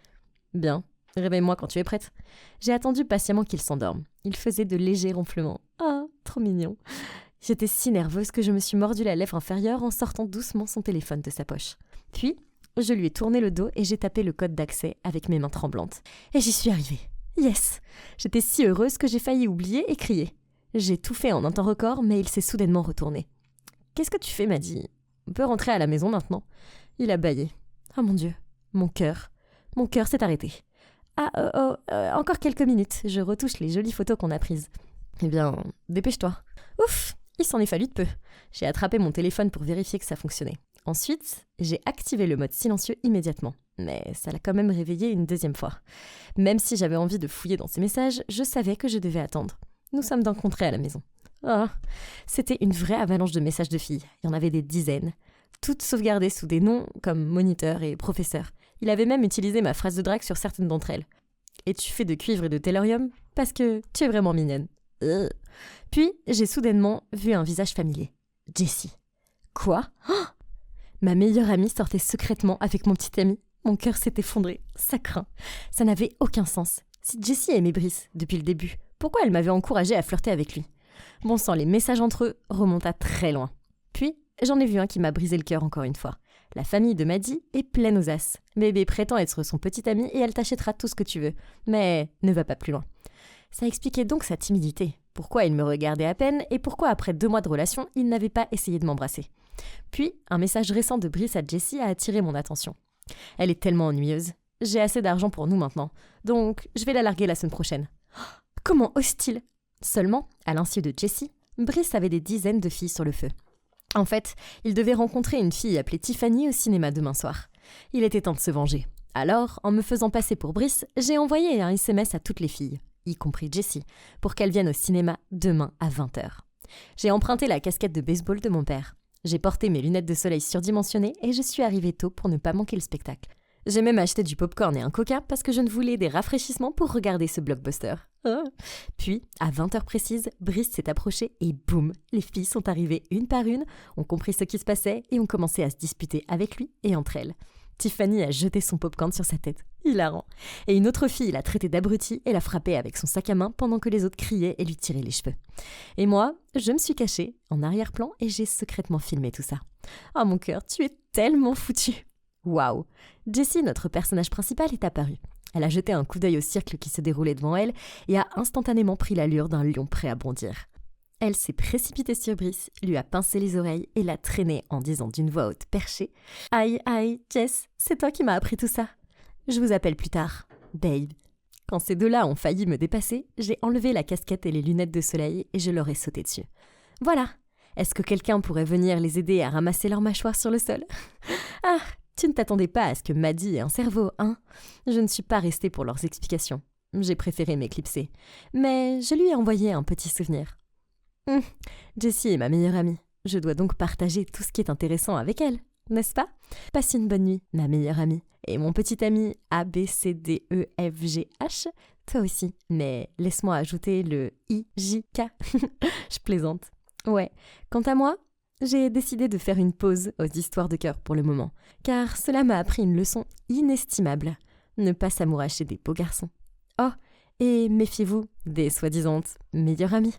Bien, réveille-moi quand tu es prête. J'ai attendu patiemment qu'il s'endorme. Il faisait de légers ronflements. Oh, trop mignon. J'étais si nerveuse que je me suis mordu la lèvre inférieure en sortant doucement son téléphone de sa poche. Puis, je lui ai tourné le dos et j'ai tapé le code d'accès avec mes mains tremblantes. Et j'y suis arrivée. Yes! J'étais si heureuse que j'ai failli oublier et crier. J'ai tout fait en un temps record, mais il s'est soudainement retourné. « Qu'est-ce que tu fais, Maddy ? on peut rentrer à la maison maintenant. Il a bâillé. Oh mon Dieu, mon cœur s'est arrêté. Encore quelques minutes, je retouche les jolies photos qu'on a prises. Eh bien, dépêche-toi. Ouf, il s'en est fallu de peu. J'ai attrapé mon téléphone pour vérifier que ça fonctionnait. Ensuite, j'ai activé le mode silencieux immédiatement. Mais ça l'a quand même réveillé une deuxième fois. Même si j'avais envie de fouiller dans ses messages, je savais que je devais attendre. Nous sommes donc rentrés à la maison. C'était une vraie avalanche de messages de filles. Il y en avait des dizaines. Toutes sauvegardées sous des noms comme moniteur et professeur. Il avait même utilisé ma phrase de drague sur certaines d'entre elles. Es-tu fait de cuivre et de tellurium? Parce que tu es vraiment mignonne. Puis, j'ai soudainement vu un visage familier. Jessie. Quoi? Ma meilleure amie sortait secrètement avec mon petit ami. Mon cœur s'est effondré. Ça craint. Ça n'avait aucun sens. Si Jessie aimait Brice depuis le début, pourquoi elle m'avait encouragée à flirter avec lui? Bon sang, les messages entre eux remontent à très loin. Puis, j'en ai vu un qui m'a brisé le cœur encore une fois. La famille de Maddy est pleine aux as. Bébé prétend être son petit ami et elle t'achètera tout ce que tu veux. Mais ne va pas plus loin. Ça expliquait donc sa timidité. Pourquoi il me regardait à peine et pourquoi après 2 mois de relation, il n'avait pas essayé de m'embrasser. Puis, un message récent de Brice à Jessie a attiré mon attention. Elle est tellement ennuyeuse. J'ai assez d'argent pour nous maintenant. Donc, je vais la larguer la semaine prochaine. Comment ose-t-il? Seulement, à l'insu de Jessie, Brice avait des dizaines de filles sur le feu. En fait, il devait rencontrer une fille appelée Tiffany au cinéma demain soir. Il était temps de se venger. Alors, en me faisant passer pour Brice, j'ai envoyé un SMS à toutes les filles, y compris Jessie, pour qu'elles viennent au cinéma demain à 20h. J'ai emprunté la casquette de baseball de mon père. J'ai porté mes lunettes de soleil surdimensionnées et je suis arrivée tôt pour ne pas manquer le spectacle. J'ai même acheté du popcorn et un coca parce que je ne voulais des rafraîchissements pour regarder ce blockbuster. Puis, à 20h précise, Brice s'est approché et boum, les filles sont arrivées une par une, ont compris ce qui se passait et ont commencé à se disputer avec lui et entre elles. Tiffany a jeté son popcorn sur sa tête. Hilarant. Et une autre fille l'a traité d'abruti et l'a frappé avec son sac à main pendant que les autres criaient et lui tiraient les cheveux. Et moi, je me suis cachée en arrière-plan et j'ai secrètement filmé tout ça. Oh mon cœur, tu es tellement foutu. Waouh! Jessie, notre personnage principal, est apparue. Elle a jeté un coup d'œil au cercle qui se déroulait devant elle et a instantanément pris l'allure d'un lion prêt à bondir. Elle s'est précipitée sur Brice, lui a pincé les oreilles et l'a traîné en disant d'une voix haute perchée « Aïe, aïe, Jess, c'est toi qui m'as appris tout ça. Je vous appelle plus tard, Dave. » Quand ces deux-là ont failli me dépasser, j'ai enlevé la casquette et les lunettes de soleil et je leur ai sauté dessus. Voilà! Est-ce que quelqu'un pourrait venir les aider à ramasser leurs mâchoires sur le sol? Ah! Tu ne t'attendais pas à ce que Maddy ait un cerveau, hein? Je ne suis pas restée pour leurs explications. J'ai préféré m'éclipser. Mais je lui ai envoyé un petit souvenir. Jessie est ma meilleure amie. Je dois donc partager tout ce qui est intéressant avec elle, n'est-ce pas? Passe une bonne nuit, ma meilleure amie. Et mon petit ami ABCDEFGH, toi aussi. Mais laisse-moi ajouter le IJK. Je plaisante. Ouais, quant à moi, j'ai décidé de faire une pause aux histoires de cœur pour le moment, car cela m'a appris une leçon inestimable. Ne pas s'amouracher des beaux garçons. Oh, et méfiez-vous des soi-disant meilleures amies.